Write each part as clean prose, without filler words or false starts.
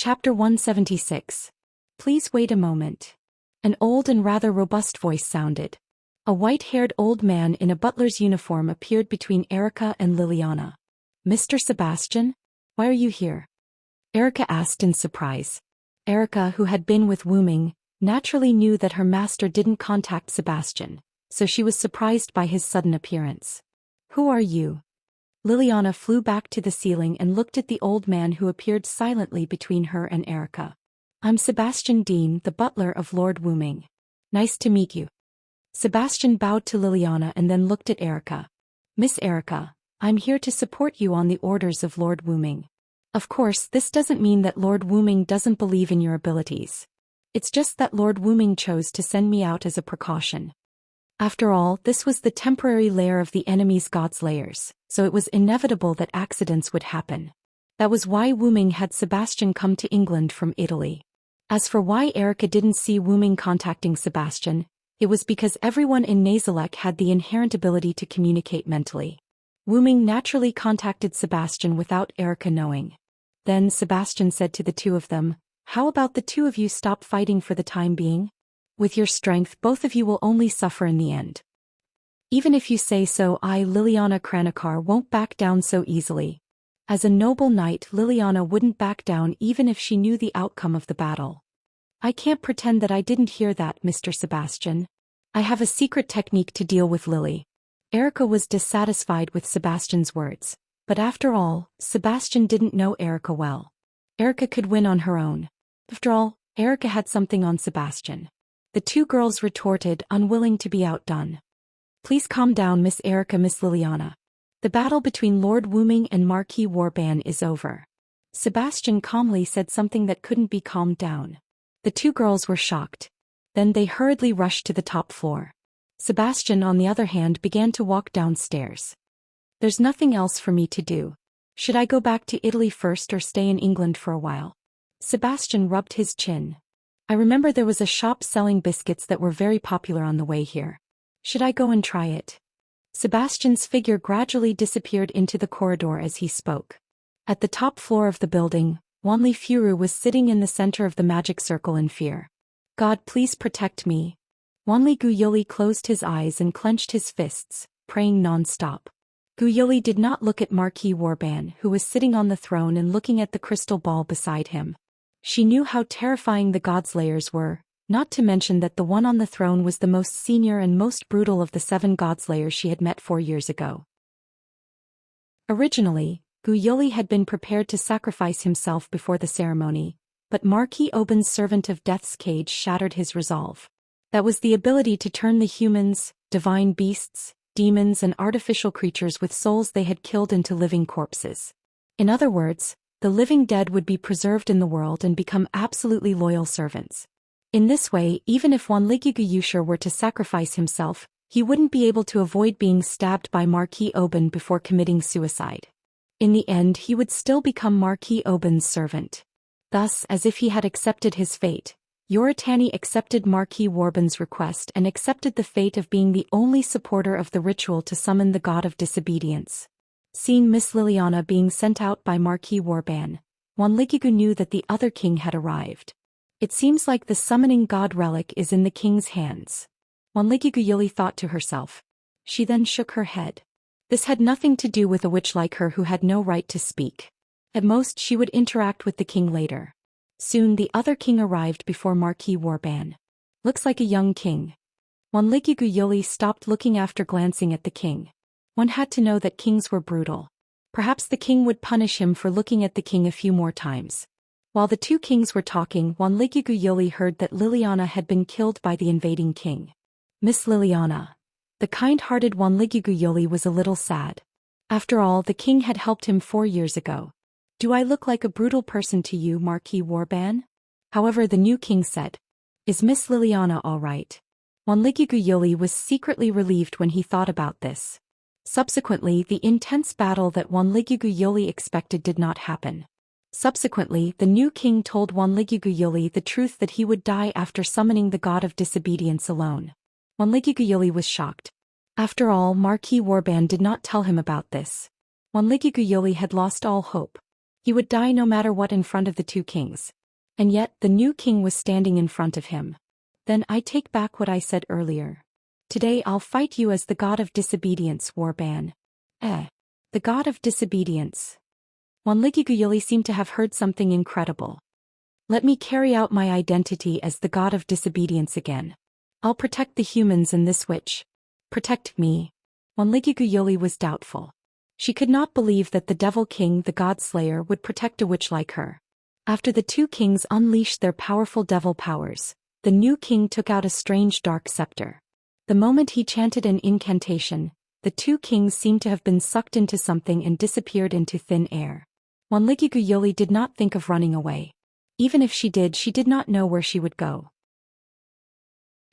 Chapter 176. Please wait a moment. An old and rather robust voice sounded. A white-haired old man in a butler's uniform appeared between Erica and Liliana. "Mr. Sebastian? Why are you here?" Erica asked in surprise. Erica, who had been with Wu Ming, naturally knew that her master didn't contact Sebastian, so she was surprised by his sudden appearance. "Who are you?" Liliana flew back to the ceiling and looked at the old man who appeared silently between her and Erica. "I'm Sebastian Dean, the butler of Lord Wu Ming. Nice to meet you." Sebastian bowed to Liliana and then looked at Erica. "Miss Erica, I'm here to support you on the orders of Lord Wu Ming. Of course, this doesn't mean that Lord Wu Ming doesn't believe in your abilities. It's just that Lord Wu Ming chose to send me out as a precaution. After all, this was the temporary lair of the enemy's god's lairs, so it was inevitable that accidents would happen. That was why Wu Ming had Sebastian come to England from Italy. As for why Erica didn't see Wu Ming contacting Sebastian, it was because everyone in Nazalek had the inherent ability to communicate mentally. Wu Ming naturally contacted Sebastian without Erica knowing. Then Sebastian said to the two of them, "How about the two of you stop fighting for the time being? With your strength, both of you will only suffer in the end." "Even if you say so, I, Liliana Kranikar, won't back down so easily." As a noble knight, Liliana wouldn't back down even if she knew the outcome of the battle. "I can't pretend that I didn't hear that, Mr. Sebastian. I have a secret technique to deal with Lily." Erica was dissatisfied with Sebastian's words, but after all, Sebastian didn't know Erica well. Erica could win on her own. After all, Erica had something on Sebastian. The two girls retorted, unwilling to be outdone. "Please calm down, Miss Erica, Miss Liliana. The battle between Lord Wu Ming and Marquis Warban is over." Sebastian calmly said something that couldn't be calmed down. The two girls were shocked. Then they hurriedly rushed to the top floor. Sebastian, on the other hand, began to walk downstairs. "There's nothing else for me to do. Should I go back to Italy first or stay in England for a while?" Sebastian rubbed his chin. "I remember there was a shop selling biscuits that were very popular on the way here. Should I go and try it?" Sebastian's figure gradually disappeared into the corridor as he spoke. At the top floor of the building, Wanli Furu was sitting in the center of the magic circle in fear. "God, please protect me." Wanli Guyoli closed his eyes and clenched his fists, praying non-stop. Guyoli did not look at Marquis Warban, who was sitting on the throne and looking at the crystal ball beside him. She knew how terrifying the gods' lairs were, not to mention that the one on the throne was the most senior and most brutal of the 7 gods' lairs she had met 4 years ago. Originally, Guyoli had been prepared to sacrifice himself before the ceremony, but Marquis Oban's servant of death's cage shattered his resolve. That was the ability to turn the humans, divine beasts, demons and artificial creatures with souls they had killed into living corpses. In other words, the living dead would be preserved in the world and become absolutely loyal servants. In this way, even if Wanliki Guyushar were to sacrifice himself, he wouldn't be able to avoid being stabbed by Marquis Oban before committing suicide. In the end, he would still become Marquis Oban's servant. Thus, as if he had accepted his fate, Yoritani accepted Marquis Warban's request and accepted the fate of being the only supporter of the ritual to summon the god of disobedience. Seeing Miss Liliana being sent out by Marquis Warban, Wanlikigu knew that the other king had arrived. It seems like the summoning god relic is in the king's hands. Wanlikigu Yili thought to herself. She then shook her head. This had nothing to do with a witch like her who had no right to speak. At most she would interact with the king later. Soon the other king arrived before Marquis Warban. Looks like a young king. Wanlikigu Yili stopped looking after glancing at the king. One had to know that kings were brutal. Perhaps the king would punish him for looking at the king a few more times. While the two kings were talking, Wanlikigu Yili heard that Liliana had been killed by the invading king. Miss Liliana. The kind-hearted Wanlikigu Yili was a little sad. After all, the king had helped him 4 years ago. Do I look like a brutal person to you, Marquis Warban? However, the new king said. Is Miss Liliana all right? Wanlikigu Yili was secretly relieved when he thought about this. Subsequently, the intense battle that Wanlikigu Yili expected did not happen. Subsequently, the new king told Wanlikigu Yili the truth that he would die after summoning the god of disobedience alone. Wanlikigu Yili was shocked. After all, Marquis Warban did not tell him about this. Wanlikigu Yili had lost all hope. He would die no matter what in front of the two kings. And yet, the new king was standing in front of him. Then I take back what I said earlier. Today I'll fight you as the god of disobedience, Warban. The god of disobedience. Wanligiguyuli seemed to have heard something incredible. Let me carry out my identity as the god of disobedience again. I'll protect the humans and this witch. Protect me. Wanligiguyuli was doubtful. She could not believe that the Devil King, the God Slayer, would protect a witch like her. After the two kings unleashed their powerful devil powers, the new king took out a strange dark scepter. The moment he chanted an incantation, the two kings seemed to have been sucked into something and disappeared into thin air. Wanligiguyuli did not think of running away. Even if she did not know where she would go.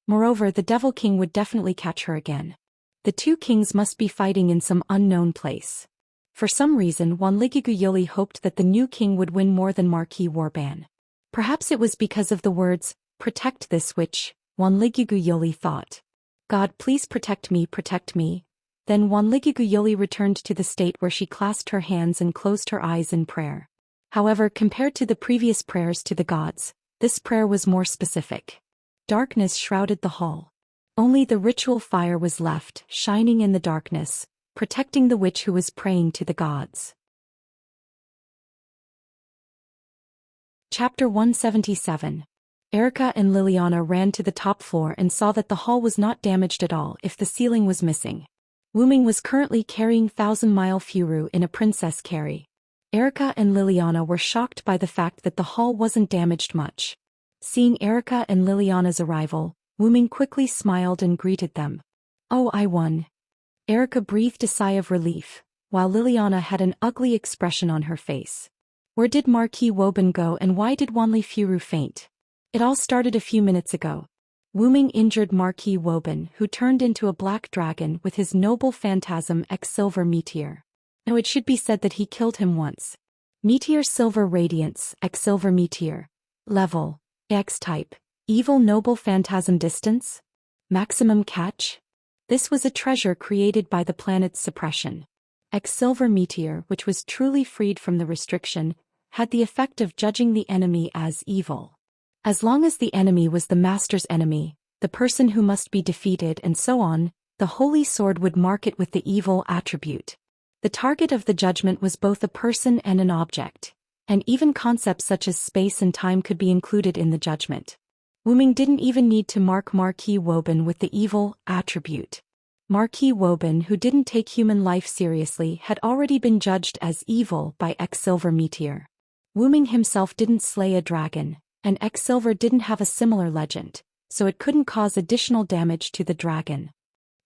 Moreover, the Devil King would definitely catch her again. The two kings must be fighting in some unknown place. For some reason, Wanligiguyuli hoped that the new king would win more than Marquis Warban. Perhaps it was because of the words, "Protect this witch," Wanligiguyuli thought. God, please protect me, protect me. Then Wanligiguyuli returned to the state where she clasped her hands and closed her eyes in prayer. However, compared to the previous prayers to the gods, this prayer was more specific. Darkness shrouded the hall. Only the ritual fire was left, shining in the darkness, protecting the witch who was praying to the gods. Chapter 177. Erica and Liliana ran to the top floor and saw that the hall was not damaged at all if the ceiling was missing. Wuming was currently carrying Thousand-Mile Furu in a princess carry. Erica and Liliana were shocked by the fact that the hall wasn't damaged much. Seeing Erica and Liliana's arrival, Wuming quickly smiled and greeted them. Oh, I won. Erica breathed a sigh of relief, while Liliana had an ugly expression on her face. Where did Marquis Woban go and why did Wanli Furu faint? It all started a few minutes ago. Wuming injured Marquis Woban, who turned into a black dragon with his noble phantasm X-Silver Meteor. Now it should be said that he killed him once. Meteor Silver Radiance, X-Silver Meteor. Level, X-Type. Evil Noble Phantasm Distance? Maximum Catch? This was a treasure created by the planet's suppression. X-Silver Meteor, which was truly freed from the restriction, had the effect of judging the enemy as evil. As long as the enemy was the master's enemy, the person who must be defeated and so on, the holy sword would mark it with the evil attribute. The target of the judgment was both a person and an object, and even concepts such as space and time could be included in the judgment. Wuming didn't even need to mark Marquis Woban with the evil attribute. Marquis Woban, who didn't take human life seriously, had already been judged as evil by X-Silver Meteor. Wuming himself didn't slay a dragon, and X-Silver didn't have a similar legend, so it couldn't cause additional damage to the dragon.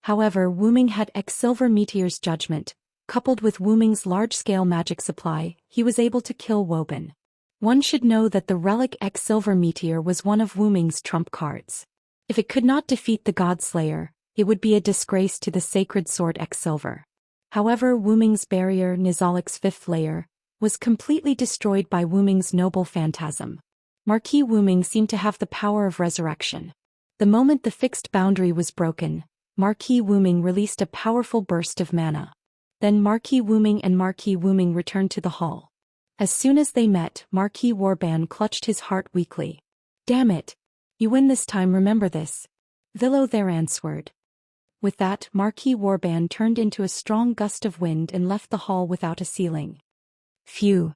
However, Wuming had X-Silver Meteor's judgment. Coupled with Wuming's large-scale magic supply, he was able to kill Woban. One should know that the relic X-Silver Meteor was one of Wuming's trump cards. If it could not defeat the God Slayer, it would be a disgrace to the sacred sword X-Silver. However, Wuming's barrier, Nizalek's fifth layer, was completely destroyed by Wuming's noble phantasm. Marquis Wuming seemed to have the power of resurrection. The moment the fixed boundary was broken, Marquis Wuming released a powerful burst of mana. Then Marquis Wuming and Marquis Wuming returned to the hall. As soon as they met, Marquis Warban clutched his heart weakly. Damn it! You win this time, remember this. Villo there answered. With that, Marquis Warban turned into a strong gust of wind and left the hall without a ceiling. Phew!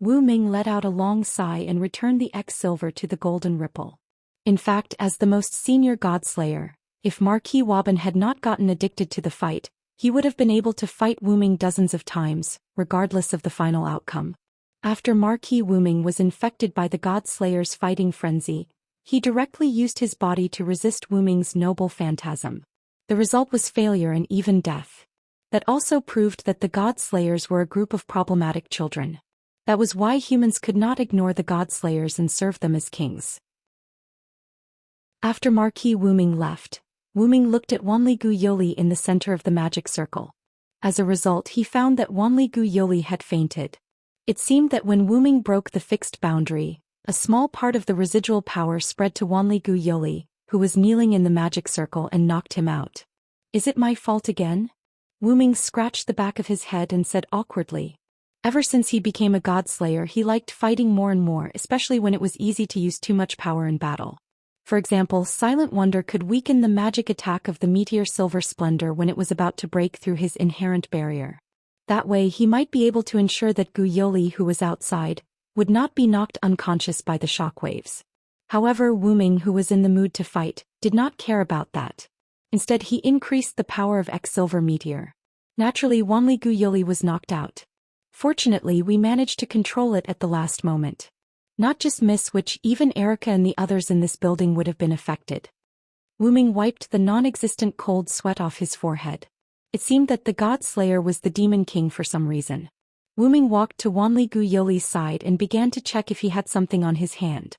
Wuming let out a long sigh and returned the X-Silver to the golden ripple. In fact, as the most senior Godslayer, if Marquis Woban had not gotten addicted to the fight, he would have been able to fight Wuming dozens of times, regardless of the final outcome. After Marquis Wuming was infected by the God Slayer's fighting frenzy, he directly used his body to resist Wuming's noble phantasm. The result was failure and even death. That also proved that the God Slayers were a group of problematic children. That was why humans could not ignore the God Slayers and serve them as kings. After Marquis Wuming left, Wuming looked at Wanliguyuli in the center of the magic circle. As a result, he found that Wanliguyuli had fainted. It seemed that when Wuming broke the fixed boundary, a small part of the residual power spread to Wanliguyuli, who was kneeling in the magic circle, and knocked him out. Is it my fault again? Wuming scratched the back of his head and said awkwardly. Ever since he became a godslayer, he liked fighting more and more, especially when it was easy to use too much power in battle. For example, Silent Wonder could weaken the magic attack of the meteor Silver Splendor when it was about to break through his inherent barrier. That way he might be able to ensure that Guyoli, who was outside, would not be knocked unconscious by the shockwaves. However, Wuming, who was in the mood to fight, did not care about that. Instead, he increased the power of X Silver Meteor. Naturally, Wanli Guyoli was knocked out. Fortunately, we managed to control it at the last moment. Not just Miss Witch, even Erica and the others in this building would have been affected. Wuming wiped the non-existent cold sweat off his forehead. It seemed that the God Slayer was the Demon King for some reason. Wuming walked to Wanli Guyoli's side and began to check if he had something on his hand.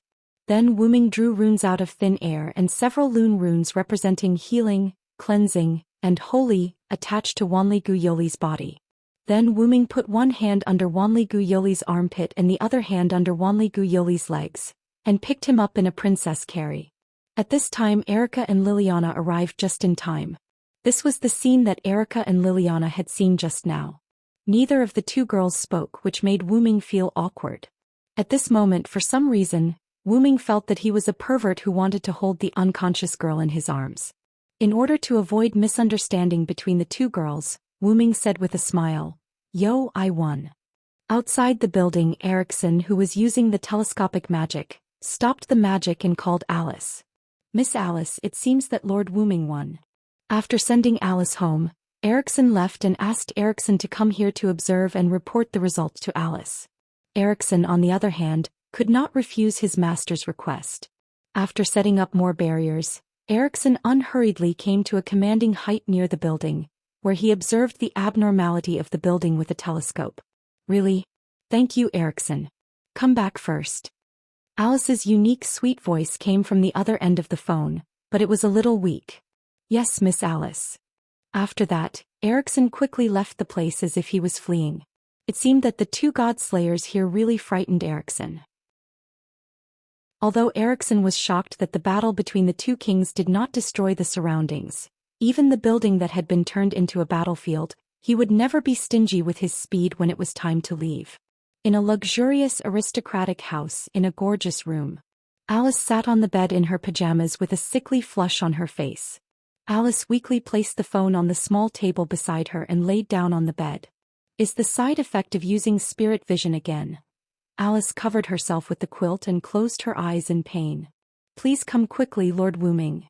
Then Wuming drew runes out of thin air, and several Lune runes representing healing, cleansing, and holy attached to Wanli Guyoli's body. Then Wuming put one hand under Wanli Guyoli's armpit and the other hand under Wanli Guyoli's legs, and picked him up in a princess carry. At this time Erica and Liliana arrived just in time. This was the scene that Erica and Liliana had seen just now. Neither of the two girls spoke, which made Wuming feel awkward. At this moment, for some reason, Wuming felt that he was a pervert who wanted to hold the unconscious girl in his arms. In order to avoid misunderstanding between the two girls, Wuming said with a smile, "Yo, I won." Outside the building, Erickson, who was using the telescopic magic, stopped the magic and called Alice. "Miss Alice, it seems that Lord Wuming won." After sending Alice home, Erickson left and asked Erickson to come here to observe and report the result to Alice. Erickson, on the other hand, could not refuse his master's request. After setting up more barriers, Erickson unhurriedly came to a commanding height near the building, where he observed the abnormality of the building with a telescope. "Really? Thank you, Erickson. Come back first." Alice's unique sweet voice came from the other end of the phone, but it was a little weak. "Yes, Miss Alice." After that, Erickson quickly left the place as if he was fleeing. It seemed that the two God Slayers here really frightened Erickson. Although Erickson was shocked that the battle between the two kings did not destroy the surroundings, even the building that had been turned into a battlefield, he would never be stingy with his speed when it was time to leave. In a luxurious aristocratic house in a gorgeous room, Alice sat on the bed in her pajamas with a sickly flush on her face. Alice weakly placed the phone on the small table beside her and laid down on the bed. Is the side effect of using spirit vision again? Alice covered herself with the quilt and closed her eyes in pain. "Please come quickly, Lord Wuming."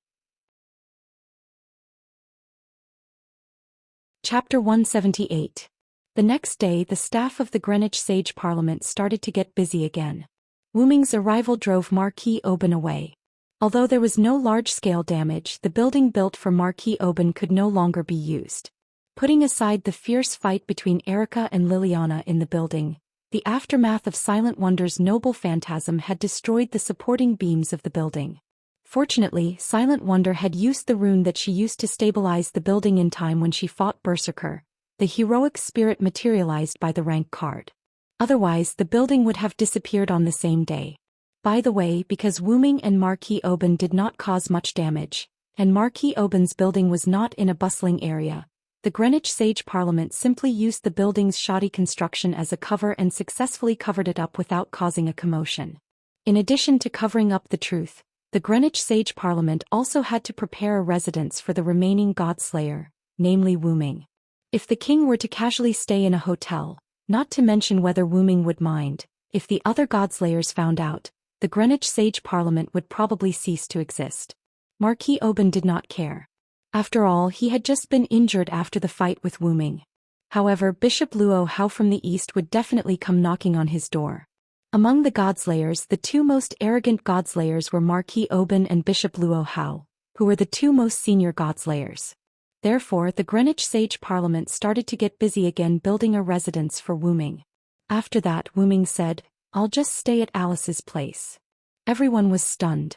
Chapter 178. The next day, the staff of the Greenwich Sage Parliament started to get busy again. Wuming's arrival drove Marquis Oban away. Although there was no large-scale damage, the building built for Marquis Oban could no longer be used. Putting aside the fierce fight between Erica and Liliana in the building, the aftermath of Silent Wonder's noble phantasm had destroyed the supporting beams of the building. Fortunately, Silent Wonder had used the rune that she used to stabilize the building in time when she fought Berserker, the heroic spirit materialized by the rank card. Otherwise, the building would have disappeared on the same day. By the way, because Wuming and Marquis Oban did not cause much damage, and Marquis Oban's building was not in a bustling area, the Greenwich Sage Parliament simply used the building's shoddy construction as a cover and successfully covered it up without causing a commotion. In addition to covering up the truth, the Greenwich Sage Parliament also had to prepare a residence for the remaining God Slayer, namely Wuming. If the king were to casually stay in a hotel, not to mention whether Wuming would mind, if the other God Slayers found out, the Greenwich Sage Parliament would probably cease to exist. Marquis Oban did not care. After all, he had just been injured after the fight with Wuming. However, Bishop Luo Hao from the east would definitely come knocking on his door. Among the Godslayers, the two most arrogant Godslayers were Marquis Oban and Bishop Luo Hao, who were the two most senior Godslayers. Therefore, the Greenwich Sage Parliament started to get busy again building a residence for Wuming. After that, Wuming said, "I'll just stay at Alice's place." Everyone was stunned.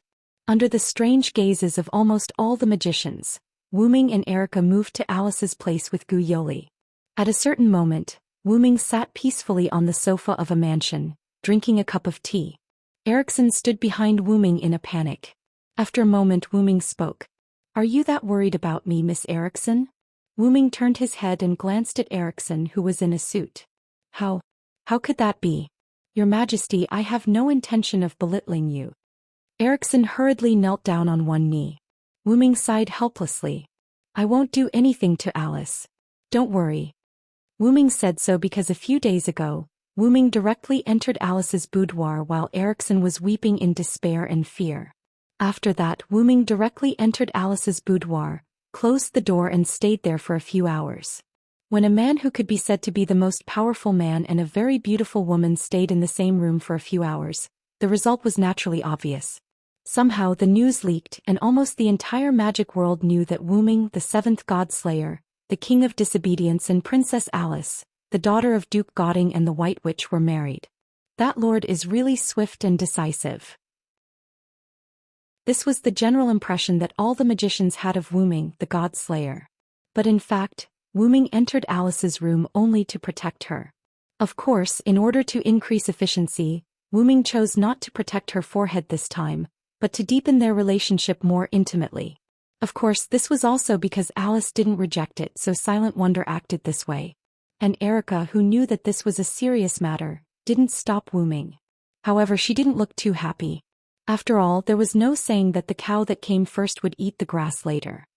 Under the strange gazes of almost all the magicians, Wuming and Erica moved to Alice's place with Guyoli. At a certain moment, Wuming sat peacefully on the sofa of a mansion, drinking a cup of tea. Erickson stood behind Wuming in a panic. After a moment, Wuming spoke. "Are you that worried about me, Miss Erickson?" Wuming turned his head and glanced at Erickson, who was in a suit. "How How could that be? Your Majesty, I have no intention of belittling you. Erickson hurriedly knelt down on one knee. Wu Ming sighed helplessly. I won't do anything to Alice. Don't worry. Wu Ming said so because a few days ago, Wu Ming directly entered Alice's boudoir while Erickson was weeping in despair and fear. After that, Wu Ming directly entered Alice's boudoir, closed the door and stayed there for a few hours. When a man who could be said to be the most powerful man and a very beautiful woman stayed in the same room for a few hours, the result was naturally obvious. Somehow the news leaked and almost the entire magic world knew that Wu Ming, the seventh god slayer, the king of disobedience and Princess Alice, the daughter of Duke Goding and the White Witch were married. That lord is really swift and decisive. This was the general impression that all the magicians had of Wu Ming, the god slayer. But in fact, Wu Ming entered Alice's room only to protect her. Of course, in order to increase efficiency, Wu Ming chose not to protect her forehead this time, but to deepen their relationship more intimately. Of course, this was also because Alice didn't reject it, so Silent Wonder acted this way. And Erica, who knew that this was a serious matter, didn't stop Wu Ming. However, she didn't look too happy. After all, there was no saying that the cow that came first would eat the grass later.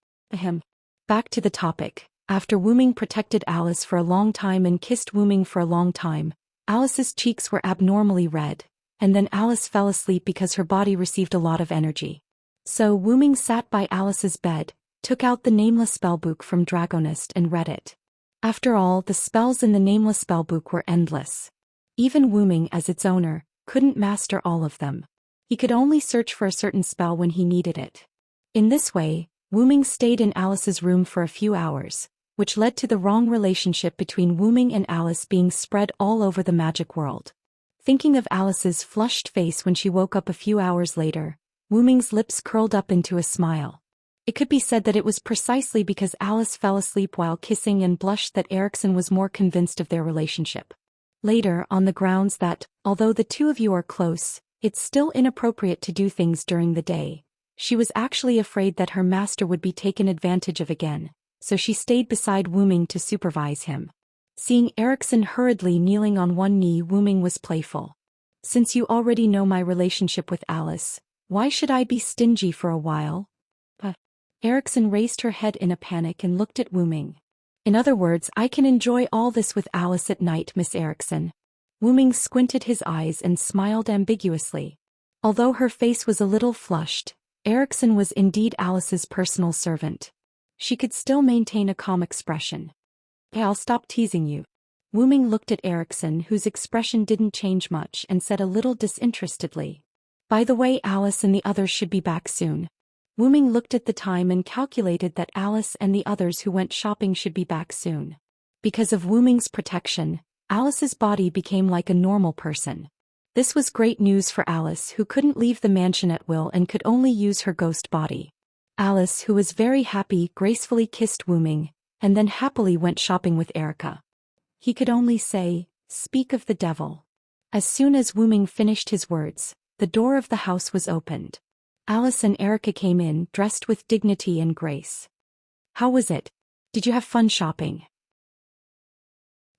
Back to the topic. After Wu Ming protected Alice for a long time and kissed Wu Ming for a long time, Alice's cheeks were abnormally red, and then Alice fell asleep because her body received a lot of energy. So Wu Ming sat by Alice's bed, took out the Nameless Spellbook from Dragonist and read it. After all, the spells in the Nameless Spellbook were endless. Even Wu Ming, as its owner, couldn't master all of them. He could only search for a certain spell when he needed it. In this way, Wu Ming stayed in Alice's room for a few hours, which led to the wrong relationship between Wu Ming and Alice being spread all over the magic world. Thinking of Alice's flushed face when she woke up a few hours later, Wu Ming's lips curled up into a smile. It could be said that it was precisely because Alice fell asleep while kissing and blushed that Erickson was more convinced of their relationship. Later, on the grounds that, although the two of you are close, it's still inappropriate to do things during the day, she was actually afraid that her master would be taken advantage of again, so she stayed beside Wu Ming to supervise him. Seeing Erickson hurriedly kneeling on one knee, Wu Ming was playful. Since you already know my relationship with Alice, why should I be stingy for a while? Erickson raised her head in a panic and looked at Wu Ming. In other words, I can enjoy all this with Alice at night, Miss Erickson. Wu Ming squinted his eyes and smiled ambiguously. Although her face was a little flushed, Erickson was indeed Alice's personal servant. She could still maintain a calm expression. I'll stop teasing you. Wu Ming looked at Erickson, whose expression didn't change much, and said a little disinterestedly. By the way, Alice and the others should be back soon. Wu Ming looked at the time and calculated that Alice and the others who went shopping should be back soon. Because of Wu Ming's protection, Alice's body became like a normal person. This was great news for Alice, who couldn't leave the mansion at will and could only use her ghost body. Alice, who was very happy, gracefully kissed Wu Ming, and then happily went shopping with Erica. He could only say, "Speak of the devil." As soon as Wu Ming finished his words, the door of the house was opened. Alice and Erica came in, dressed with dignity and grace. How was it? Did you have fun shopping?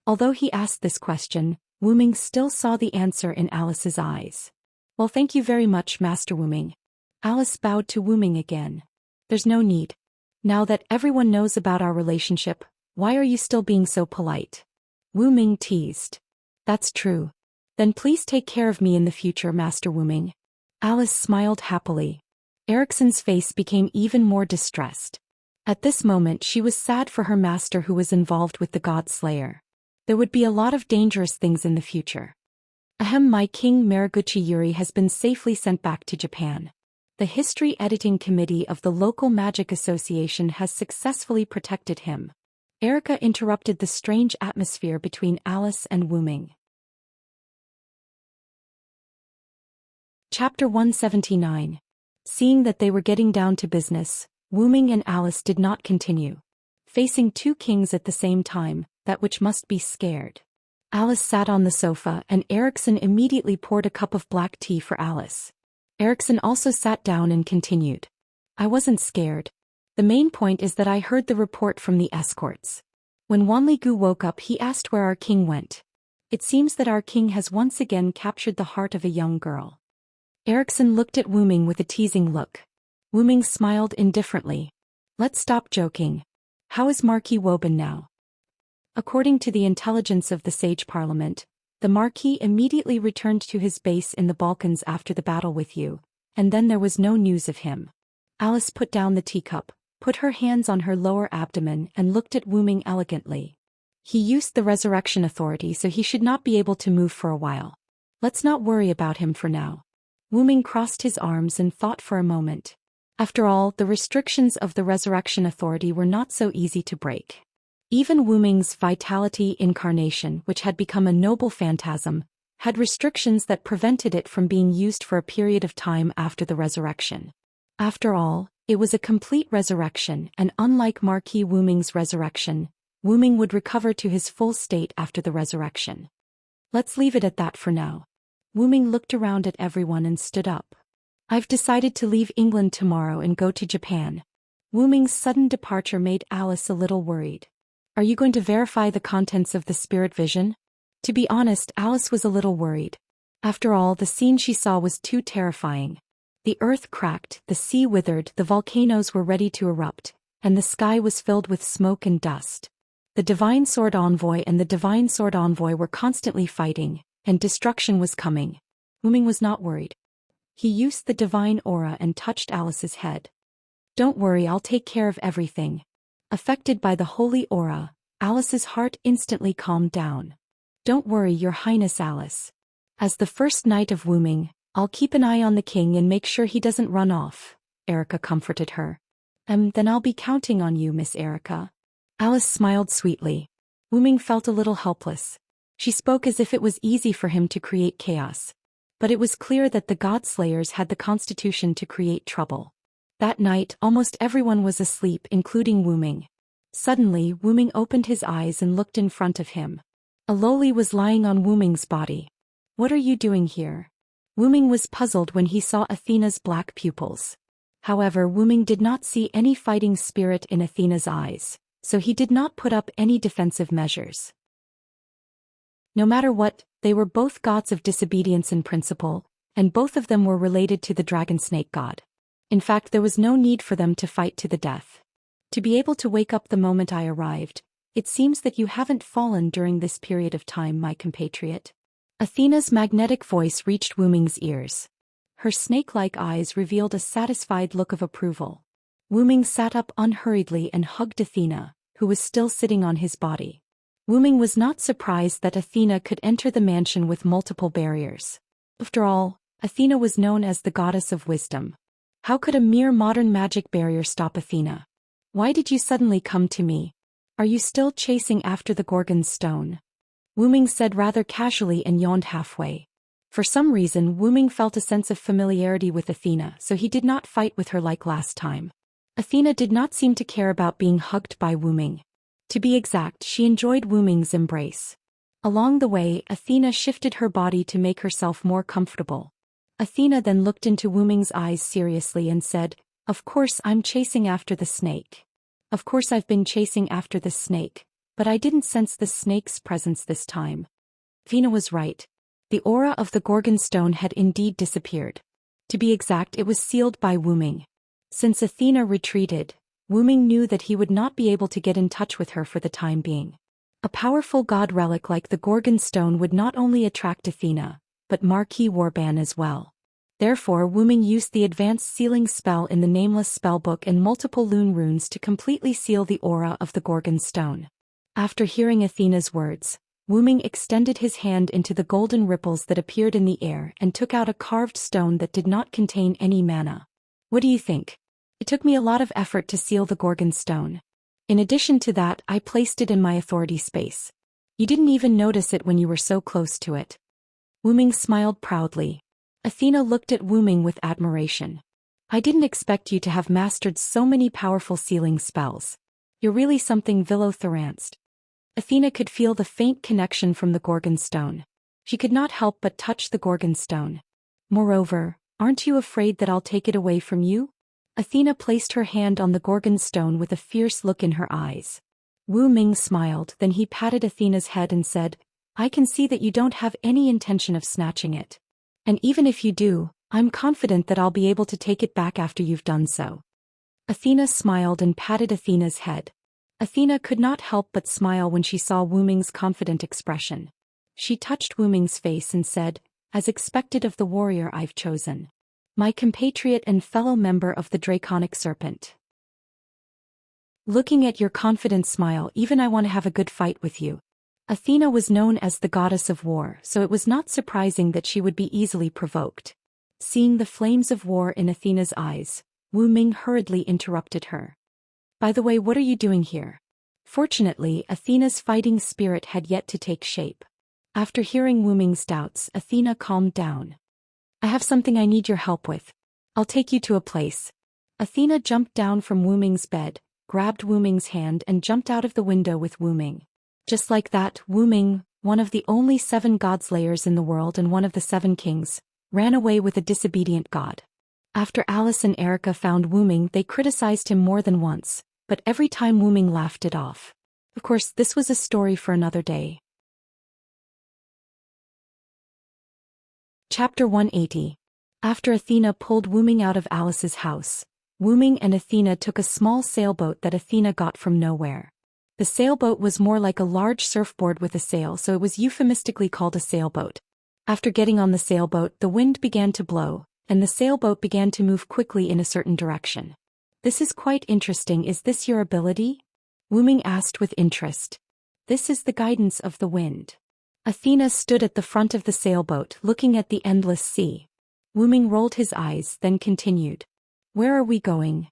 Although he asked this question, Wu Ming still saw the answer in Alice's eyes. Well, thank you very much, Master Wu Ming. Alice bowed to Wu Ming again. There's no need. Now that everyone knows about our relationship, why are you still being so polite? Wu Ming teased. That's true. Then please take care of me in the future, Master Wu Ming. Alice smiled happily. Erickson's face became even more distressed. At this moment she was sad for her master who was involved with the God Slayer. There would be a lot of dangerous things in the future. My king Mariguchi Yuri has been safely sent back to Japan. The History Editing Committee of the local Magic Association has successfully protected him. Erica interrupted the strange atmosphere between Alice and Wu Ming. Chapter 179. Seeing that they were getting down to business, Wu Ming and Alice did not continue. Facing two kings at the same time, that which must be scared. Alice sat on the sofa and Erickson immediately poured a cup of black tea for Alice. Erickson also sat down and continued. I wasn't scared. The main point is that I heard the report from the escorts. When Wanli Gu woke up, he asked where our king went. It seems that our king has once again captured the heart of a young girl. Erickson looked at Wu Ming with a teasing look. Wu Ming smiled indifferently. Let's stop joking. How is Marquis Woban now? According to the intelligence of the Sage Parliament, the Marquis immediately returned to his base in the Balkans after the battle with you, and then there was no news of him. Alice put down the teacup, put her hands on her lower abdomen and looked at Wu Ming elegantly. He used the resurrection authority, so he should not be able to move for a while. Let's not worry about him for now. Wu Ming crossed his arms and thought for a moment. After all, the restrictions of the resurrection authority were not so easy to break. Even Wu Ming's vitality incarnation, which had become a noble phantasm, had restrictions that prevented it from being used for a period of time after the resurrection. After all, it was a complete resurrection, and unlike Marquis Wu Ming's resurrection, Wu Ming would recover to his full state after the resurrection. Let's leave it at that for now. Wu Ming looked around at everyone and stood up. I've decided to leave England tomorrow and go to Japan. Wu Ming's sudden departure made Alice a little worried. Are you going to verify the contents of the spirit vision? To be honest, Alice was a little worried. After all, the scene she saw was too terrifying. The earth cracked, the sea withered, the volcanoes were ready to erupt, and the sky was filled with smoke and dust. The Divine Sword Envoy and the Divine Sword Envoy were constantly fighting, and destruction was coming. Wu Ming was not worried. He used the divine aura and touched Alice's head. Don't worry, I'll take care of everything. Affected by the holy aura, Alice's heart instantly calmed down. Don't worry, Your Highness Alice. As the first knight of Wu Ming, I'll keep an eye on the king and make sure he doesn't run off, Erica comforted her. Then I'll be counting on you, Miss Erica. Alice smiled sweetly. Wu Ming felt a little helpless. She spoke as if it was easy for him to create chaos. But it was clear that the God-slayers had the constitution to create trouble. That night, almost everyone was asleep, including Wu Ming. Suddenly, Wu Ming opened his eyes and looked in front of him. A loli was lying on Wu Ming's body. What are you doing here? Wu Ming was puzzled when he saw Athena's black pupils. However, Wu Ming did not see any fighting spirit in Athena's eyes, so he did not put up any defensive measures. No matter what, they were both gods of disobedience in principle, and both of them were related to the dragon snake god. In fact, there was no need for them to fight to the death. To be able to wake up the moment I arrived, it seems that you haven't fallen during this period of time, my compatriot. Athena's magnetic voice reached Wu Ming's ears. Her snake-like eyes revealed a satisfied look of approval. Wu Ming sat up unhurriedly and hugged Athena, who was still sitting on his body. Wu Ming was not surprised that Athena could enter the mansion with multiple barriers. After all, Athena was known as the goddess of wisdom. How could a mere modern magic barrier stop Athena? Why did you suddenly come to me? Are you still chasing after the Gorgon's stone? Wu Ming said rather casually and yawned halfway. For some reason, Wu Ming felt a sense of familiarity with Athena, so he did not fight with her like last time. Athena did not seem to care about being hugged by Wu Ming. To be exact, she enjoyed Wu Ming's embrace. Along the way, Athena shifted her body to make herself more comfortable. Athena then looked into Wu Ming's eyes seriously and said, Of course I'm chasing after the snake. Of course I've been chasing after the snake, but I didn't sense the snake's presence this time. Athena was right. The aura of the Gorgon stone had indeed disappeared. To be exact, it was sealed by Wu Ming. Since Athena retreated, Wu Ming knew that he would not be able to get in touch with her for the time being. A powerful god relic like the Gorgon stone would not only attract Athena, but Marquis Warban as well. Therefore, Wu Ming used the advanced sealing spell in the Nameless spellbook and multiple lune runes to completely seal the aura of the Gorgon stone. After hearing Athena's words, Wu Ming extended his hand into the golden ripples that appeared in the air and took out a carved stone that did not contain any mana. What do you think? It took me a lot of effort to seal the Gorgon stone. In addition to that, I placed it in my authority space. You didn't even notice it when you were so close to it. Wu Ming smiled proudly. Athena looked at Wu Ming with admiration. I didn't expect you to have mastered so many powerful sealing spells. You're really something Vilo-Theranced. Athena could feel the faint connection from the Gorgon stone. She could not help but touch the Gorgon stone. Moreover, aren't you afraid that I'll take it away from you? Athena placed her hand on the Gorgon stone with a fierce look in her eyes. Wu Ming smiled, then he patted Athena's head and said, I can see that you don't have any intention of snatching it. And even if you do, I'm confident that I'll be able to take it back after you've done so. Athena smiled and patted Athena's head. Athena could not help but smile when she saw Wu Ming's confident expression. She touched Wu Ming's face and said, "As expected of the warrior I've chosen. My compatriot and fellow member of the Draconic Serpent. Looking at your confident smile, even I want to have a good fight with you." Athena was known as the goddess of war, so it was not surprising that she would be easily provoked. Seeing the flames of war in Athena's eyes, Wu Ming hurriedly interrupted her. "By the way, what are you doing here?" Fortunately, Athena's fighting spirit had yet to take shape. After hearing Wu Ming's doubts, Athena calmed down. "I have something I need your help with. I'll take you to a place." Athena jumped down from Wu Ming's bed, grabbed Wu Ming's hand and jumped out of the window with Wu Ming. Just like that, Wu Ming, one of the only 7 god-slayers in the world and one of the 7 kings, ran away with a disobedient god. After Alice and Erica found Wu Ming, they criticized him more than once, but every time Wu Ming laughed it off. Of course, this was a story for another day. Chapter 180. After Athena pulled Wu Ming out of Alice's house, Wu Ming and Athena took a small sailboat that Athena got from nowhere. The sailboat was more like a large surfboard with a sail, so it was euphemistically called a sailboat. After getting on the sailboat, the wind began to blow, and the sailboat began to move quickly in a certain direction. "This is quite interesting. Is this your ability?" Wu Ming asked with interest. "This is the guidance of the wind." Athena stood at the front of the sailboat, looking at the endless sea. Wu Ming rolled his eyes, then continued. "Where are we going?"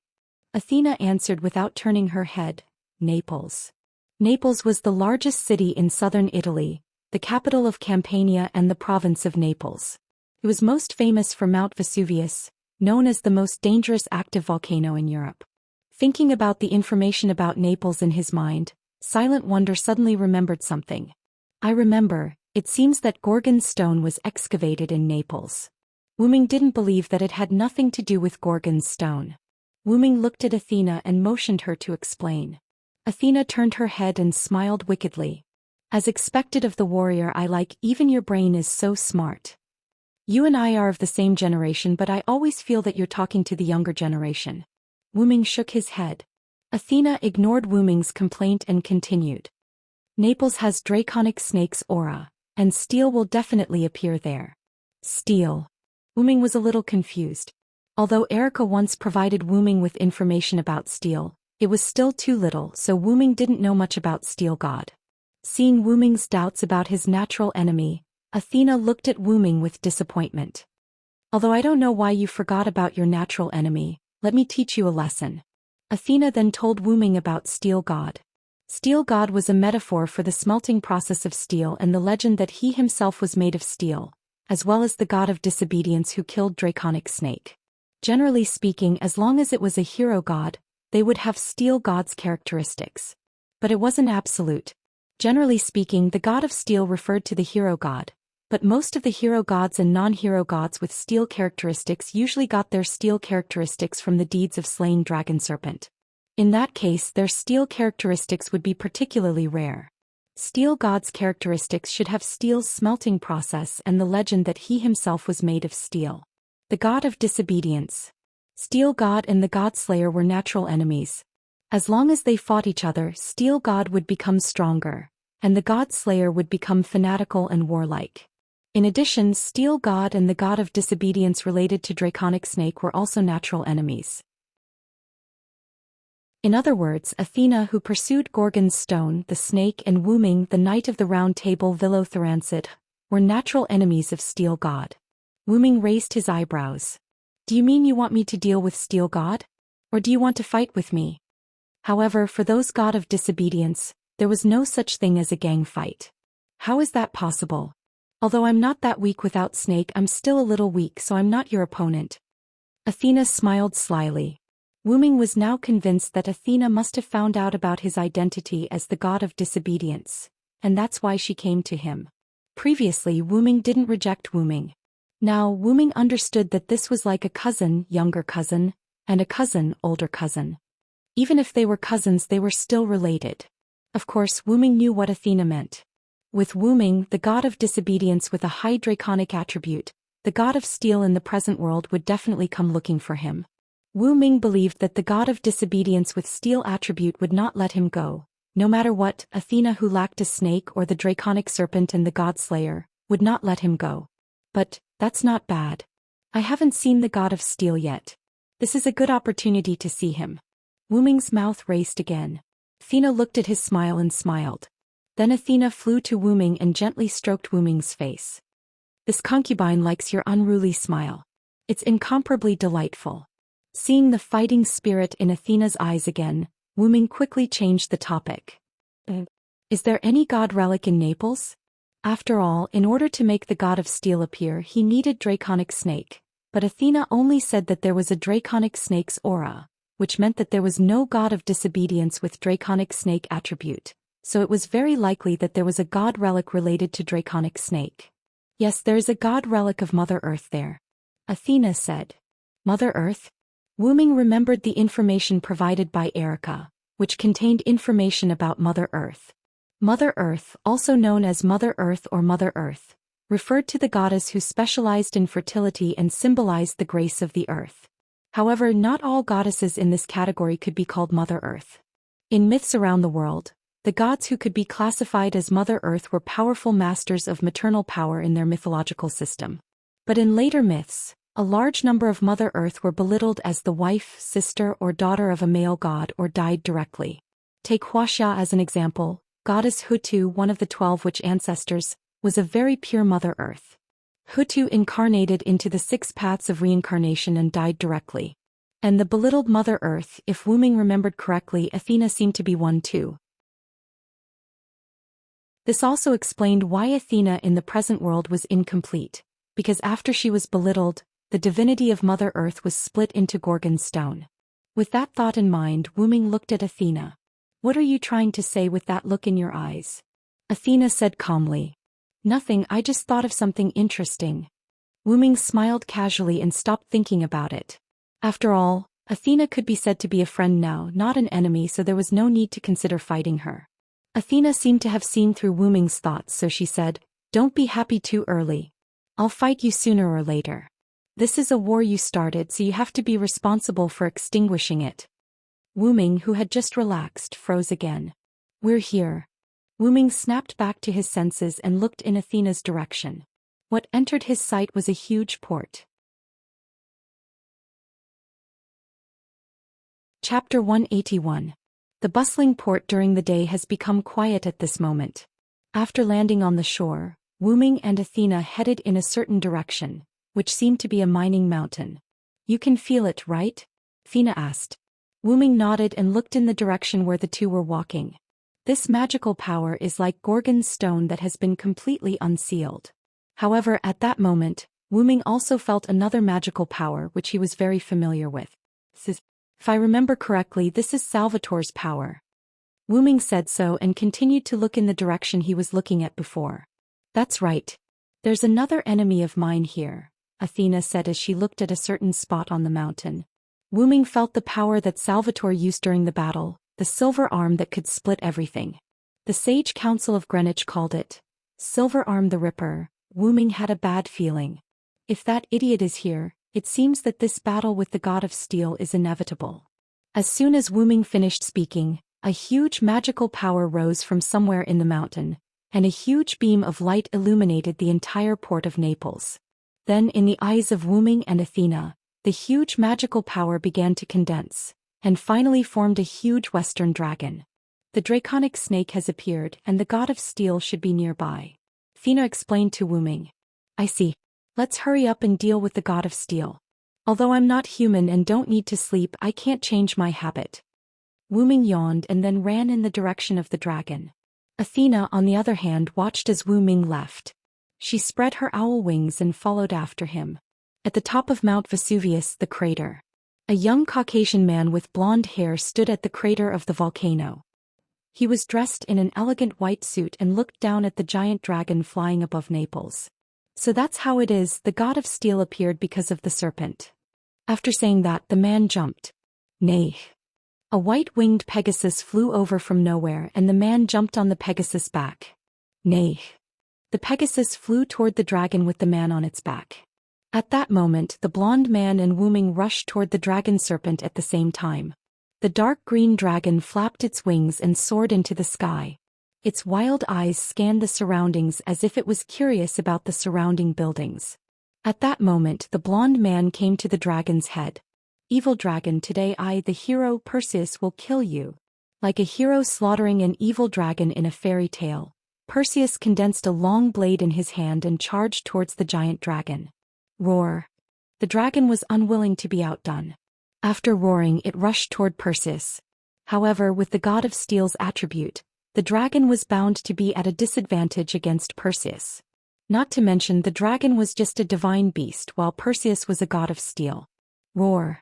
Athena answered without turning her head, "Naples." Naples was the largest city in southern Italy, the capital of Campania and the province of Naples. It was most famous for Mount Vesuvius, known as the most dangerous active volcano in Europe. Thinking about the information about Naples in his mind, Silent Wonder suddenly remembered something. "I remember, it seems that Gorgon's stone was excavated in Naples." Wu Ming didn't believe that it had nothing to do with Gorgon's stone. Wu Ming looked at Athena and motioned her to explain. Athena turned her head and smiled wickedly. "As expected of the warrior I like, even your brain is so smart. You and I are of the same generation, but I always feel that you're talking to the younger generation." Wu Ming shook his head. Athena ignored Wu Ming's complaint and continued. "Naples has draconic snake's aura, and steel will definitely appear there." Steel. Wu Ming was a little confused. Although Erica once provided Wu Ming with information about steel, it was still too little, so Wu Ming didn't know much about Steel God. Seeing Wu Ming's doubts about his natural enemy, Athena looked at Wu Ming with disappointment. "Although I don't know why you forgot about your natural enemy, let me teach you a lesson." Athena then told Wu Ming about Steel God. Steel God was a metaphor for the smelting process of steel and the legend that he himself was made of steel, as well as the god of disobedience who killed Draconic Snake. Generally speaking, as long as it was a hero god, they would have Steel God's characteristics. But it wasn't absolute. Generally speaking, the god of steel referred to the hero god, but most of the hero gods and non-hero gods with steel characteristics usually got their steel characteristics from the deeds of slaying dragon serpent. In that case, their steel characteristics would be particularly rare. Steel God's characteristics should have steel's smelting process and the legend that he himself was made of steel. The god of disobedience. Steel God and the God Slayer were natural enemies. As long as they fought each other, Steel God would become stronger, and the God Slayer would become fanatical and warlike. In addition, Steel God and the god of disobedience related to Draconic Snake were also natural enemies. In other words, Athena, who pursued Gorgon's stone, the snake, and Wu Ming, the knight of the Round Table Villothorancid, were natural enemies of Steel God. Wu Ming raised his eyebrows. "Do you mean you want me to deal with Steel God? Or do you want to fight with me?" However, for those god of disobedience, there was no such thing as a gang fight. "How is that possible? Although I'm not that weak without Snake, I'm still a little weak, so I'm not your opponent." Athena smiled slyly. Wu Ming was now convinced that Athena must have found out about his identity as the god of disobedience, and that's why she came to him. Previously, Wu Ming didn't reject Wu Ming. Now, Wu Ming understood that this was like a cousin, younger cousin, and a cousin, older cousin. Even if they were cousins, they were still related. Of course, Wu Ming knew what Athena meant. With Wu Ming, the god of disobedience with a high draconic attribute, the god of steel in the present world would definitely come looking for him. Wu Ming believed that the god of disobedience with steel attribute would not let him go. No matter what, Athena, who lacked a snake, or the draconic serpent and the god slayer, would not let him go. But that's not bad. I haven't seen the god of steel yet. This is a good opportunity to see him. Wu Ming's mouth raced again. Athena looked at his smile and smiled. Then Athena flew to Wu Ming and gently stroked Wu Ming's face. This concubine likes your unruly smile. It's incomparably delightful. Seeing the fighting spirit in Athena's eyes again, Wu Ming quickly changed the topic. Is there any god relic in Naples? After all, in order to make the god of steel appear, he needed draconic snake. But Athena only said that there was a draconic snake's aura, which meant that there was no god of disobedience with draconic snake attribute. So it was very likely that there was a god relic related to draconic snake. Yes, there is a god relic of Mother Earth there. Athena said. Mother Earth? Wu Ming remembered the information provided by Erica, which contained information about Mother Earth. Mother Earth, also known as Mother Earth or Mother Earth, referred to the goddess who specialized in fertility and symbolized the grace of the earth. However, not all goddesses in this category could be called Mother Earth. In myths around the world, the gods who could be classified as Mother Earth were powerful masters of maternal power in their mythological system. But in later myths, a large number of Mother Earth were belittled as the wife, sister, or daughter of a male god or died directly. Take Huaxia as an example. Goddess Hutu, one of the 12 witch ancestors, was a very pure Mother Earth. Hutu incarnated into the 6 paths of reincarnation and died directly. And the belittled Mother Earth, if Wu Ming remembered correctly, Athena seemed to be one too. This also explained why Athena in the present world was incomplete, because after she was belittled, the divinity of Mother Earth was split into Gorgon stone. With that thought in mind, Wu Ming looked at Athena. What are you trying to say with that look in your eyes? Athena said calmly. Nothing, I just thought of something interesting. Wu Ming smiled casually and stopped thinking about it. After all, Athena could be said to be a friend now, not an enemy, so there was no need to consider fighting her. Athena seemed to have seen through Wu Ming's thoughts, so she said, Don't be happy too early. I'll fight you sooner or later. This is a war you started, so you have to be responsible for extinguishing it. Wu Ming, who had just relaxed, froze again. We're here. Wu Ming snapped back to his senses and looked in Athena's direction. What entered his sight was a huge port. Chapter 181. The bustling port during the day has become quiet at this moment. After landing on the shore, Wu Ming and Athena headed in a certain direction, which seemed to be a mining mountain. You can feel it, right? Athena asked. Wu Ming nodded and looked in the direction where the two were walking. This magical power is like Gorgon's stone that has been completely unsealed. However, at that moment, Wu Ming also felt another magical power which he was very familiar with. If I remember correctly, this is Salvatore's power. Wu Ming said so and continued to look in the direction he was looking at before. That's right. There's another enemy of mine here, Athena said as she looked at a certain spot on the mountain. Wu Ming felt the power that Salvatore used during the battle, the silver arm that could split everything. The Sage Council of Greenwich called it Silver Arm the Ripper. Wu Ming had a bad feeling. If that idiot is here, it seems that this battle with the god of steel is inevitable. As soon as Wu Ming finished speaking, a huge magical power rose from somewhere in the mountain, and a huge beam of light illuminated the entire port of Naples. Then, in the eyes of Wu Ming and Athena, the huge magical power began to condense, and finally formed a huge western dragon. The draconic snake has appeared, and the god of steel should be nearby. Athena explained to Wu Ming. I see. Let's hurry up and deal with the god of steel. Although I'm not human and don't need to sleep, I can't change my habit. Wu Ming yawned and then ran in the direction of the dragon. Athena, on the other hand, watched as Wu Ming left. She spread her owl wings and followed after him. At the top of Mount Vesuvius, the crater. A young Caucasian man with blonde hair stood at the crater of the volcano. He was dressed in an elegant white suit and looked down at the giant dragon flying above Naples. So that's how it is, the god of steel appeared because of the serpent. After saying that, the man jumped. Nay. A white-winged Pegasus flew over from nowhere and the man jumped on the Pegasus' back. Nay. The Pegasus flew toward the dragon with the man on its back. At that moment, the blonde man and Wu Ming rushed toward the dragon serpent at the same time. The dark green dragon flapped its wings and soared into the sky. Its wild eyes scanned the surroundings as if it was curious about the surrounding buildings. At that moment, the blonde man came to the dragon's head. Evil dragon, today I, the hero Perseus, will kill you. Like a hero slaughtering an evil dragon in a fairy tale, Perseus condensed a long blade in his hand and charged towards the giant dragon. Roar. The dragon was unwilling to be outdone. After roaring, it rushed toward Perseus. However, with the god of steel's attribute, the dragon was bound to be at a disadvantage against Perseus. Not to mention, the dragon was just a divine beast while Perseus was a god of steel. Roar.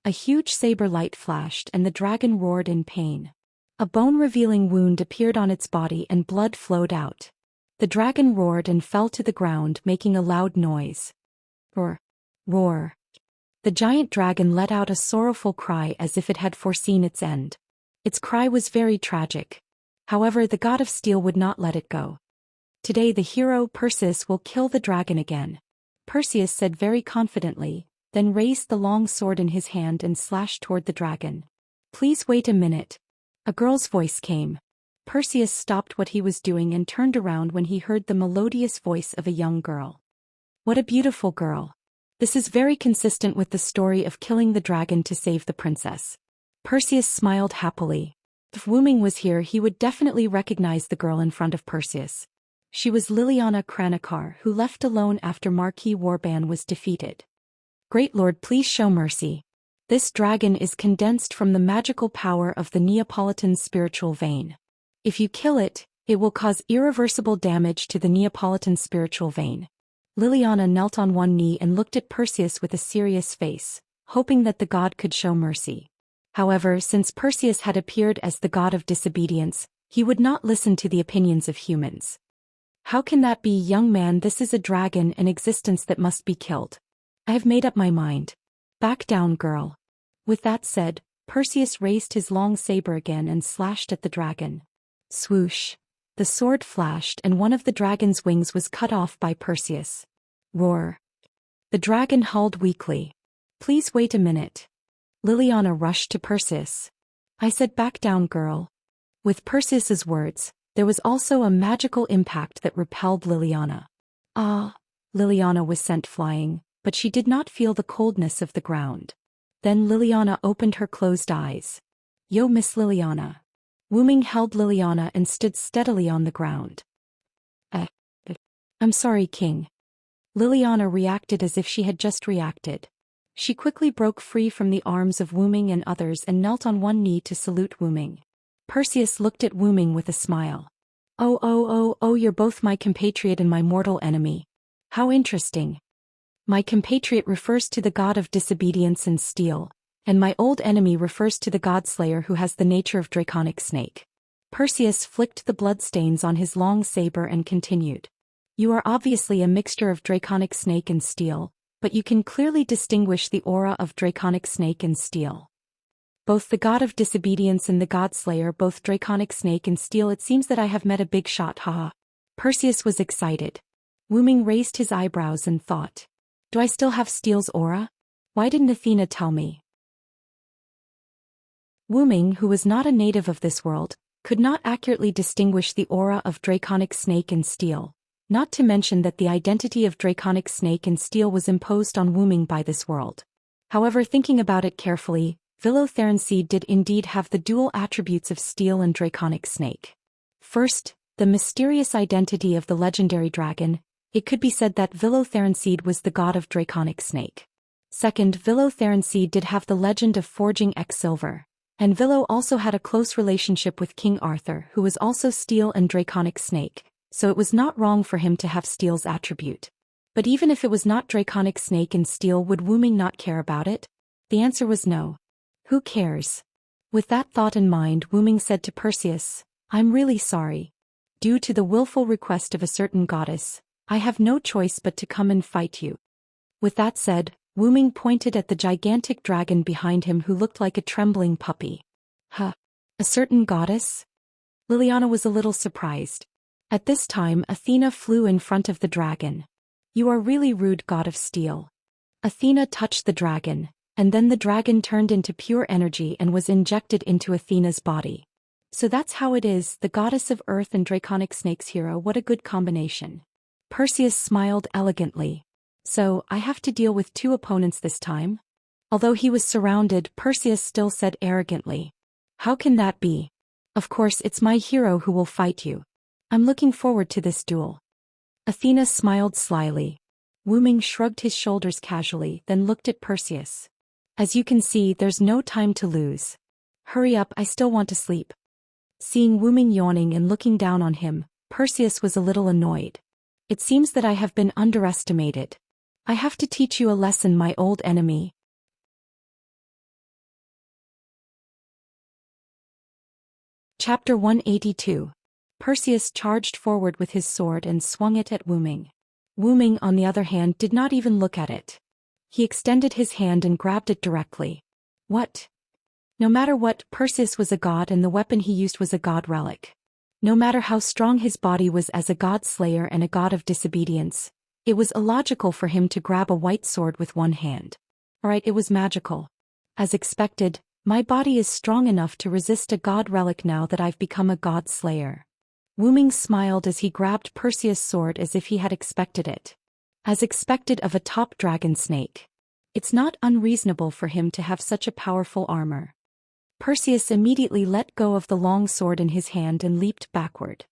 A huge saber light flashed and the dragon roared in pain. A bone-revealing wound appeared on its body and blood flowed out. The dragon roared and fell to the ground, making a loud noise. Roar. Roar. The giant dragon let out a sorrowful cry as if it had foreseen its end. Its cry was very tragic. However, the god of steel would not let it go. Today the hero Perseus will kill the dragon again, Perseus said very confidently, then raised the long sword in his hand and slashed toward the dragon. Please wait a minute. A girl's voice came. Perseus stopped what he was doing and turned around when he heard the melodious voice of a young girl. What a beautiful girl. This is very consistent with the story of killing the dragon to save the princess. Perseus smiled happily. If Wu Ming was here, he would definitely recognize the girl in front of Perseus. She was Liliana Kranikar, who left alone after Marquis Warban was defeated. Great Lord, please show mercy. This dragon is condensed from the magical power of the Neapolitan spiritual vein. If you kill it, it will cause irreversible damage to the Neapolitan spiritual vein. Liliana knelt on one knee and looked at Perseus with a serious face, hoping that the god could show mercy. However, since Perseus had appeared as the god of disobedience, he would not listen to the opinions of humans. How can that be, young man? This is a dragon, an existence that must be killed. I have made up my mind. Back down, girl. With that said, Perseus raised his long saber again and slashed at the dragon. Swoosh. The sword flashed and one of the dragon's wings was cut off by Perseus. Roar. The dragon howled weakly. Please wait a minute. Liliana rushed to Perseus. I said back down, girl. With Perseus's words, there was also a magical impact that repelled Liliana. Ah! Liliana was sent flying, but she did not feel the coldness of the ground. Then Liliana opened her closed eyes. Yo, Miss Liliana. Wu Ming held Liliana and stood steadily on the ground. I'm sorry, King. Liliana reacted as if she had just reacted. She quickly broke free from the arms of Wu Ming and others and knelt on one knee to salute Wu Ming. Perseus looked at Wu Ming with a smile. Oh, you're both my compatriot and my mortal enemy. How interesting. My compatriot refers to the god of disobedience and steel, and my old enemy refers to the godslayer who has the nature of draconic snake. Perseus flicked the bloodstains on his long saber and continued. You are obviously a mixture of draconic snake and steel, but you can clearly distinguish the aura of draconic snake and steel. Both the god of disobedience and the godslayer, both draconic snake and steel. It seems that I have met a big shot, haha. Perseus was excited. Wu Ming raised his eyebrows and thought. Do I still have steel's aura? Why didn't Athena tell me? Wu Ming, who was not a native of this world, could not accurately distinguish the aura of draconic snake and steel, not to mention that the identity of draconic snake and steel was imposed on Wu Ming by this world. However, thinking about it carefully, Villotharanseed did indeed have the dual attributes of steel and draconic snake. First, the mysterious identity of the legendary dragon. It could be said that Villotharanseed was the god of draconic snake. Second, Villotharanseed did have the legend of forging X silver, and Villo also had a close relationship with King Arthur, who was also steel and draconic snake, so it was not wrong for him to have steel's attribute. But even if it was not draconic snake and steel, would Wu Ming not care about it? The answer was no. Who cares? With that thought in mind, Wu Ming said to Perseus, I'm really sorry. Due to the willful request of a certain goddess, I have no choice but to come and fight you. With that said, Wu Ming pointed at the gigantic dragon behind him who looked like a trembling puppy. Huh? A certain goddess? Liliana was a little surprised. At this time Athena flew in front of the dragon. "You are really rude, god of steel." Athena touched the dragon, and then the dragon turned into pure energy and was injected into Athena's body. "So that's how it is, the goddess of earth and draconic snakes hero, what a good combination." Perseus smiled elegantly. "So, I have to deal with two opponents this time?" Although he was surrounded, Perseus still said arrogantly, "How can that be? Of course it's my hero who will fight you. I'm looking forward to this duel." Athena smiled slyly. Wu Ming shrugged his shoulders casually, then looked at Perseus. "As you can see, there's no time to lose. Hurry up, I still want to sleep." Seeing Wu Ming yawning and looking down on him, Perseus was a little annoyed. "It seems that I have been underestimated. I have to teach you a lesson, my old enemy." Chapter 182. Perseus charged forward with his sword and swung it at Wu Ming. Wu Ming, on the other hand, did not even look at it. He extended his hand and grabbed it directly. What? No matter what, Perseus was a god and the weapon he used was a god relic. No matter how strong his body was as a god slayer and a god of disobedience, it was illogical for him to grab a white sword with one hand. Alright, it was magical. As expected, my body is strong enough to resist a god relic now that I've become a god slayer. Wu Ming smiled as he grabbed Perseus' sword as if he had expected it. As expected of a top dragon snake. It's not unreasonable for him to have such a powerful armor. Perseus immediately let go of the long sword in his hand and leaped backward.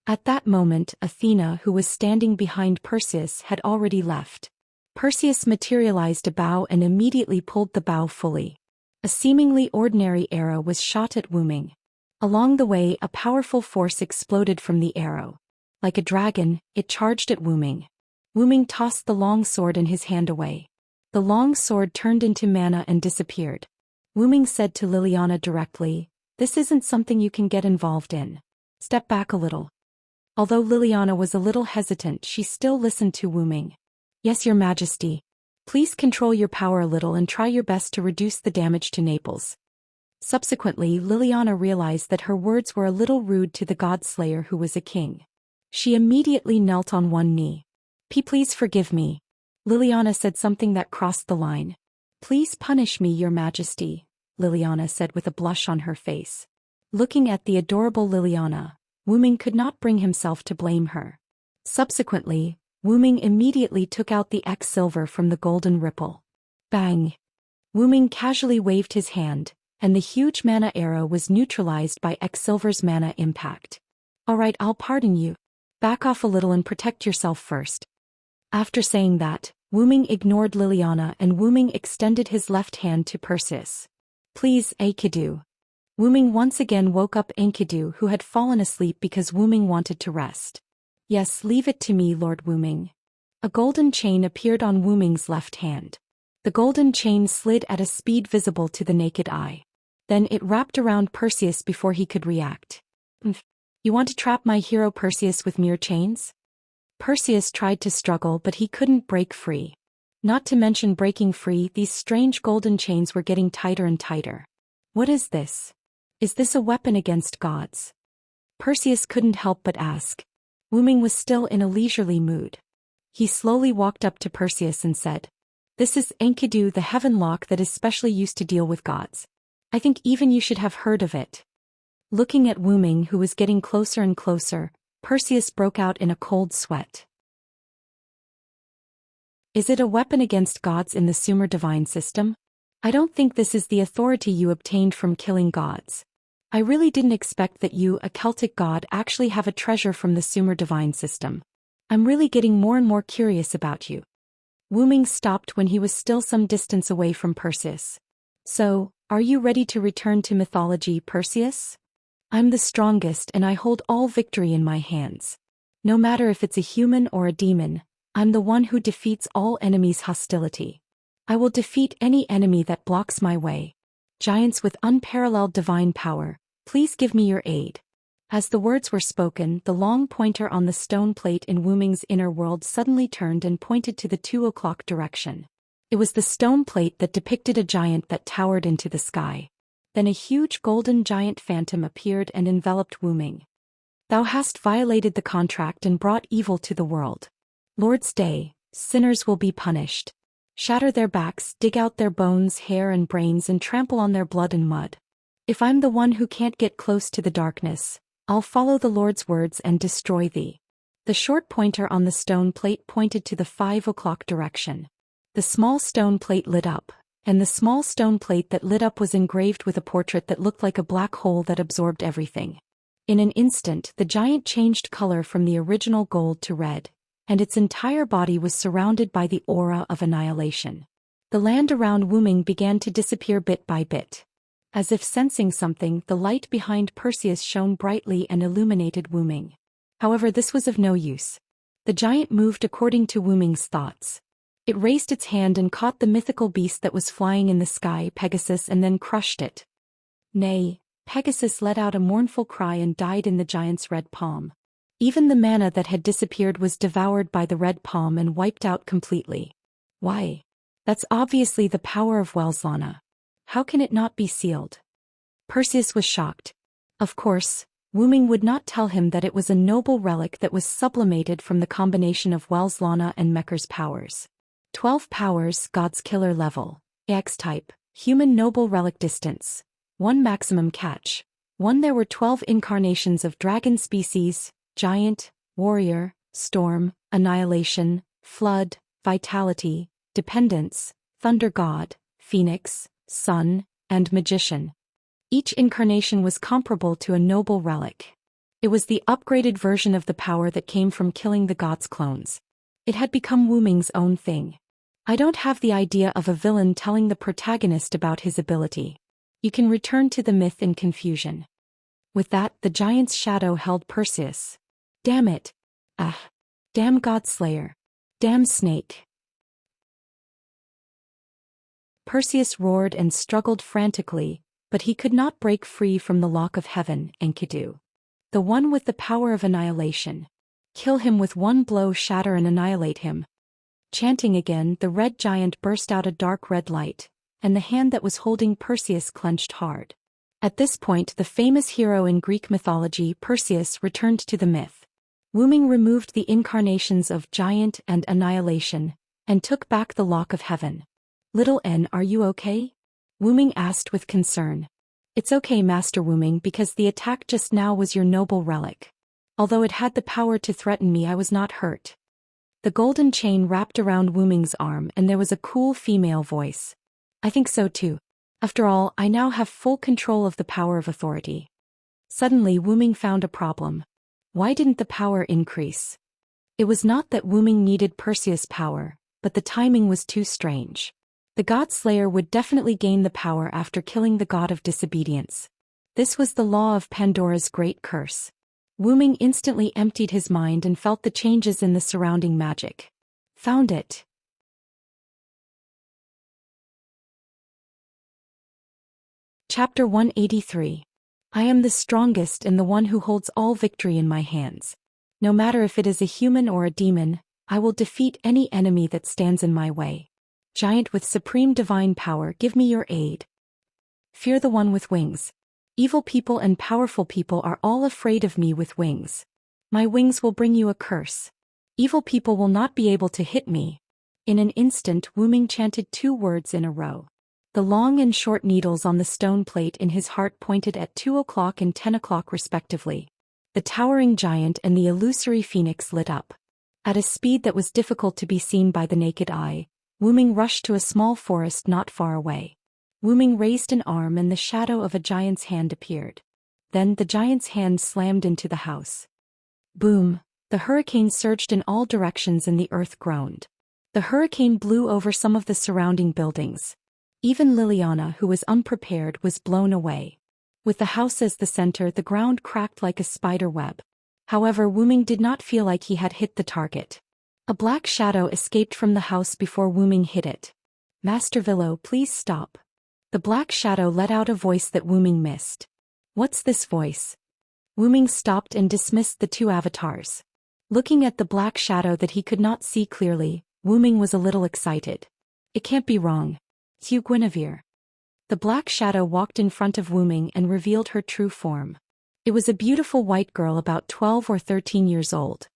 At that moment, Athena, who was standing behind Perseus, had already left. Perseus materialized a bow and immediately pulled the bow fully. A seemingly ordinary arrow was shot at Wu Ming. Along the way, a powerful force exploded from the arrow. Like a dragon, it charged at Wu Ming. Wu Ming tossed the long sword in his hand away. The long sword turned into mana and disappeared. Wu Ming said to Liliana directly, "This isn't something you can get involved in. Step back a little." Although Liliana was a little hesitant, she still listened to Wu Ming. "Yes, Your Majesty. Please control your power a little and try your best to reduce the damage to Naples." Subsequently, Liliana realized that her words were a little rude to the god slayer who was a king. She immediately knelt on one knee. Please forgive me." Liliana said something that crossed the line. "Please punish me, Your Majesty," Liliana said with a blush on her face. Looking at the adorable Liliana, Wu Ming could not bring himself to blame her. Subsequently, Wu Ming immediately took out the X silver from the golden ripple. Bang! Wu Ming casually waved his hand, and the huge mana arrow was neutralized by X silver's mana impact. "Alright, I'll pardon you. Back off a little and protect yourself first." After saying that, Wu Ming ignored Liliana and Wu Ming extended his left hand to Perseus. "Please, Enkidu." Wu Ming once again woke up Enkidu, who had fallen asleep because Wu Ming wanted to rest. "Yes, leave it to me, Lord Wu Ming." A golden chain appeared on Wu Ming's left hand. The golden chain slid at a speed visible to the naked eye. Then it wrapped around Perseus before he could react. "You want to trap my hero Perseus with mere chains?" Perseus tried to struggle, but he couldn't break free. Not to mention breaking free, these strange golden chains were getting tighter and tighter. "What is this? Is this a weapon against gods?" Perseus couldn't help but ask. Wu Ming was still in a leisurely mood. He slowly walked up to Perseus and said, "This is Enkidu, the heaven lock that is specially used to deal with gods. I think even you should have heard of it." Looking at Wu Ming, who was getting closer and closer, Perseus broke out in a cold sweat. "Is it a weapon against gods in the Sumer divine system? I don't think this is the authority you obtained from killing gods. I really didn't expect that you, a Celtic god, actually have a treasure from the Sumer divine system. I'm really getting more and more curious about you." Wu Ming stopped when he was still some distance away from Perseus. "So, are you ready to return to mythology, Perseus? I'm the strongest and I hold all victory in my hands. No matter if it's a human or a demon, I'm the one who defeats all enemies' hostility. I will defeat any enemy that blocks my way. Giants with unparalleled divine power, please give me your aid." As the words were spoken, the long pointer on the stone plate in Wu Ming's inner world suddenly turned and pointed to the 2 o'clock direction. It was the stone plate that depicted a giant that towered into the sky. Then a huge golden giant phantom appeared and enveloped Wu Ming. Thou hast violated the contract and brought evil to the world. Lord's day, sinners will be punished. Shatter their backs, dig out their bones, hair and brains and trample on their blood and mud. If I'm the one who can't get close to the darkness, I'll follow the Lord's words and destroy thee. The short pointer on the stone plate pointed to the 5 o'clock direction. The small stone plate lit up, and the small stone plate that lit up was engraved with a portrait that looked like a black hole that absorbed everything. In an instant, the giant changed color from the original gold to red, and its entire body was surrounded by the aura of annihilation. The land around Wu Ming began to disappear bit by bit. As if sensing something, the light behind Perseus shone brightly and illuminated Wu Ming. However, this was of no use. The giant moved according to Wu Ming's thoughts. It raised its hand and caught the mythical beast that was flying in the sky, Pegasus, and then crushed it. Nay, Pegasus let out a mournful cry and died in the giant's red palm. Even the mana that had disappeared was devoured by the red palm and wiped out completely. Why? That's obviously the power of Welslana. How can it not be sealed? Perseus was shocked. Of course, Wu Ming would not tell him that it was a noble relic that was sublimated from the combination of Welslana and Mecker's powers. 12 powers, God's killer level, X-type, human noble relic distance, 1 maximum catch. 1 There were 12 incarnations of dragon species, giant, warrior, storm, annihilation, flood, vitality, dependence, thunder god, phoenix, sun, and magician. Each incarnation was comparable to a noble relic. It was the upgraded version of the power that came from killing the god's clones. It had become Wu Ming's own thing. I don't have the idea of a villain telling the protagonist about his ability. You can return to the myth in confusion. With that, the giant's shadow held Perseus. Damn it. Ah. Damn Godslayer. Damn snake. Perseus roared and struggled frantically, but he could not break free from the lock of heaven, Enkidu. The one with the power of annihilation. Kill him with 1 blow, shatter and annihilate him. Chanting again, the red giant burst out a dark red light, and the hand that was holding Perseus clenched hard. At this point, the famous hero in Greek mythology, Perseus, returned to the myth. Wu Ming removed the incarnations of giant and annihilation, and took back the lock of heaven. Little N, are you okay? Wu Ming asked with concern. It's okay, Master Wu Ming, because the attack just now was your noble relic. Although it had the power to threaten me, I was not hurt. The golden chain wrapped around Wu Ming's arm and there was a cool female voice. I think so too. After all, I now have full control of the power of authority. Suddenly Wu Ming found a problem. Why didn't the power increase? It was not that Wu Ming needed Perseus' power, but the timing was too strange. The God Slayer would definitely gain the power after killing the god of disobedience. This was the law of Pandora's great curse. Wu Ming instantly emptied his mind and felt the changes in the surrounding magic. Found it. Chapter 183. I am the strongest and the one who holds all victory in my hands. No matter if it is a human or a demon, I will defeat any enemy that stands in my way. Giant with supreme divine power, give me your aid. Fear the one with wings. Evil people and powerful people are all afraid of me with wings. My wings will bring you a curse. Evil people will not be able to hit me. In an instant, Wu Ming chanted 2 words in a row. The long and short needles on the stone plate in his heart pointed at 2 o'clock and 10 o'clock respectively. The towering giant and the illusory phoenix lit up. At a speed that was difficult to be seen by the naked eye, Wu Ming rushed to a small forest not far away. Wu Ming raised an arm and the shadow of a giant's hand appeared. Then the giant's hand slammed into the house. Boom! The hurricane surged in all directions and the earth groaned. The hurricane blew over some of the surrounding buildings. Even Liliana, who was unprepared, was blown away. With the house as the center, the ground cracked like a spider web. However, Wu Ming did not feel like he had hit the target. A black shadow escaped from the house before Wu Ming hit it. Master Villo, please stop. The black shadow let out a voice that Wu Ming missed. What's this voice? Wu Ming stopped and dismissed the 2 avatars. Looking at the black shadow that he could not see clearly, Wu Ming was a little excited. It can't be wrong. Hugh Guinevere. The black shadow walked in front of Wu Ming and revealed her true form. It was a beautiful white girl about 12 or 13 years old.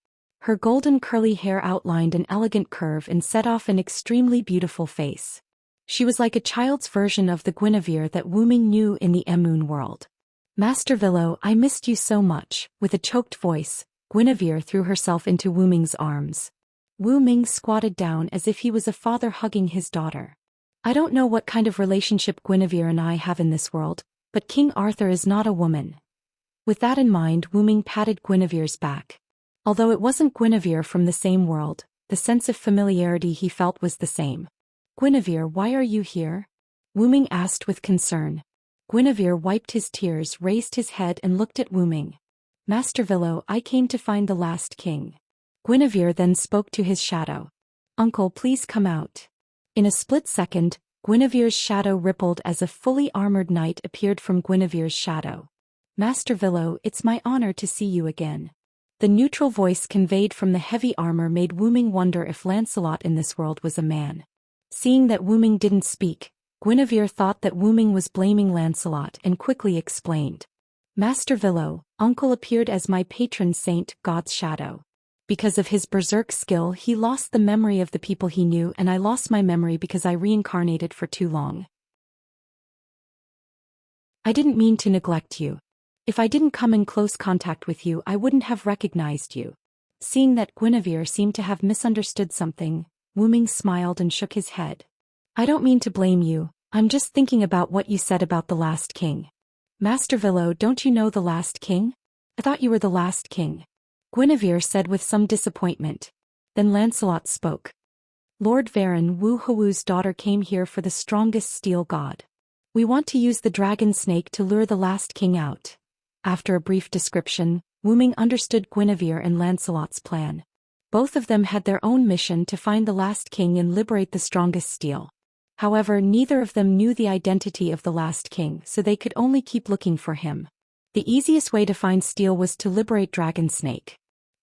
Her golden curly hair outlined an elegant curve and set off an extremely beautiful face. She was like a child's version of the Guinevere that Wu Ming knew in the Moon world. Master Villo, I missed you so much. With a choked voice, Guinevere threw herself into Wu Ming's arms. Wu Ming squatted down as if he was a father hugging his daughter. I don't know what kind of relationship Guinevere and I have in this world, but King Arthur is not a woman. With that in mind, Wu Ming patted Guinevere's back. Although it wasn't Guinevere from the same world, the sense of familiarity he felt was the same. Guinevere, why are you here? Wu Ming asked with concern. Guinevere wiped his tears, raised his head and looked at Wu Ming. Master Villo, I came to find the last king. Guinevere then spoke to his shadow. Uncle, please come out. In a split second, Guinevere's shadow rippled as a fully armored knight appeared from Guinevere's shadow. Master Villo, it's my honor to see you again. The neutral voice conveyed from the heavy armor made Wu Ming wonder if Lancelot in this world was a man. Seeing that Wu Ming didn't speak, Guinevere thought that Wu Ming was blaming Lancelot and quickly explained. Master Villo, Uncle appeared as my patron saint, God's shadow. Because of his berserk skill, he lost the memory of the people he knew, and I lost my memory because I reincarnated for too long. I didn't mean to neglect you. If I didn't come in close contact with you, I wouldn't have recognized you. Seeing that Guinevere seemed to have misunderstood something, Wu Ming smiled and shook his head. I don't mean to blame you, I'm just thinking about what you said about the last king. Master Villo, don't you know the last king? I thought you were the last king. Guinevere said with some disappointment. Then Lancelot spoke. Lord Varon, Wu Hawu's daughter came here for the strongest steel god. We want to use the dragon snake to lure the last king out. After a brief description, Wu Ming understood Guinevere and Lancelot's plan. Both of them had their own mission to find the last king and liberate the strongest steel. However, neither of them knew the identity of the last king, so they could only keep looking for him. The easiest way to find steel was to liberate Dragon Snake.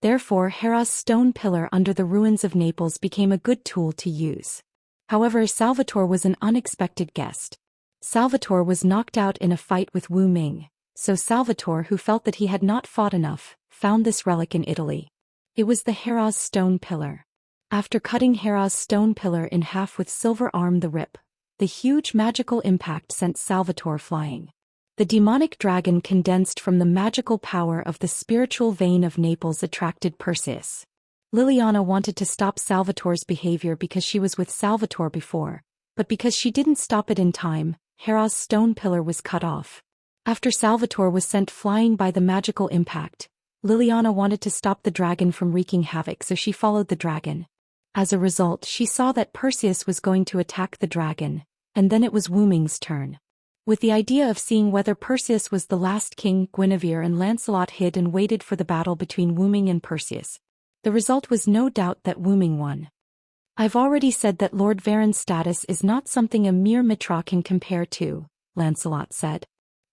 Therefore, Hera's stone pillar under the ruins of Naples became a good tool to use. However, Salvatore was an unexpected guest. Salvatore was knocked out in a fight with Wu Ming, so Salvatore, who felt that he had not fought enough, found this relic in Italy. It was the Hera's stone pillar. After cutting Hera's stone pillar in half with silver arm the rip, the huge magical impact sent Salvatore flying. The demonic dragon condensed from the magical power of the spiritual vein of Naples attracted Perseus. Liliana wanted to stop Salvatore's behavior because she was with Salvatore before, but because she didn't stop it in time, Hera's stone pillar was cut off. After Salvatore was sent flying by the magical impact, Liliana wanted to stop the dragon from wreaking havoc, so she followed the dragon. As a result, she saw that Perseus was going to attack the dragon, and then it was Wu Ming's turn. With the idea of seeing whether Perseus was the last king, Guinevere and Lancelot hid and waited for the battle between Wu Ming and Perseus. The result was no doubt that Wu Ming won. I've already said that Lord Varon's status is not something a mere Mitra can compare to, Lancelot said.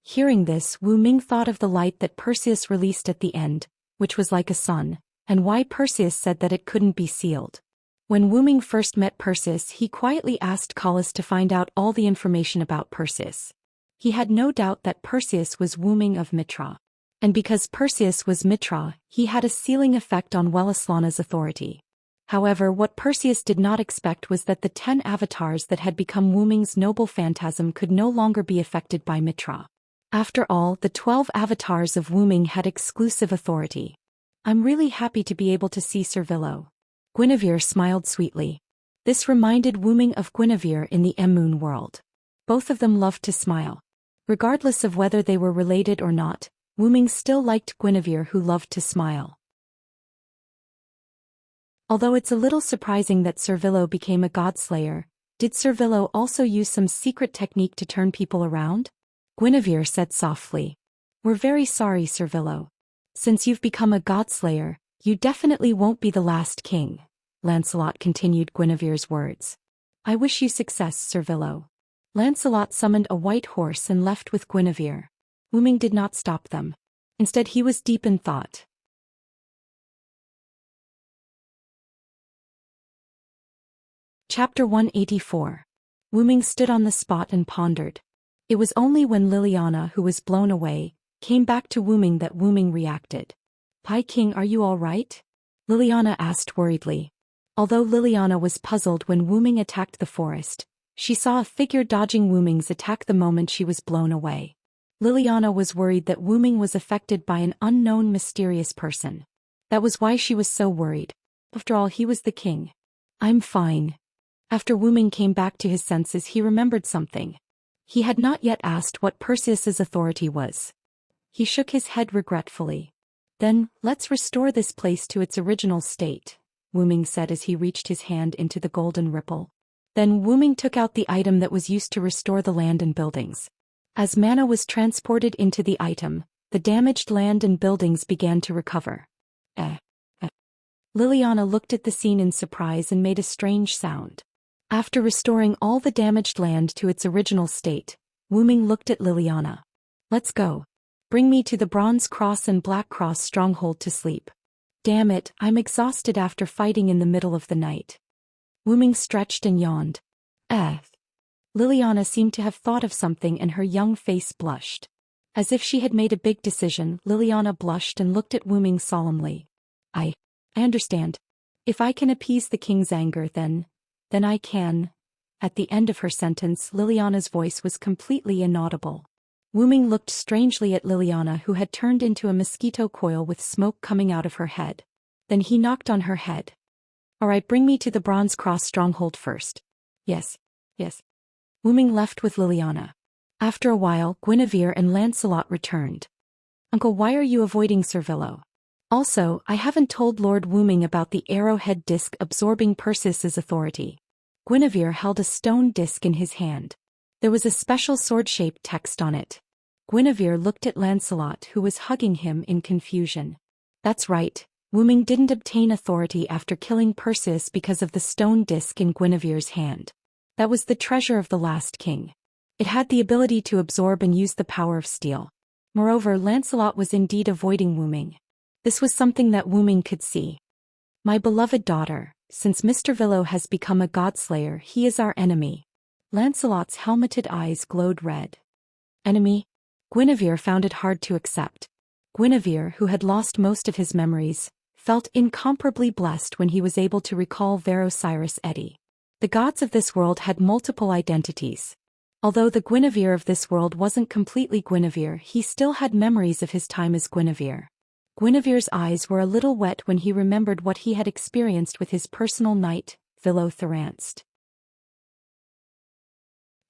Hearing this, Wu Ming thought of the light that Perseus released at the end, which was like a sun, and why Perseus said that it couldn't be sealed. When Wu Ming first met Perseus, he quietly asked Callis to find out all the information about Perseus. He had no doubt that Perseus was Wu Ming of Mitra. And because Perseus was Mitra, he had a sealing effect on Weleslana's authority. However, what Perseus did not expect was that the 10 avatars that had become Wu Ming's noble phantasm could no longer be affected by Mitra. After all, the 12 avatars of Wu Ming had exclusive authority. I'm really happy to be able to see Sir Villo. Guinevere smiled sweetly. This reminded Wu Ming of Guinevere in the Moon world. Both of them loved to smile. Regardless of whether they were related or not, Wu Ming still liked Guinevere, who loved to smile. Although it's a little surprising that Sir Villo became a godslayer, did Sir Villo also use some secret technique to turn people around? Guinevere said softly. We're very sorry, Sir Villo. Since you've become a godslayer, you definitely won't be the last king, Lancelot continued Guinevere's words. I wish you success, Sir Villo. Lancelot summoned a white horse and left with Guinevere. Wu Ming did not stop them. Instead, he was deep in thought. Chapter 184. Wu Ming stood on the spot and pondered. It was only when Liliana, who was blown away, came back to Wu Ming that Wu Ming reacted. "Pai King, are you all right?" Liliana asked worriedly. Although Liliana was puzzled when Wu Ming attacked the forest, she saw a figure dodging Wu Ming's attack the moment she was blown away. Liliana was worried that Wu Ming was affected by an unknown mysterious person. That was why she was so worried. After all, he was the king. "I'm fine." After Wu Ming came back to his senses, he remembered something. He had not yet asked what Perseus's authority was. He shook his head regretfully. "Then, let's restore this place to its original state," Wu Ming said as he reached his hand into the golden ripple. Then Wu Ming took out the item that was used to restore the land and buildings. As mana was transported into the item, the damaged land and buildings began to recover. Liliana looked at the scene in surprise and made a strange sound. After restoring all the damaged land to its original state, Wu Ming looked at Liliana. "Let's go. Bring me to the Bronze Cross and Black Cross stronghold to sleep. Damn it, I'm exhausted after fighting in the middle of the night." Wu Ming stretched and yawned. Liliana seemed to have thought of something and her young face blushed. As if she had made a big decision, Liliana blushed and looked at Wu Ming solemnly. I understand. If I can appease the king's anger, then I can." At the end of her sentence, Liliana's voice was completely inaudible. Wu Ming looked strangely at Liliana, who had turned into a mosquito coil with smoke coming out of her head. Then he knocked on her head. "All right, bring me to the Bronze Cross stronghold first." Yes. Wu Ming left with Liliana. After a while, Guinevere and Lancelot returned. "Uncle, why are you avoiding Sir Villo? Also, I haven't told Lord Wu Ming about the arrowhead disc absorbing Perseus's authority." Guinevere held a stone disc in his hand. There was a special sword-shaped text on it. Guinevere looked at Lancelot, who was hugging him in confusion. That's right, Wu Ming didn't obtain authority after killing Perseus because of the stone disc in Guinevere's hand. That was the treasure of the last king. It had the ability to absorb and use the power of steel. Moreover, Lancelot was indeed avoiding Wu Ming. This was something that Wu Ming could see. "My beloved daughter, since Mr. Villo has become a godslayer, he is our enemy." Lancelot's helmeted eyes glowed red. Enemy? Guinevere found it hard to accept. Guinevere, who had lost most of his memories, felt incomparably blessed when he was able to recall Varosiris Eddy. The gods of this world had multiple identities. Although the Guinevere of this world wasn't completely Guinevere, he still had memories of his time as Guinevere. Guinevere's eyes were a little wet when he remembered what he had experienced with his personal knight, Villo Thranst.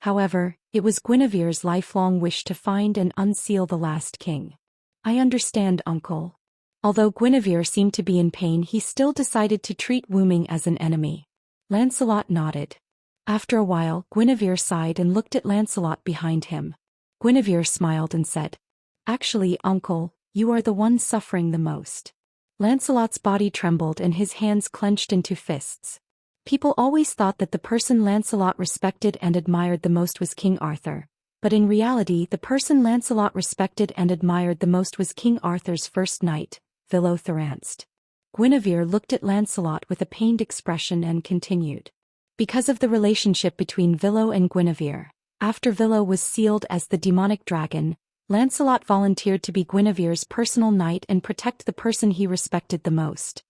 However, it was Guinevere's lifelong wish to find and unseal the last king. "I understand, uncle." Although Guinevere seemed to be in pain, he still decided to treat Wu Ming as an enemy. Lancelot nodded. After a while, Guinevere sighed and looked at Lancelot behind him. Guinevere smiled and said, "Actually, uncle, you are the one suffering the most." Lancelot's body trembled and his hands clenched into fists. People always thought that the person Lancelot respected and admired the most was King Arthur, but in reality the person Lancelot respected and admired the most was King Arthur's first knight, Villo Thranst. Guinevere looked at Lancelot with a pained expression and continued. Because of the relationship between Villo and Guinevere, after Villo was sealed as the demonic dragon, Lancelot volunteered to be Guinevere's personal knight and protect the person he respected the most.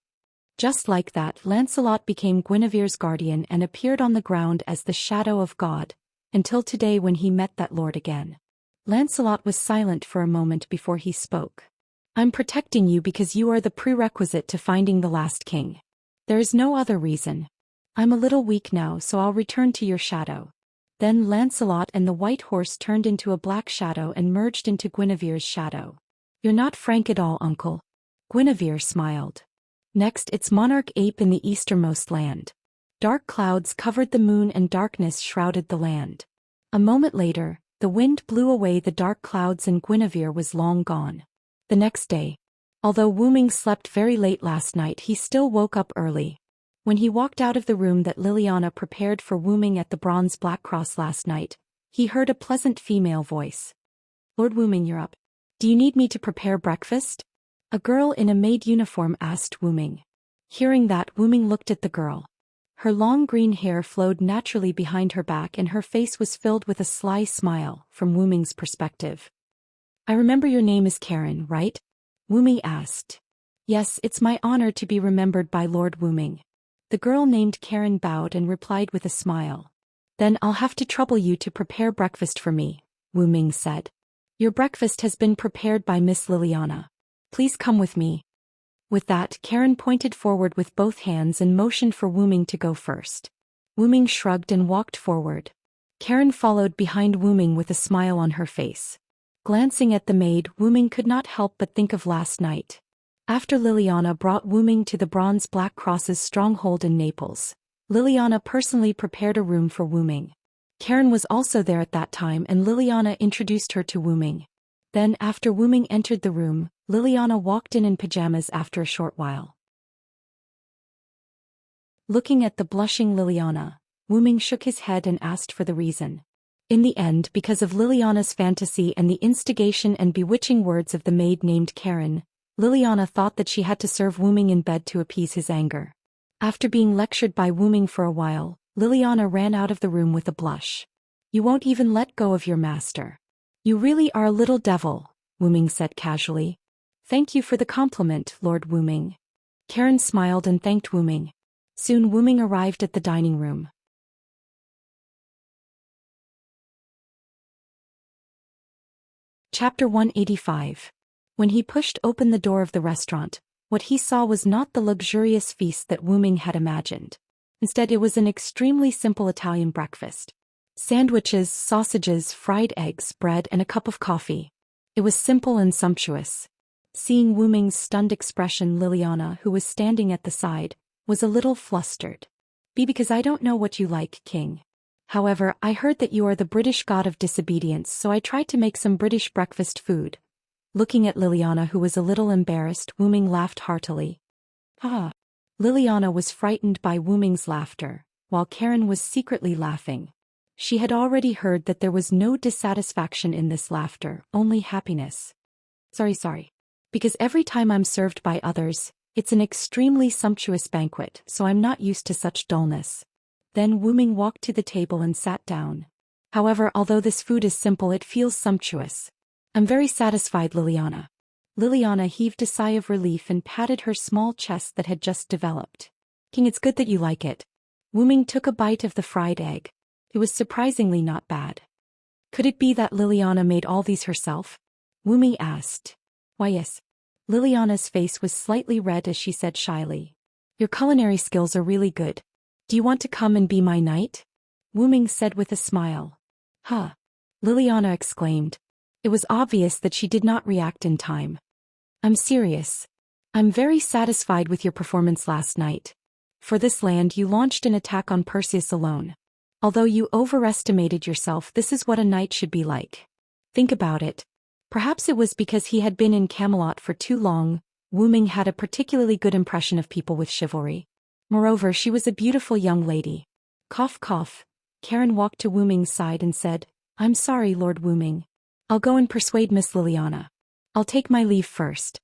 Just like that, Lancelot became Guinevere's guardian and appeared on the ground as the shadow of God, until today when he met that lord again. Lancelot was silent for a moment before he spoke. "I'm protecting you because you are the prerequisite to finding the last king. There is no other reason. I'm a little weak now, so I'll return to your shadow." Then Lancelot and the white horse turned into a black shadow and merged into Guinevere's shadow. "You're not frank at all, uncle." Guinevere smiled. Next, it's monarch ape in the easternmost land. Dark clouds covered the moon and darkness shrouded the land. A moment later, the wind blew away the dark clouds and Guinevere was long gone. The next day, although Wu Ming slept very late last night, he still woke up early. When he walked out of the room that Liliana prepared for Wu Ming at the Bronze Black Cross last night, he heard a pleasant female voice. "Lord Wu Ming, you're up. Do you need me to prepare breakfast?" A girl in a maid uniform asked Wu Ming. Hearing that, Wu Ming looked at the girl. Her long green hair flowed naturally behind her back and her face was filled with a sly smile, from Wu Ming's perspective. I remember your name is Karen, right? Wu Ming asked. Yes, it's my honor to be remembered by Lord Wu Ming. The girl named Karen bowed and replied with a smile. Then I'll have to trouble you to prepare breakfast for me, Wu Ming said. Your breakfast has been prepared by Miss Liliana. Please come with me. With that, Karen pointed forward with both hands and motioned for Wu Ming to go first. Wu Ming shrugged and walked forward. Karen followed behind Wu Ming with a smile on her face. Glancing at the maid, Wu Ming could not help but think of last night. After Liliana brought Wu Ming to the Bronze Black Cross's stronghold in Naples, Liliana personally prepared a room for Wu Ming. Karen was also there at that time and Liliana introduced her to Wu Ming. Then, after Wu Ming entered the room, Liliana walked in pajamas after a short while. Looking at the blushing Liliana, Wu Ming shook his head and asked for the reason. In the end, because of Liliana's fantasy and the instigation and bewitching words of the maid named Karen, Liliana thought that she had to serve Wu Ming in bed to appease his anger. After being lectured by Wu Ming for a while, Liliana ran out of the room with a blush. You won't even let go of your master. You really are a little devil, Wu Ming said casually. Thank you for the compliment, Lord Wu Ming. Karen smiled and thanked Wu Ming. Soon Wu Ming arrived at the dining room. Chapter 185. When he pushed open the door of the restaurant, what he saw was not the luxurious feast that Wu Ming had imagined. Instead, it was an extremely simple Italian breakfast. Sandwiches, sausages, fried eggs, bread, and a cup of coffee. It was simple and sumptuous. Seeing Wu Ming's stunned expression, Liliana, who was standing at the side, was a little flustered. Because I don't know what you like, King. However, I heard that you are the British god of disobedience, so I tried to make some British breakfast food. Looking at Liliana, who was a little embarrassed, Wu Ming laughed heartily. Ha! Liliana was frightened by Wu Ming's laughter, while Karen was secretly laughing. She had already heard that there was no dissatisfaction in this laughter, only happiness. Sorry. Because every time I'm served by others, it's an extremely sumptuous banquet, so I'm not used to such dullness. Then Wu Ming walked to the table and sat down. However, although this food is simple, it feels sumptuous. I'm very satisfied, Liliana. Liliana heaved a sigh of relief and patted her small chest that had just developed. King, it's good that you like it. Wu Ming took a bite of the fried egg. It was surprisingly not bad. Could it be that Liliana made all these herself? Wu Ming asked. Why yes. Liliana's face was slightly red as she said shyly. Your culinary skills are really good. Do you want to come and be my knight? Wu Ming said with a smile. Huh. Liliana exclaimed. It was obvious that she did not react in time. I'm serious. I'm very satisfied with your performance last night. For this land you launched an attack on Perseus alone. Although you overestimated yourself, this is what a knight should be like. Think about it. Perhaps it was because he had been in Camelot for too long, Wu Ming had a particularly good impression of people with chivalry. Moreover, she was a beautiful young lady. Cough cough. Karen walked to Wu Ming's side and said, I'm sorry, Lord Wu Ming. I'll go and persuade Miss Liliana. I'll take my leave first.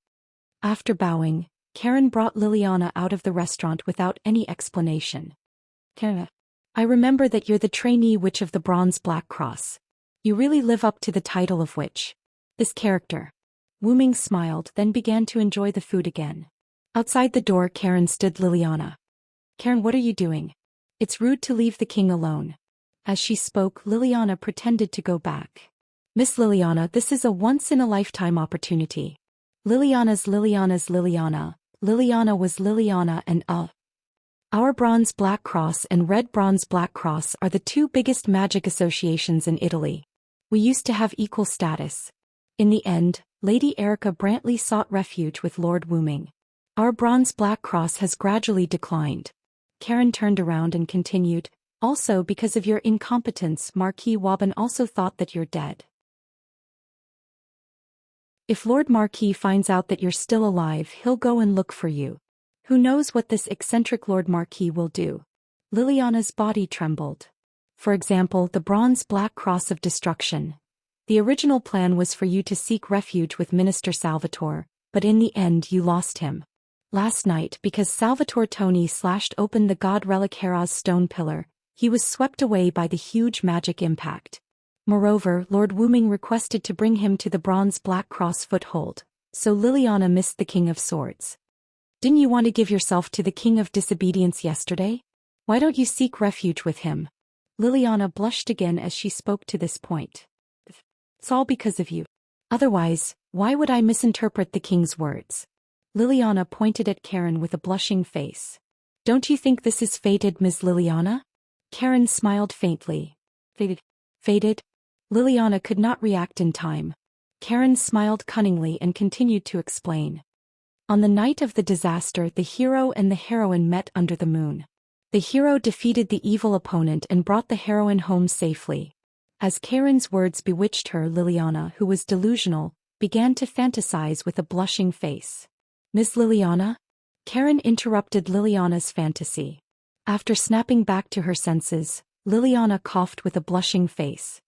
After bowing, Karen brought Liliana out of the restaurant without any explanation. Karen, I remember that you're the trainee witch of the Bronze Black Cross. You really live up to the title of witch. This character. Wu Ming smiled, then began to enjoy the food again. Outside the door, Karen stood Liliana. Karen, what are you doing? It's rude to leave the king alone. As she spoke, Liliana pretended to go back. Miss Liliana, this is a once-in-a-lifetime opportunity. Liliana was Liliana and Our Bronze Black Cross and Red Bronze Black Cross are the two biggest magic associations in Italy. We used to have equal status. In the end, Lady Erica Brantley sought refuge with Lord Wu Ming. Our Bronze Black Cross has gradually declined. Karen turned around and continued, also because of your incompetence, Marquis Waban also thought that you're dead. If Lord Marquis finds out that you're still alive, he'll go and look for you. Who knows what this eccentric Lord Marquis will do? Liliana's body trembled. For example, the Bronze Black Cross of Destruction. The original plan was for you to seek refuge with Minister Salvatore, but in the end you lost him. Last night, because Salvatore Toni slashed open the god relic Hera's stone pillar, he was swept away by the huge magic impact. Moreover, Lord Wuming requested to bring him to the bronze Black Cross foothold, so Liliana missed the King of Swords. Didn't you want to give yourself to the King of Disobedience yesterday? Why don't you seek refuge with him? Liliana blushed again as she spoke to this point. It's all because of you. Otherwise, why would I misinterpret the king's words? Liliana pointed at Karen with a blushing face. Don't you think this is fated, Ms. Liliana? Karen smiled faintly. Fated? Fated? Liliana could not react in time. Karen smiled cunningly and continued to explain. On the night of the disaster, the hero and the heroine met under the moon. The hero defeated the evil opponent and brought the heroine home safely. As Karen's words bewitched her, Liliana, who was delusional, began to fantasize with a blushing face. Miss Liliana? Karen interrupted Liliana's fantasy. After snapping back to her senses, Liliana coughed with a blushing face.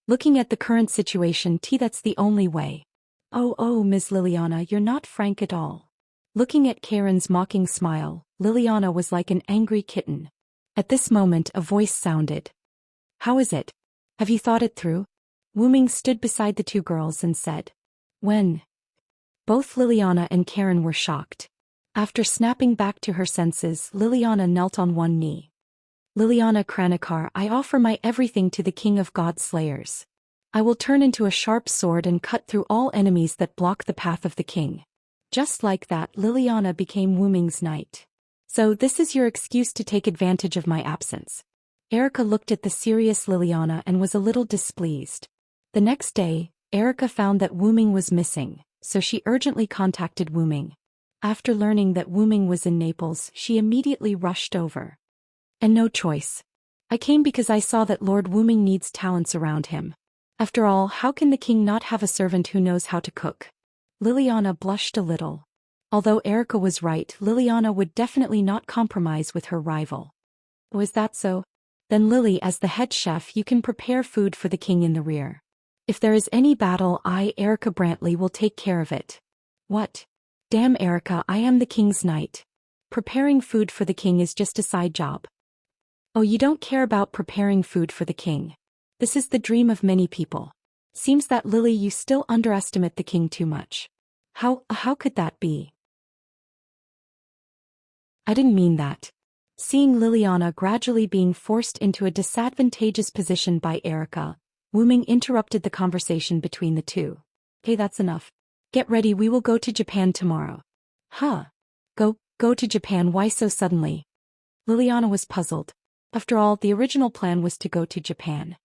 Looking at the current situation, that's the only way. Oh, Miss Liliana, you're not frank at all. Looking at Karen's mocking smile, Liliana was like an angry kitten. At this moment a voice sounded. How is it? Have you thought it through? Wuming stood beside the two girls and said. When? Both Liliana and Karen were shocked. After snapping back to her senses, Liliana knelt on one knee. Liliana Kranikar, I offer my everything to the King of God Slayers. I will turn into a sharp sword and cut through all enemies that block the path of the king. Just like that, Liliana became Wuming's knight. So this is your excuse to take advantage of my absence. Erica looked at the serious Liliana and was a little displeased. The next day, Erica found that Wuming was missing, so she urgently contacted Wuming. After learning that Wuming was in Naples, she immediately rushed over. And no choice. I came because I saw that Lord Wuming needs talents around him. After all, how can the king not have a servant who knows how to cook? Liliana blushed a little. Although Erica was right, Liliana would definitely not compromise with her rival. Oh, is that so? Then Lily, as the head chef, you can prepare food for the king in the rear. If there is any battle, I, Erica Brantley, will take care of it. What? Damn, Erica, I am the king's knight. Preparing food for the king is just a side job. Oh, you don't care about preparing food for the king. This is the dream of many people. Seems that, Lily, you still underestimate the king too much. How could that be? I didn't mean that. Seeing Liliana gradually being forced into a disadvantageous position by Erica, Wuming interrupted the conversation between the two. Okay, that's enough. Get ready, we will go to Japan tomorrow. Huh? Go to Japan, why so suddenly? Liliana was puzzled. After all, the original plan was to go to Japan.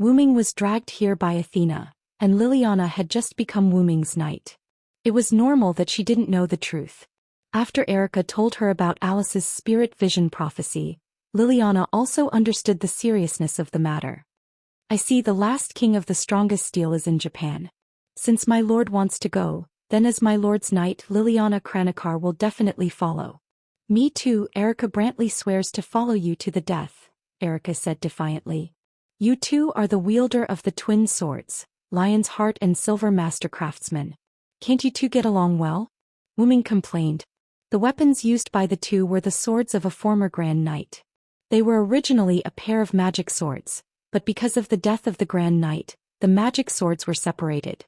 Wuming was dragged here by Athena, and Liliana had just become Wuming's knight. It was normal that she didn't know the truth. After Erica told her about Alice's spirit vision prophecy, Liliana also understood the seriousness of the matter. I see, the last king of the strongest steel is in Japan. Since my lord wants to go, then as my lord's knight, Liliana Kranikar will definitely follow. Me too, Erica Brantley swears to follow you to the death, Erica said defiantly. You two are the wielder of the twin swords, Lion's Heart and Silver Master Craftsman. Can't you two get along well? Wuming complained. The weapons used by the two were the swords of a former Grand Knight. They were originally a pair of magic swords, but because of the death of the Grand Knight, the magic swords were separated.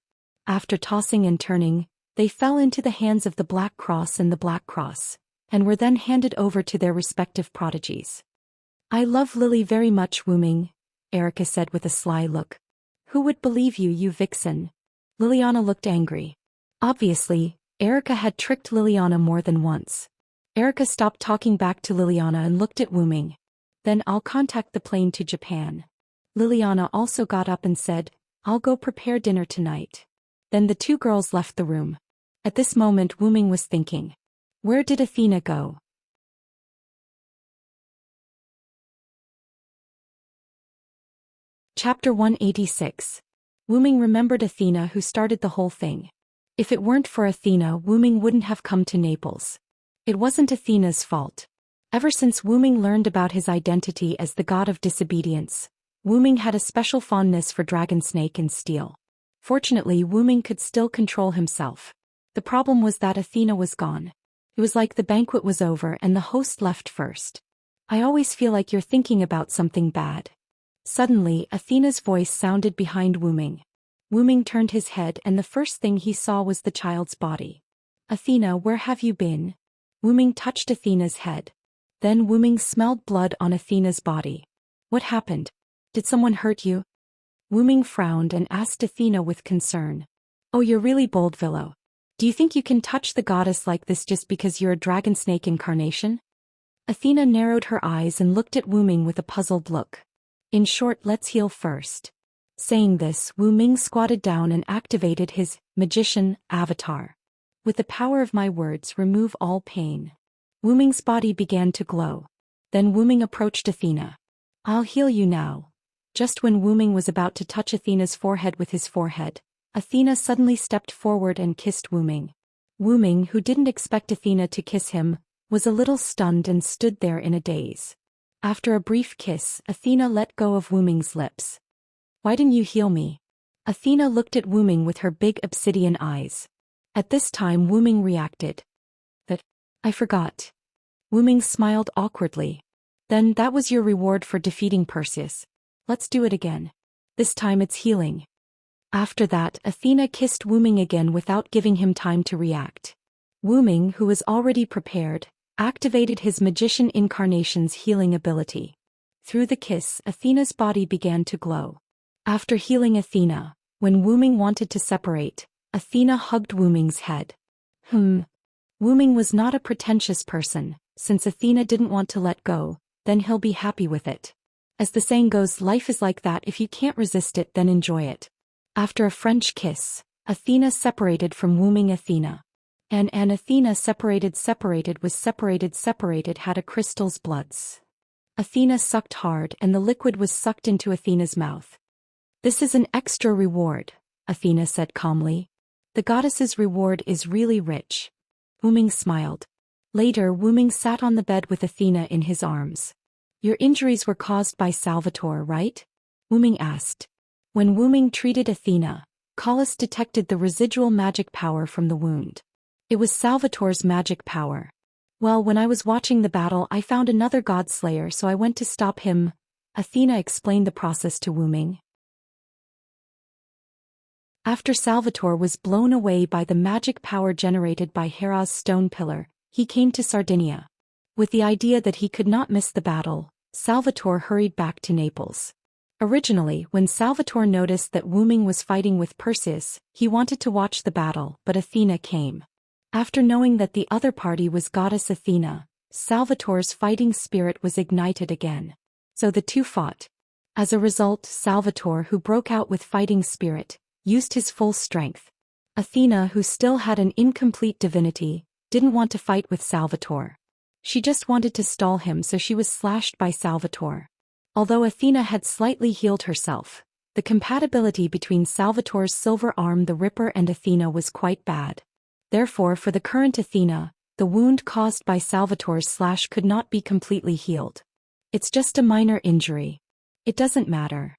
After tossing and turning, they fell into the hands of the Black Cross and the Black Cross, and were then handed over to their respective prodigies. I love Lily very much, Wuming, Erica said with a sly look. Who would believe you, you vixen? Liliana looked angry. Obviously, Erica had tricked Liliana more than once. Erica stopped talking back to Liliana and looked at Wuming. Then I'll contact the plane to Japan. Liliana also got up and said, I'll go prepare dinner tonight. Then the two girls left the room. At this moment Wuming was thinking. Where did Athena go? Chapter 186. Wuming remembered Athena, who started the whole thing. If it weren't for Athena, Wuming wouldn't have come to Naples. It wasn't Athena's fault. Ever since Wuming learned about his identity as the god of disobedience, Wuming had a special fondness for dragon snake and steel. Fortunately, Wuming could still control himself. The problem was that Athena was gone. It was like the banquet was over and the host left first. I always feel like you're thinking about something bad. Suddenly, Athena's voice sounded behind Wu Ming. Wu Ming turned his head and the first thing he saw was the child's body. Athena, where have you been? Wu Ming touched Athena's head. Then Wu Ming smelled blood on Athena's body. What happened? Did someone hurt you? Wu Ming frowned and asked Athena with concern. Oh, you're really bold, Villo. Do you think you can touch the goddess like this just because you're a dragon snake incarnation? Athena narrowed her eyes and looked at Wu Ming with a puzzled look. In short, let's heal first. Saying this, Wu Ming squatted down and activated his magician avatar. With the power of my words, remove all pain. Wu Ming's body began to glow. Then Wu Ming approached Athena. I'll heal you now. Just when Wu Ming was about to touch Athena's forehead with his forehead, Athena suddenly stepped forward and kissed Wu Ming. Wu Ming, who didn't expect Athena to kiss him, was a little stunned and stood there in a daze. After a brief kiss, Athena let go of Wu Ming's lips. Why didn't you heal me? Athena looked at Wu Ming with her big obsidian eyes. At this time Wu Ming reacted. That, I forgot. Wu Ming smiled awkwardly. Then that was your reward for defeating Perseus. Let's do it again. This time it's healing. After that, Athena kissed Wu Ming again without giving him time to react. Wu Ming, who was already prepared, activated his magician incarnation's healing ability. Through the kiss, Athena's body began to glow. After healing Athena, when Wu Ming wanted to separate, Athena hugged Wu Ming's head. Wu Ming was not a pretentious person. Since Athena didn't want to let go, then he'll be happy with it. As the saying goes, life is like that. If you can't resist it, then enjoy it. After a French kiss, Athena separated from Wu Ming. Athena and Athena separated had a crystal's bloods. Athena sucked hard and the liquid was sucked into Athena's mouth. This is an extra reward, Athena said calmly. The goddess's reward is really rich. Wu Ming smiled. Later, Wu Ming sat on the bed with Athena in his arms. Your injuries were caused by Salvatore, right? Wu Ming asked. When Wu Ming treated Athena, Collis detected the residual magic power from the wound. It was Salvatore's magic power. Well, when I was watching the battle, I found another god slayer, so I went to stop him. Athena explained the process to Wu Ming. After Salvatore was blown away by the magic power generated by Hera's stone pillar, he came to Sardinia. With the idea that he could not miss the battle, Salvatore hurried back to Naples. Originally, when Salvatore noticed that Wu Ming was fighting with Perseus, he wanted to watch the battle, but Athena came. After knowing that the other party was goddess Athena, Salvatore's fighting spirit was ignited again. So the two fought. As a result, Salvatore, who broke out with fighting spirit, used his full strength. Athena, who still had an incomplete divinity, didn't want to fight with Salvatore. She just wanted to stall him, so she was slashed by Salvatore. Although Athena had slightly healed herself, the compatibility between Salvatore's silver arm the Ripper and Athena was quite bad. Therefore, for the current Athena, the wound caused by Salvatore's slash could not be completely healed. It's just a minor injury. It doesn't matter.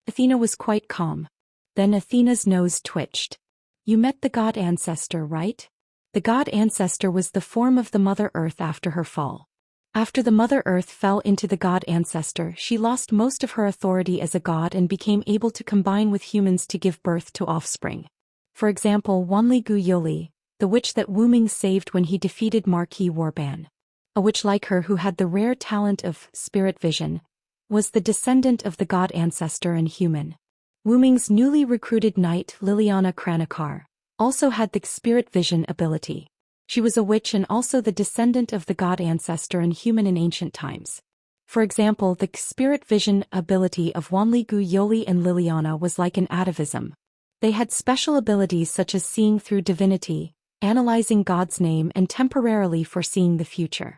Athena was quite calm. Then Athena's nose twitched. You met the god ancestor, right? The god ancestor was the form of the Mother Earth after her fall. After the Mother Earth fell into the god ancestor, she lost most of her authority as a god and became able to combine with humans to give birth to offspring. For example, Wanli Gu Yoli, the witch that Wu Ming saved when he defeated Marquis Warban. A witch like her who had the rare talent of spirit vision, was the descendant of the god ancestor and human. Wu Ming's newly recruited knight Liliana Kranikar also had the spirit vision ability. She was a witch and also the descendant of the god ancestor and human in ancient times. For example, the spirit vision ability of Wanli Gu Yoli and Liliana was like an atavism. They had special abilities such as seeing through divinity, analyzing God's name, and temporarily foreseeing the future.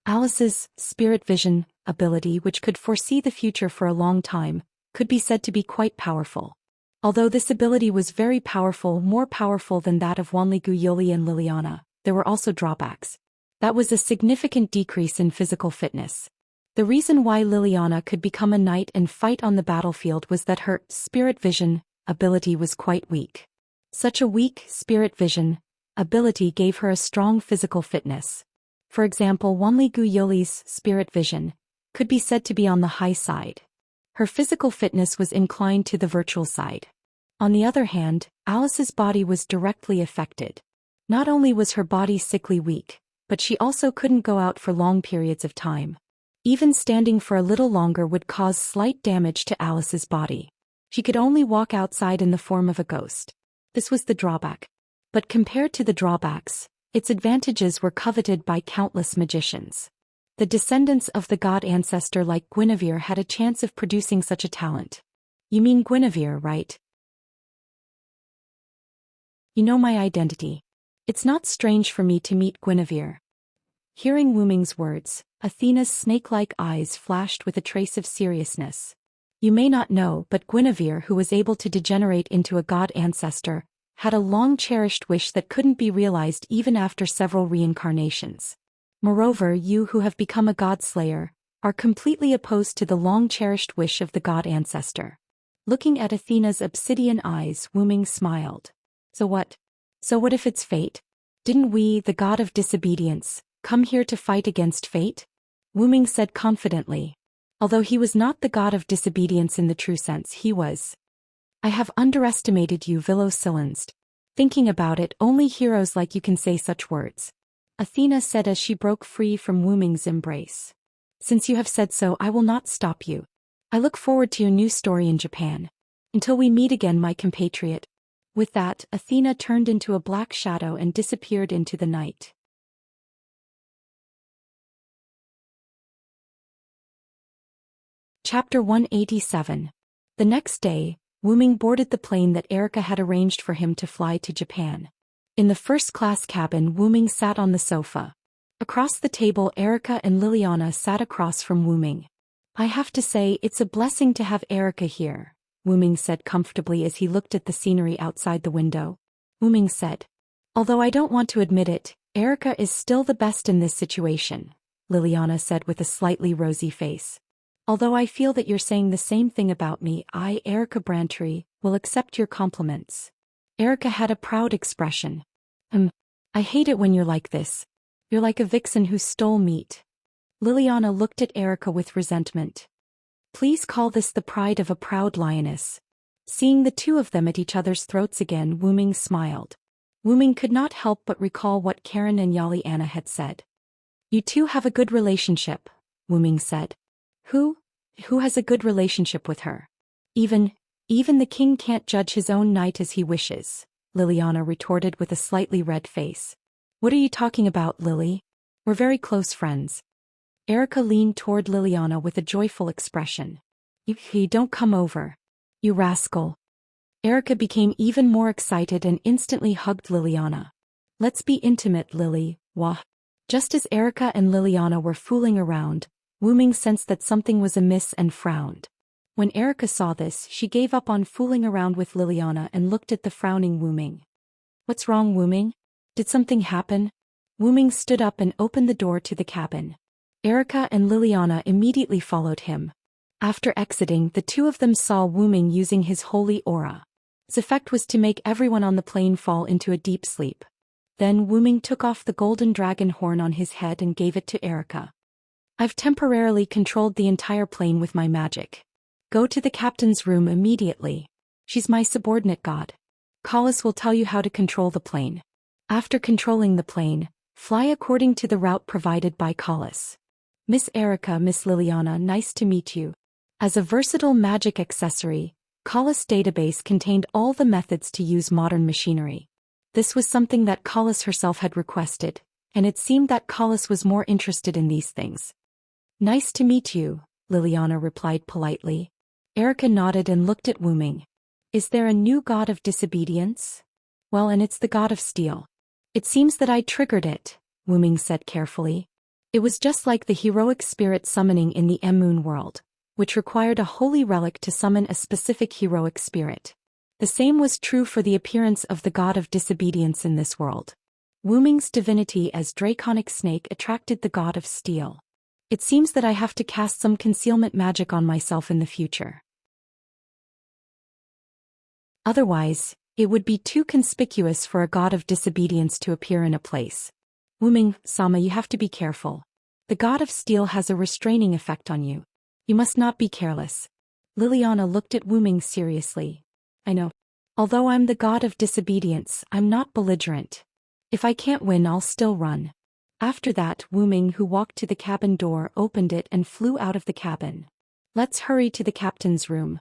Alice's spirit vision ability, which could foresee the future for a long time, could be said to be quite powerful. Although this ability was very powerful, more powerful than that of Wanli Gu Yoli and Liliana, there were also drawbacks. That was a significant decrease in physical fitness. The reason why Liliana could become a knight and fight on the battlefield was that her spirit vision ability was quite weak. Such a weak spirit vision ability gave her a strong physical fitness. For example, Wanli Gu Yoli's spirit vision could be said to be on the high side. Her physical fitness was inclined to the virtual side. On the other hand, Alice's body was directly affected. Not only was her body sickly weak, but she also couldn't go out for long periods of time. Even standing for a little longer would cause slight damage to Alice's body. She could only walk outside in the form of a ghost. This was the drawback. But compared to the drawbacks, its advantages were coveted by countless magicians. The descendants of the god ancestor like Guinevere had a chance of producing such a talent. You mean Guinevere, right? You know my identity. It's not strange for me to meet Guinevere. Hearing Wu Ming's words, Athena's snake-like eyes flashed with a trace of seriousness. You may not know, but Guinevere, who was able to degenerate into a god ancestor, had a long-cherished wish that couldn't be realized even after several reincarnations. Moreover, you who have become a god slayer are completely opposed to the long-cherished wish of the god ancestor. Looking at Athena's obsidian eyes, Wu Ming smiled. So what if it's fate? Didn't we, the god of disobedience, come here to fight against fate? Wu Ming said confidently. Although he was not the god of disobedience in the true sense, he was. I have underestimated you, Vilo silenced. Thinking about it, only heroes like you can say such words. Athena said as she broke free from Wu Ming's embrace. Since you have said so, I will not stop you. I look forward to your new story in Japan. Until we meet again, my compatriot. With that, Athena turned into a black shadow and disappeared into the night. Chapter 187. The next day, Wu Ming boarded the plane that Erica had arranged for him to fly to Japan. In the first-class cabin, Wu Ming sat on the sofa. Across the table, Erica and Liliana sat across from Wu Ming. I have to say, it's a blessing to have Erica here, Wu Ming said comfortably as he looked at the scenery outside the window. Wu Ming said. Although I don't want to admit it, Erica is still the best in this situation, Liliana said with a slightly rosy face. Although I feel that you're saying the same thing about me, I, Erica Brantree, will accept your compliments. Erica had a proud expression. I hate it when you're like this. You're like a vixen who stole meat. Liliana looked at Erica with resentment. Please call this the pride of a proud lioness. Seeing the two of them at each other's throats again, Wu Ming smiled. Wu Ming could not help but recall what Karen and Yali Anna had said. You two have a good relationship, Wu Ming said. Who has a good relationship with her? Even the king can't judge his own knight as he wishes, Liliana retorted with a slightly red face. What are you talking about, Lily? We're very close friends. Erica leaned toward Liliana with a joyful expression. You don't come over. You rascal. Erica became even more excited and instantly hugged Liliana. Let's be intimate, Lily, wah. Just as Erica and Liliana were fooling around, Wu Ming sensed that something was amiss and frowned. When Erica saw this, she gave up on fooling around with Liliana and looked at the frowning Wu Ming. What's wrong, Wu Ming? Did something happen? Wu Ming stood up and opened the door to the cabin. Erica and Liliana immediately followed him. After exiting, the two of them saw Wu Ming using his holy aura. Its effect was to make everyone on the plane fall into a deep sleep. Then Wu Ming took off the golden dragon horn on his head and gave it to Erica. I've temporarily controlled the entire plane with my magic. Go to the captain's room immediately. She's my subordinate god. Collis will tell you how to control the plane. After controlling the plane, fly according to the route provided by Collis. Miss Erica, Miss Liliana, nice to meet you. As a versatile magic accessory, Collis' database contained all the methods to use modern machinery. This was something that Collis herself had requested, and it seemed that Collis was more interested in these things. Nice to meet you, Liliana replied politely. Erica nodded and looked at Wu Ming. Is there a new god of disobedience? Well, and it's the god of steel. It seems that I triggered it, Wu Ming said carefully. It was just like the heroic spirit summoning in the Moon world, which required a holy relic to summon a specific heroic spirit. The same was true for the appearance of the god of disobedience in this world. Wu Ming's divinity as draconic snake attracted the god of steel. It seems that I have to cast some concealment magic on myself in the future. Otherwise, It would be too conspicuous for a god of disobedience to appear in a place. Wuming-sama, you have to be careful. The god of steel has a restraining effect on you. You must not be careless. Liliana looked at Wuming seriously. I know. Although I'm the god of disobedience, I'm not belligerent. If I can't win, I'll still run. After that, Wuming, who walked to the cabin door, opened it and flew out of the cabin. Let's hurry to the captain's room.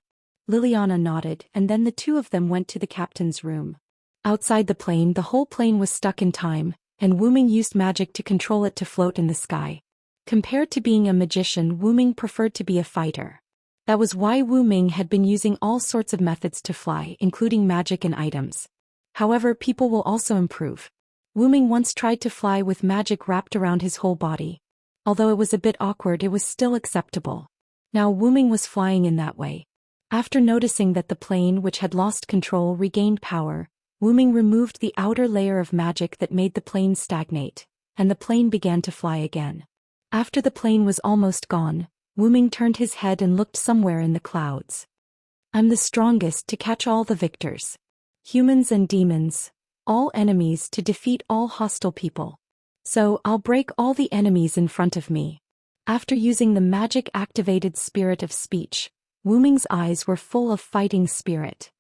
Liliana nodded, and then the two of them went to the captain's room. Outside the plane, the whole plane was stuck in time, and Wuming used magic to control it to float in the sky. Compared to being a magician, Wuming preferred to be a fighter. That was why Wuming had been using all sorts of methods to fly, including magic and items. However, people will also improve. Wuming once tried to fly with magic wrapped around his whole body. Although it was a bit awkward, it was still acceptable. Now Wuming was flying in that way. After noticing that the plane, which had lost control, regained power, Wuming removed the outer layer of magic that made the plane stagnate, and the plane began to fly again. After the plane was almost gone, Wuming turned his head and looked somewhere in the clouds. I'm the strongest to catch all the victors. Humans and demons, all enemies to defeat all hostile people. So I'll break all the enemies in front of me. After using the magic-activated spirit of speech, Wuming's eyes were full of fighting spirit.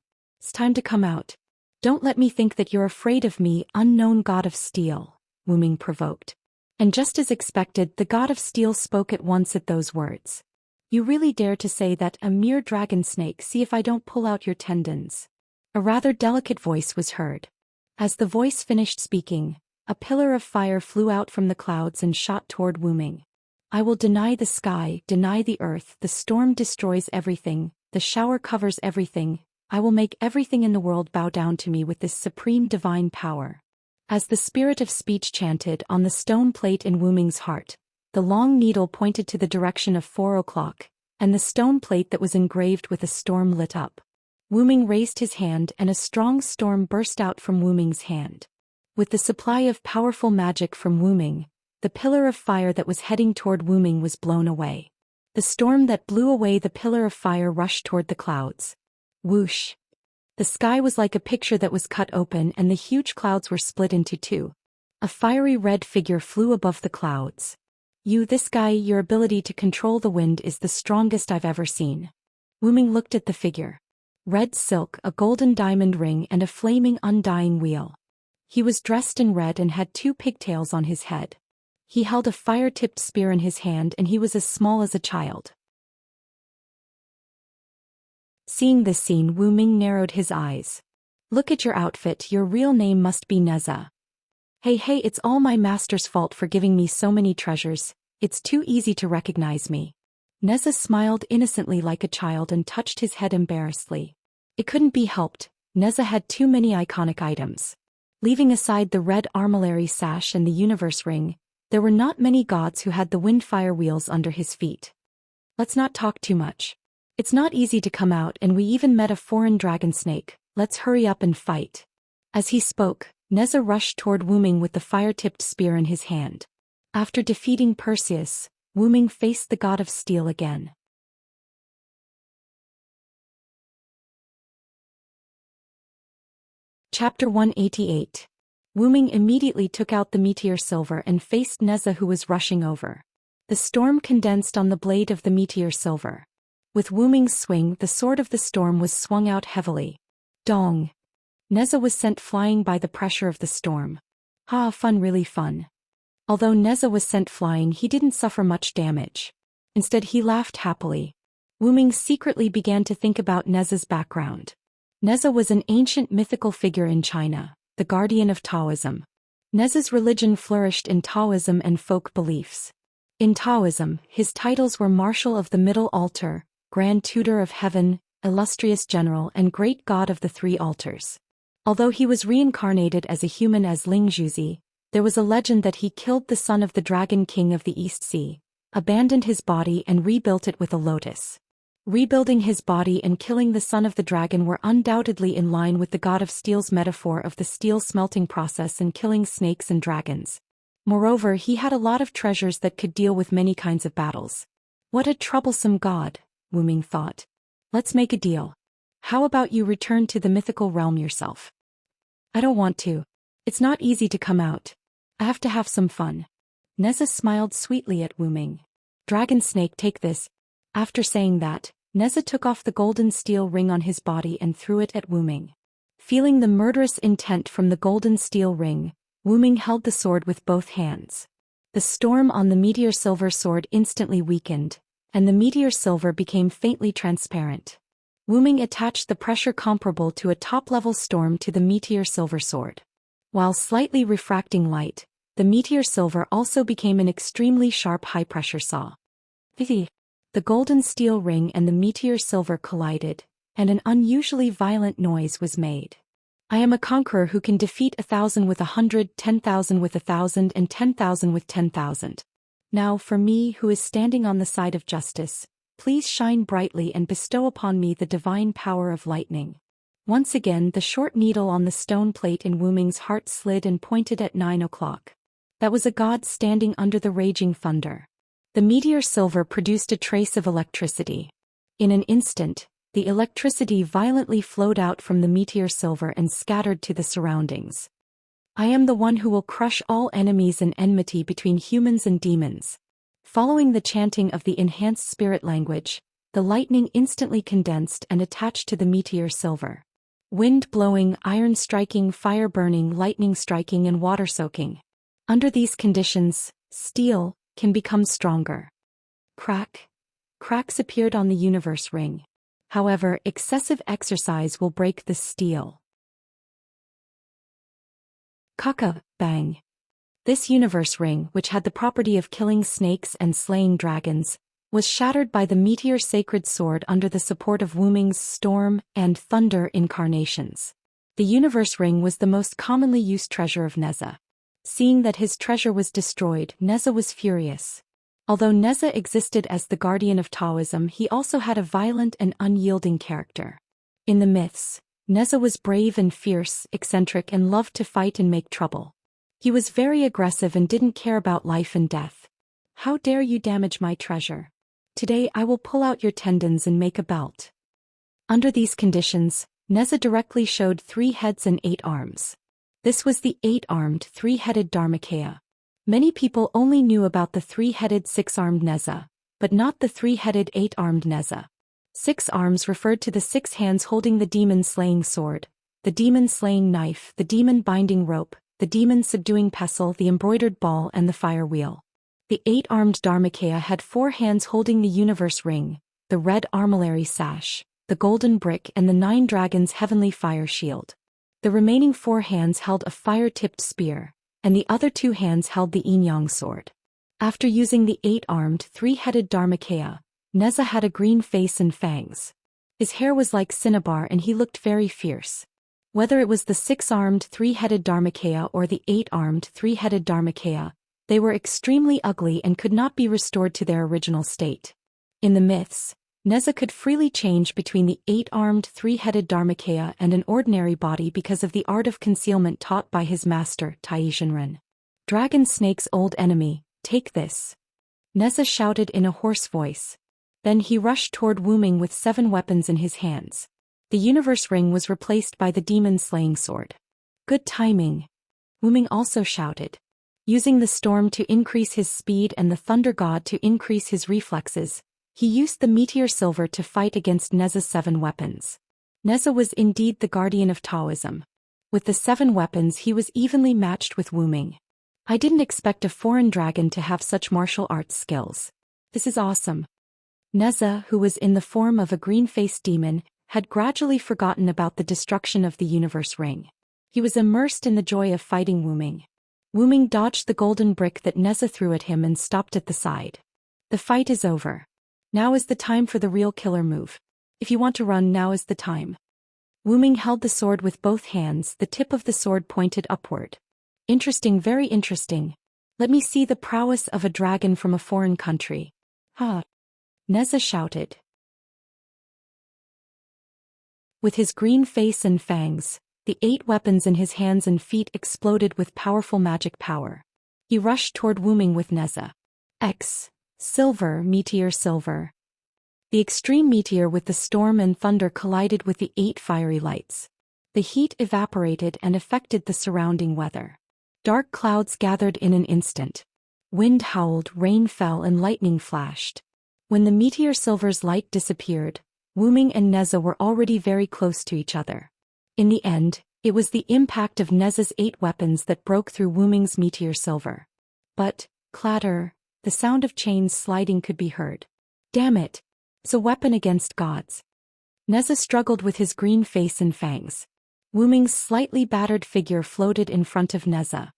It's time to come out. Don't let me think that you're afraid of me, unknown god of steel, Wuming provoked. And just as expected, the god of steel spoke at once at those words. You really dare to say that, a mere dragon snake? See if I don't pull out your tendons. A rather delicate voice was heard. As the voice finished speaking, a pillar of fire flew out from the clouds and shot toward Wuming. I will deny the sky, deny the earth, the storm destroys everything, the shower covers everything, I will make everything in the world bow down to me with this supreme divine power. As the spirit of speech chanted on the stone plate in Wuming's heart, the long needle pointed to the direction of 4 o'clock, and the stone plate that was engraved with a storm lit up. Wuming raised his hand and a strong storm burst out from Wuming's hand. With the supply of powerful magic from Wuming, the pillar of fire that was heading toward Wuming was blown away. The storm that blew away the pillar of fire rushed toward the clouds. Whoosh! The sky was like a picture that was cut open and the huge clouds were split into two. A fiery red figure flew above the clouds. This guy, your ability to control the wind is the strongest I've ever seen. Wuming looked at the figure. Red silk, a golden diamond ring and a flaming undying wheel. He was dressed in red and had 2 pigtails on his head. He held a fire-tipped spear in his hand and he was as small as a child. Seeing this scene, Wuming narrowed his eyes. Look at your outfit, your real name must be Neza. Hey, it's all my master's fault for giving me so many treasures, it's too easy to recognize me. Neza smiled innocently like a child and touched his head embarrassedly. It couldn't be helped, Neza had too many iconic items. Leaving aside the red armillary sash and the universe ring, there were not many gods who had the windfire wheels under his feet. Let's not talk too much. It's not easy to come out and we even met a foreign dragon snake, let's hurry up and fight. As he spoke, Neza rushed toward Wuming with the fire-tipped spear in his hand. After defeating Perseus, Wuming faced the god of steel again. Chapter 188. Wuming immediately took out the meteor silver and faced Neza, who was rushing over. The storm condensed on the blade of the meteor silver. With Wuming's swing, the sword of the storm was swung out heavily. Dong! Neza was sent flying by the pressure of the storm. Fun, really fun. Although Neza was sent flying, he didn't suffer much damage. Instead, he laughed happily. Wuming secretly began to think about Neza's background. Neza was an ancient mythical figure in China, the guardian of Taoism. Neza's religion flourished in Taoism and folk beliefs. In Taoism, his titles were Marshal of the Middle Altar, Grand Tutor of Heaven, Illustrious General and Great God of the Three Altars. Although he was reincarnated as a human as Ling Zhuzi, there was a legend that he killed the son of the Dragon King of the East Sea, abandoned his body and rebuilt it with a lotus. Rebuilding his body and killing the son of the dragon were undoubtedly in line with the god of steel's metaphor of the steel smelting process and killing snakes and dragons. Moreover, he had a lot of treasures that could deal with many kinds of battles. What a troublesome god, Wuming thought. Let's make a deal. How about you return to the mythical realm yourself? I don't want to. It's not easy to come out. I have to have some fun. Neza smiled sweetly at Wu Ming. Dragon snake, take this. After saying that, Neza took off the golden steel ring on his body and threw it at Wu Ming. Feeling the murderous intent from the golden steel ring, Wu Ming held the sword with both hands. The storm on the meteor silver sword instantly weakened, and the meteor silver became faintly transparent. Wu Ming attached the pressure comparable to a top-level storm to the meteor silver sword. While slightly refracting light, the meteor silver also became an extremely sharp high-pressure saw. The golden steel ring and the meteor silver collided, and an unusually violent noise was made. I am a conqueror who can defeat 1,000 with 100, 10,000 with 1,000, and 10,000 with 10,000. Now for me who is standing on the side of justice, please shine brightly and bestow upon me the divine power of lightning. Once again the short needle on the stone plate in Wu Ming's heart slid and pointed at 9 o'clock. That was a god standing under the raging thunder. The meteor silver produced a trace of electricity. In an instant, the electricity violently flowed out from the meteor silver and scattered to the surroundings. I am the one who will crush all enemies and enmity between humans and demons. Following the chanting of the enhanced spirit language, the lightning instantly condensed and attached to the meteor silver. Wind blowing, iron striking, fire burning, lightning striking, and water soaking. Under these conditions, steel can become stronger. Cracks appeared on the universe ring. However, excessive exercise will break the steel. Kaka, bang. This universe ring, which had the property of killing snakes and slaying dragons, was shattered by the meteor sacred sword under the support of Wu Ming's storm and thunder incarnations. The universe ring was the most commonly used treasure of Neza. Seeing that his treasure was destroyed, Neza was furious. Although Neza existed as the guardian of Taoism, he also had a violent and unyielding character. In the myths, Neza was brave and fierce, eccentric, and loved to fight and make trouble. He was very aggressive and didn't care about life and death. How dare you damage my treasure? Today I will pull out your tendons and make a belt. Under these conditions, Neza directly showed 3 heads and 8 arms. This was the 8-armed, 3-headed Dharmakaya. Many people only knew about the 3-headed 6-armed Neza, but not the 3-headed 8-armed Neza. 6 arms referred to the 6 hands holding the demon-slaying sword, the demon-slaying knife, the demon-binding rope, the demon-subduing pestle, the embroidered ball, and the fire wheel. The 8-armed Dharmakaya had 4 hands holding the universe ring, the red armillary sash, the golden brick, and the 9 dragons' heavenly fire shield. The remaining 4 hands held a fire-tipped spear, and the other 2 hands held the yin-yang sword. After using the 8-armed, 3-headed Dharmakaya, Neza had a green face and fangs. His hair was like cinnabar and he looked very fierce. Whether it was the 6-armed, 3-headed Dharmakaya or the 8-armed, 3-headed Dharmakaya, they were extremely ugly and could not be restored to their original state. In the myths, Neza could freely change between the 8-armed, 3-headed Dharmakaya and an ordinary body because of the art of concealment taught by his master, Taishinren. Dragon Snake's old enemy, take this. Neza shouted in a hoarse voice. Then he rushed toward Wu Ming with 7 weapons in his hands. The universe ring was replaced by the demon-slaying sword. Good timing. Wu Ming also shouted. Using the storm to increase his speed and the thunder god to increase his reflexes, he used the meteor silver to fight against Neza's 7 weapons. Neza was indeed the guardian of Taoism. With the 7 weapons he was evenly matched with Wu Ming. I didn't expect a foreign dragon to have such martial arts skills. This is awesome. Neza, who was in the form of a green-faced demon, had gradually forgotten about the destruction of the universe ring. He was immersed in the joy of fighting Wu Ming. Wu Ming dodged the golden brick that Neza threw at him and stopped at the side. The fight is over. Now is the time for the real killer move. If you want to run, now is the time. Wu Ming held the sword with both hands, the tip of the sword pointed upward. Interesting, very interesting. Let me see the prowess of a dragon from a foreign country. Ha! Neza shouted. With his green face and fangs, the 8 weapons in his hands and feet exploded with powerful magic power. He rushed toward Wu Ming with Neza. Silver, meteor silver. The extreme meteor with the storm and thunder collided with the 8 fiery lights. The heat evaporated and affected the surrounding weather. Dark clouds gathered in an instant. Wind howled, rain fell and lightning flashed. When the meteor silver's light disappeared, Wu Ming and Neza were already very close to each other. In the end, it was the impact of Neza's 8 weapons that broke through Wu Ming's meteor silver. But, clatter, the sound of chains sliding could be heard. Damn it! It's a weapon against gods. Neza struggled with his green face and fangs. Wu Ming's slightly battered figure floated in front of Neza.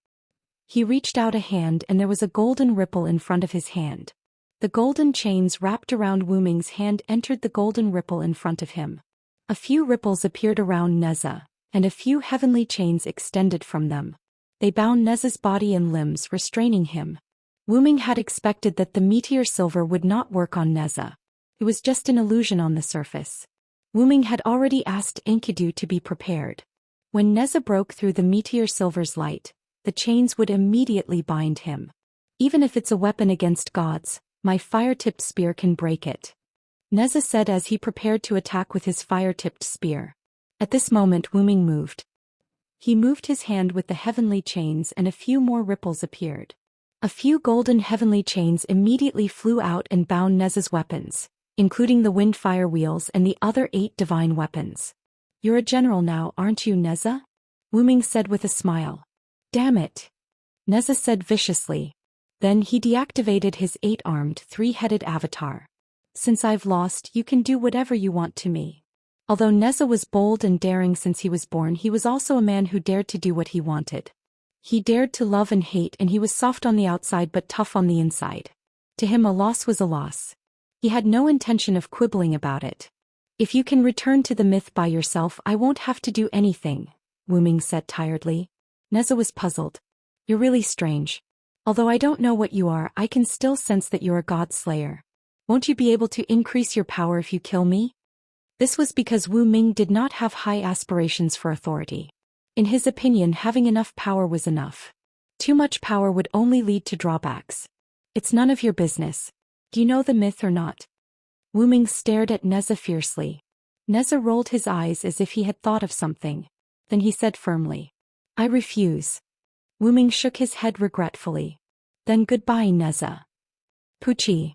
He reached out a hand and there was a golden ripple in front of his hand. The golden chains wrapped around Wu Ming's hand entered the golden ripple in front of him. A few ripples appeared around Neza, and a few heavenly chains extended from them. They bound Neza's body and limbs, restraining him. Wu Ming had expected that the meteor silver would not work on Neza. It was just an illusion on the surface. Wu Ming had already asked Enkidu to be prepared. When Neza broke through the meteor silver's light, the chains would immediately bind him. Even if it's a weapon against gods, my fire-tipped spear can break it. Neza said as he prepared to attack with his fire-tipped spear. At this moment Wu Ming moved. He moved his hand with the heavenly chains and a few more ripples appeared. A few golden heavenly chains immediately flew out and bound Neza's weapons, including the wind fire wheels and the other 8 divine weapons. You're a general now, aren't you, Neza? Wu Ming said with a smile. Damn it! Neza said viciously. Then he deactivated his 8-armed, 3-headed avatar. Since I've lost, you can do whatever you want to me. Although Neza was bold and daring since he was born, he was also a man who dared to do what he wanted. He dared to love and hate, and he was soft on the outside but tough on the inside. To him a loss was a loss. He had no intention of quibbling about it. If you can return to the myth by yourself, I won't have to do anything, Wu Ming said tiredly. Neza was puzzled. You're really strange. Although I don't know what you are, I can still sense that you're a god slayer. Won't you be able to increase your power if you kill me? This was because Wu Ming did not have high aspirations for authority. In his opinion, having enough power was enough. Too much power would only lead to drawbacks. It's none of your business. Do you know the myth or not? Wu Ming stared at Neza fiercely. Neza rolled his eyes as if he had thought of something. Then he said firmly, I refuse. Wu Ming shook his head regretfully. Then goodbye, Neza. Pucci.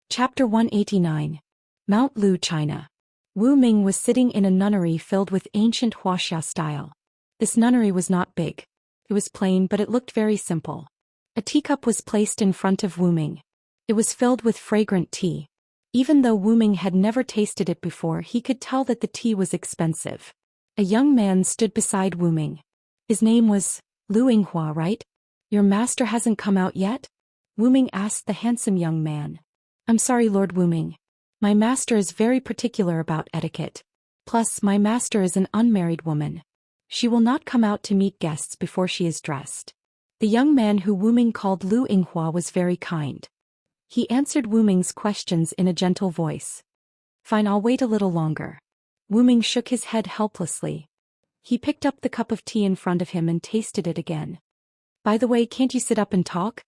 Chapter 189. Mount Lu, China. Wu Ming was sitting in a nunnery filled with ancient Huaxia style. This nunnery was not big. It was plain, but it looked very simple. A teacup was placed in front of Wu Ming. It was filled with fragrant tea. Even though Wu Ming had never tasted it before, he could tell that the tea was expensive. A young man stood beside Wu Ming. His name was Lu Yinghua, right? Your master hasn't come out yet? Wu Ming asked the handsome young man. I'm sorry, Lord Wu Ming. My master is very particular about etiquette. Plus, my master is an unmarried woman. She will not come out to meet guests before she is dressed. The young man who Wu Ming called Lu Yinghua was very kind. He answered Wu Ming's questions in a gentle voice. Fine, I'll wait a little longer. Wu Ming shook his head helplessly. He picked up the cup of tea in front of him and tasted it again. By the way, can't you sit up and talk?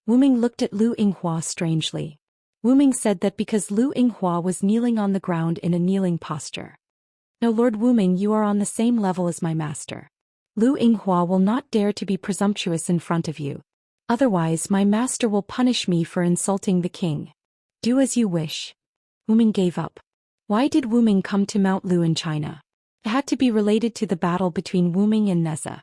Wu Ming looked at Lu Yinghua strangely. Wu Ming said that because Lu Yinghua was kneeling on the ground in a kneeling posture. No, Lord Wu Ming, you are on the same level as my master. Lu Yinghua will not dare to be presumptuous in front of you. Otherwise, my master will punish me for insulting the king. Do as you wish. Wu Ming gave up. Why did Wu Ming come to Mount Lu in China? It had to be related to the battle between Wu Ming and Neza.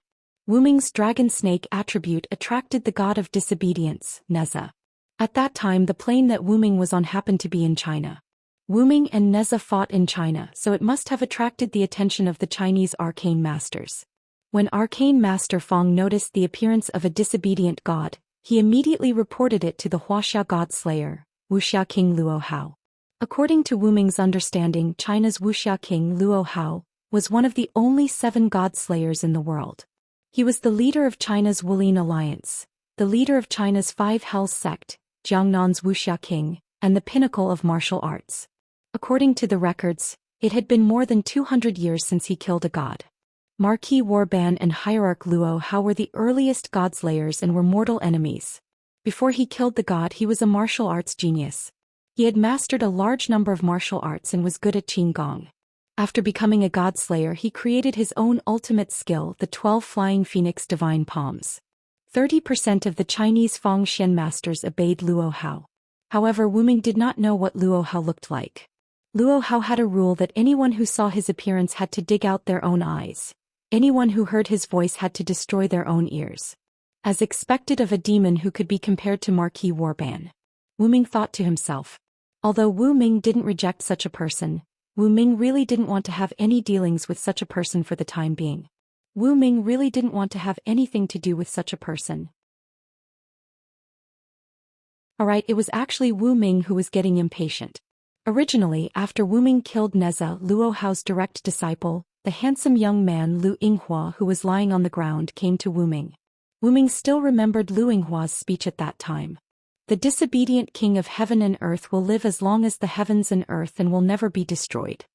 Wu Ming's dragon snake attribute attracted the god of disobedience, Neza. At that time, the plane that Wu Ming was on happened to be in China. Wu Ming and Neza fought in China, so it must have attracted the attention of the Chinese arcane masters. When Arcane Master Fong noticed the appearance of a disobedient god, he immediately reported it to the Huaxia god slayer, Wuxia King Luo Hao. According to Wu Ming's understanding, China's Wuxia King Luo Hao was one of the only 7 god slayers in the world. He was the leader of China's Wulin Alliance, the leader of China's 5 Hells sect, Jiangnan's Wuxia King, and the pinnacle of martial arts. According to the records, it had been more than 200 years since he killed a god. Marquis Warban and Hierarch Luo Hao were the earliest godslayers and were mortal enemies. Before he killed the god, he was a martial arts genius. He had mastered a large number of martial arts and was good at qigong. After becoming a godslayer, he created his own ultimate skill, the 12 Flying Phoenix Divine Palms. 30% of the Chinese Feng Xian masters obeyed Luo Hao. However, Wu Ming did not know what Luo Hao looked like. Luo Hao had a rule that anyone who saw his appearance had to dig out their own eyes. Anyone who heard his voice had to destroy their own ears. As expected of a demon who could be compared to Marquis Warban. Wu Ming thought to himself. Although Wu Ming didn't reject such a person, Wu Ming really didn't want to have any dealings with such a person for the time being. Wu Ming really didn't want to have anything to do with such a person. Alright, it was actually Wu Ming who was getting impatient. Originally, after Wu Ming killed Neza, Luo Hao's direct disciple, the handsome young man Lu Yinghua who was lying on the ground, came to Wu Ming. Wu Ming still remembered Lu Yinghua's speech at that time. The disobedient king of heaven and earth will live as long as the heavens and earth and will never be destroyed.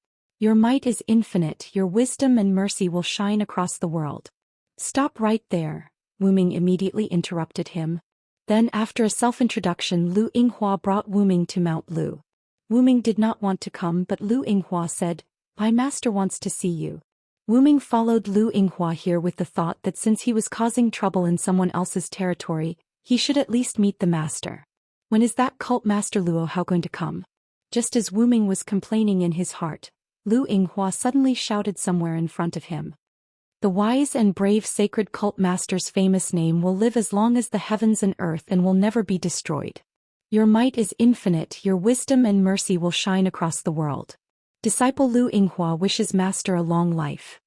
Your might is infinite, your wisdom and mercy will shine across the world. Stop right there, Wu Ming immediately interrupted him. Then after a self-introduction, Lu Yinghua brought Wu Ming to Mount Lu. Wu Ming did not want to come, but Lu Yinghua said, "My master wants to see you." Wu Ming followed Lu Yinghua here with the thought that since he was causing trouble in someone else's territory, he should at least meet the master. When is that cult master Luo Hao going to come? Just as Wu Ming was complaining in his heart, Lu Yinghua suddenly shouted somewhere in front of him. The wise and brave sacred cult master's famous name will live as long as the heavens and earth and will never be destroyed. Your might is infinite, your wisdom and mercy will shine across the world. Disciple Lu Yinghua wishes master a long life.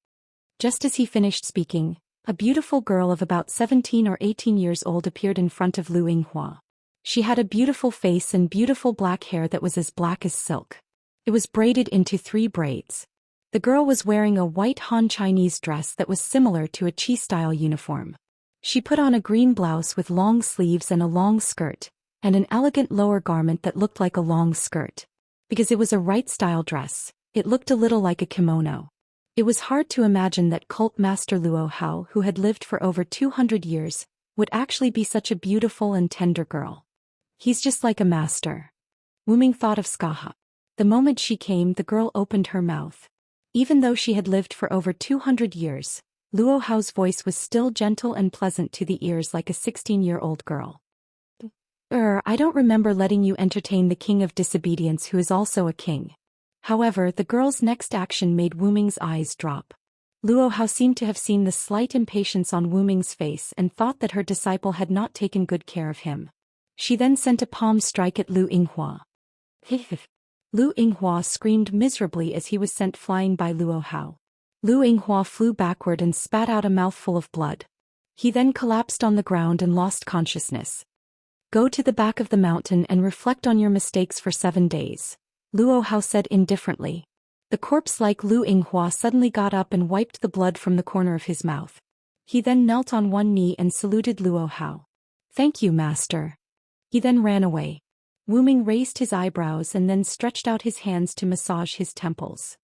Just as he finished speaking, a beautiful girl of about 17 or 18 years old appeared in front of Lu Yinghua. She had a beautiful face and beautiful black hair that was as black as silk. It was braided into 3 braids. The girl was wearing a white Han Chinese dress that was similar to a Qi-style uniform. She put on a green blouse with long sleeves and a long skirt, and an elegant lower garment that looked like a long skirt. Because it was a right-style dress, it looked a little like a kimono. It was hard to imagine that cult master Luo Hao, who had lived for over 200 years, would actually be such a beautiful and tender girl. He's just like a master. Wu Ming thought of Skaha. The moment she came, the girl opened her mouth. Even though she had lived for over 200 years, Luo Hao's voice was still gentle and pleasant to the ears like a 16-year-old girl. I don't remember letting you entertain the king of disobedience who is also a king. However, the girl's next action made Wu Ming's eyes drop. Luo Hao seemed to have seen the slight impatience on Wu Ming's face and thought that her disciple had not taken good care of him. She then sent a palm strike at Lu Yinghua. Lu Yinghua screamed miserably as he was sent flying by Luo Hao. Lu Yinghua flew backward and spat out a mouthful of blood. He then collapsed on the ground and lost consciousness. Go to the back of the mountain and reflect on your mistakes for 7 days, Luo Hao said indifferently. The corpse-like Lu Yinghua suddenly got up and wiped the blood from the corner of his mouth. He then knelt on one knee and saluted Luo Hao. Thank you, master. He then ran away. Wu Ming raised his eyebrows and then stretched out his hands to massage his temples.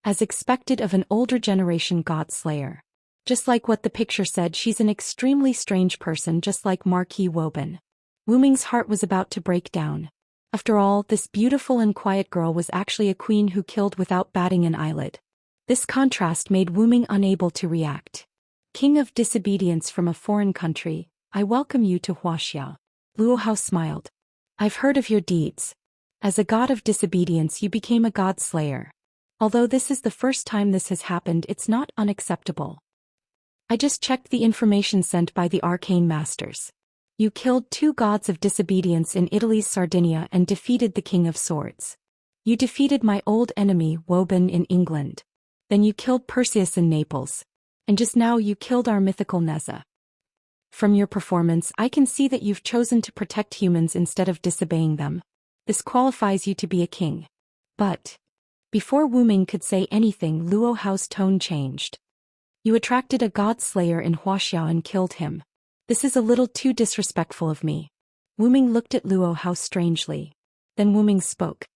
As expected of an older generation god-slayer. Just like what the picture said, she's an extremely strange person just like Marquis Woban. Wu Ming's heart was about to break down. After all, this beautiful and quiet girl was actually a queen who killed without batting an eyelid. This contrast made Wu Ming unable to react. King of disobedience from a foreign country, I welcome you to Huaxia. Luo Hao smiled. I've heard of your deeds. As a god of disobedience you became a god slayer. Although this is the first time this has happened, it's not unacceptable. I just checked the information sent by the arcane masters. You killed 2 gods of disobedience in Italy's Sardinia and defeated the King of Swords. You defeated my old enemy, Woban, in England. Then you killed Perseus in Naples. And just now you killed our mythical Neza. From your performance, I can see that you've chosen to protect humans instead of disobeying them. This qualifies you to be a king. But before Wu Ming could say anything, Luo Hao's tone changed. You attracted a god slayer in Huaxia and killed him. This is a little too disrespectful of me. Wu Ming looked at Luo Hao strangely. Then Wu Ming spoke.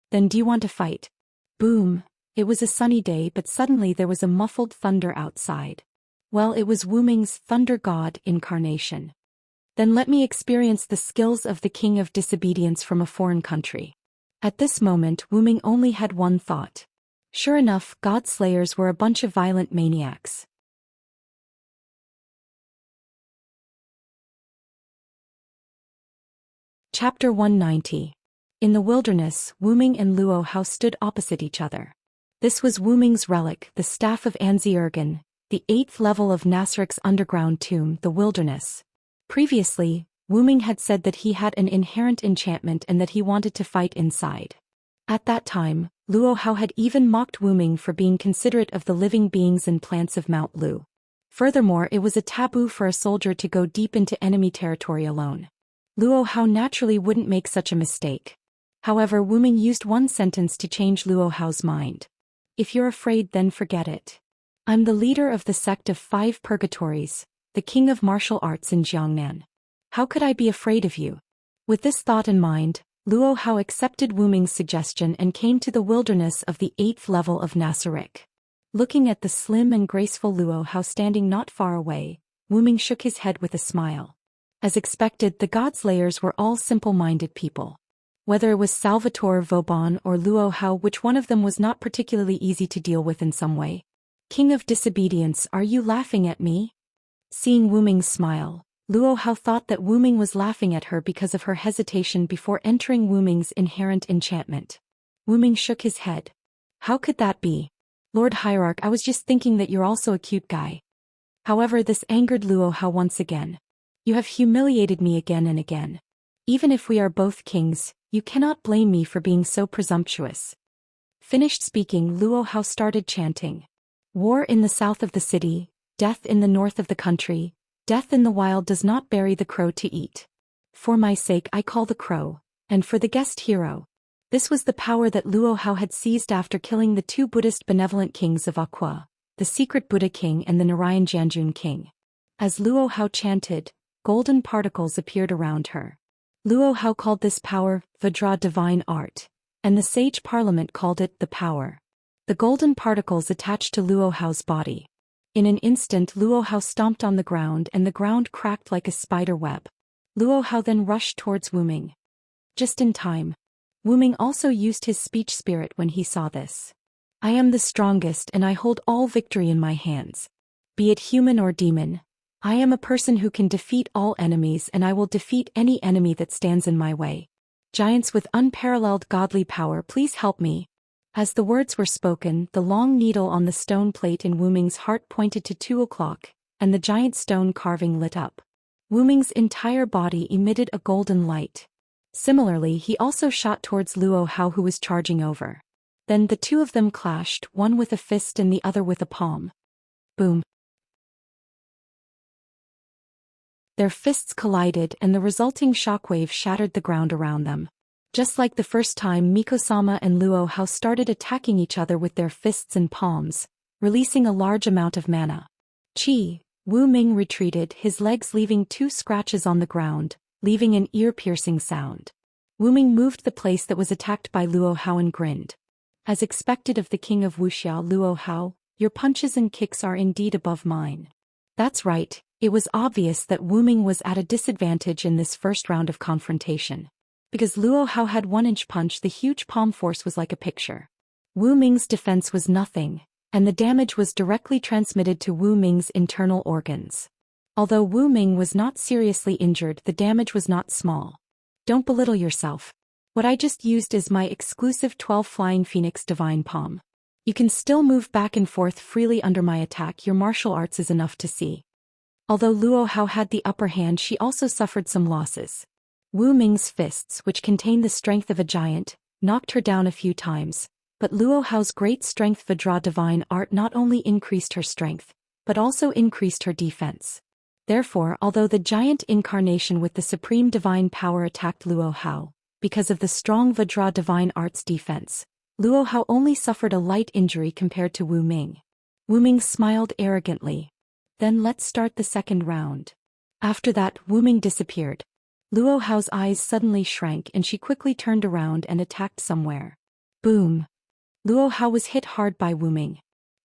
Then do you want to fight? Boom. It was a sunny day, but suddenly there was a muffled thunder outside. Well, it was Wu Ming's thunder god incarnation. Then let me experience the skills of the king of disobedience from a foreign country. At this moment Wu Ming only had one thought. Sure enough, god slayers were a bunch of violent maniacs. Chapter 190. In the wilderness, Wu Ming and Luo Hao stood opposite each other. This was Wu Ming's relic, the staff of Anzi-Ergen, the 8th level of Nasrik's underground tomb, the wilderness. Previously, Wu Ming had said that he had an inherent enchantment and that he wanted to fight inside. At that time, Luo Hao had even mocked Wu Ming for being considerate of the living beings and plants of Mount Lu. Furthermore, it was a taboo for a soldier to go deep into enemy territory alone. Luo Hao naturally wouldn't make such a mistake. However, Wu Ming used one sentence to change Luo Hao's mind. If you're afraid, then forget it. I'm the leader of the sect of 5 purgatories, the king of martial arts in Jiangnan. How could I be afraid of you? With this thought in mind, Luo Hao accepted Wu Ming's suggestion and came to the wilderness of the 8th level of Nasrik. Looking at the slim and graceful Luo Hao standing not far away, Wu Ming shook his head with a smile. As expected, the godslayers were all simple-minded people. Whether it was Salvatore Vauban or Luo Hao, which one of them was not particularly easy to deal with in some way. King of disobedience, are you laughing at me? Seeing Wu Ming's smile, Luo Hao thought that Wu Ming was laughing at her because of her hesitation before entering Wu Ming's inherent enchantment. Wu Ming shook his head. How could that be? Lord Hierarch, I was just thinking that you're also a cute guy. However, this angered Luo Hao once again. You have humiliated me again and again. Even if we are both kings, you cannot blame me for being so presumptuous. Finished speaking, Luo Hao started chanting. War in the south of the city, death in the north of the country, death in the wild does not bury the crow to eat. For my sake I call the crow, and for the guest hero. This was the power that Luo Hao had seized after killing the 2 Buddhist benevolent kings of Aqua, the secret Buddha king and the Narayan Janjun king. As Luo Hao chanted, golden particles appeared around her. Luo Hao called this power Vajra divine art, and the sage parliament called it the power. The golden particles attached to Luo Hao's body. In an instant Luo Hao stomped on the ground and the ground cracked like a spider web. Luo Hao then rushed towards Wu Ming. Just in time. Wu Ming also used his speech spirit when he saw this. I am the strongest and I hold all victory in my hands. Be it human or demon, I am a person who can defeat all enemies and I will defeat any enemy that stands in my way. Giants with unparalleled godly power, please help me. As the words were spoken, the long needle on the stone plate in Wu Ming's heart pointed to 2 o'clock, and the giant stone carving lit up. Wu Ming's entire body emitted a golden light. Similarly, he also shot towards Luo Hao, who was charging over. Then the 2 of them clashed, one with a fist and the other with a palm. Boom. Their fists collided and the resulting shockwave shattered the ground around them. Just like the first time, Miko-sama and Luo Hao started attacking each other with their fists and palms, releasing a large amount of mana. Chi. Wu Ming retreated, his legs leaving 2 scratches on the ground, leaving an ear-piercing sound. Wu Ming moved the place that was attacked by Luo Hao and grinned. As expected of the king of Wuxia, Luo Hao, your punches and kicks are indeed above mine. That's right. It was obvious that Wu Ming was at a disadvantage in this first round of confrontation. Because Luo Hao had 1-inch punch, the huge palm force was like a picture. Wu Ming's defense was nothing, and the damage was directly transmitted to Wu Ming's internal organs. Although Wu Ming was not seriously injured, the damage was not small. Don't belittle yourself. What I just used is my exclusive 12 Flying Phoenix Divine Palm. You can still move back and forth freely under my attack. Your martial arts is enough to see. Although Luo Hao had the upper hand, she also suffered some losses. Wu Ming's fists, which contained the strength of a giant, knocked her down a few times, but Luo Hao's great strength Vajra divine art not only increased her strength, but also increased her defense. Therefore, although the giant incarnation with the supreme divine power attacked Luo Hao, because of the strong Vajra divine art's defense, Luo Hao only suffered a light injury compared to Wu Ming. Wu Ming smiled arrogantly. Then let's start the second round. After that, Wu Ming disappeared. Luo Hao's eyes suddenly shrank and she quickly turned around and attacked somewhere. Boom. Luo Hao was hit hard by Wu Ming.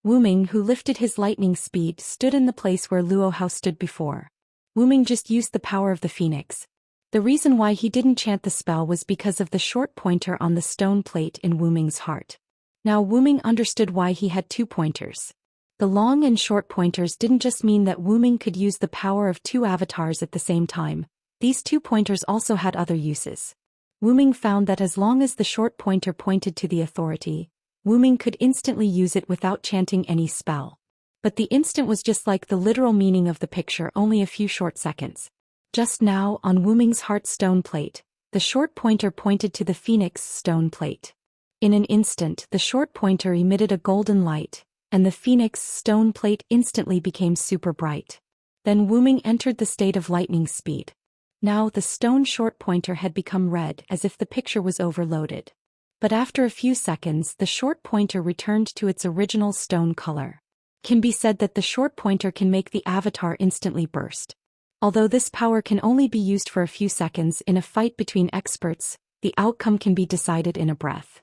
Wu Ming, who lifted his lightning speed, stood in the place where Luo Hao stood before. Wu Ming just used the power of the phoenix. The reason why he didn't chant the spell was because of the short pointer on the stone plate in Wu Ming's heart. Now Wu Ming understood why he had 2 pointers. The long and short pointers didn't just mean that Wu Ming could use the power of 2 avatars at the same time. These 2 pointers also had other uses. Wu Ming found that as long as the short pointer pointed to the authority, Wu Ming could instantly use it without chanting any spell. But the instant was just like the literal meaning of the picture, only a few short seconds. Just now, on Wu Ming's heart stone plate, the short pointer pointed to the phoenix stone plate. In an instant, the short pointer emitted a golden light, and the phoenix stone plate instantly became super bright. Then Wu Ming entered the state of lightning speed. Now the stone short pointer had become red, as if the picture was overloaded. But after a few seconds, the short pointer returned to its original stone color. Can be said that the short pointer can make the avatar instantly burst. Although this power can only be used for a few seconds in a fight between experts, the outcome can be decided in a breath.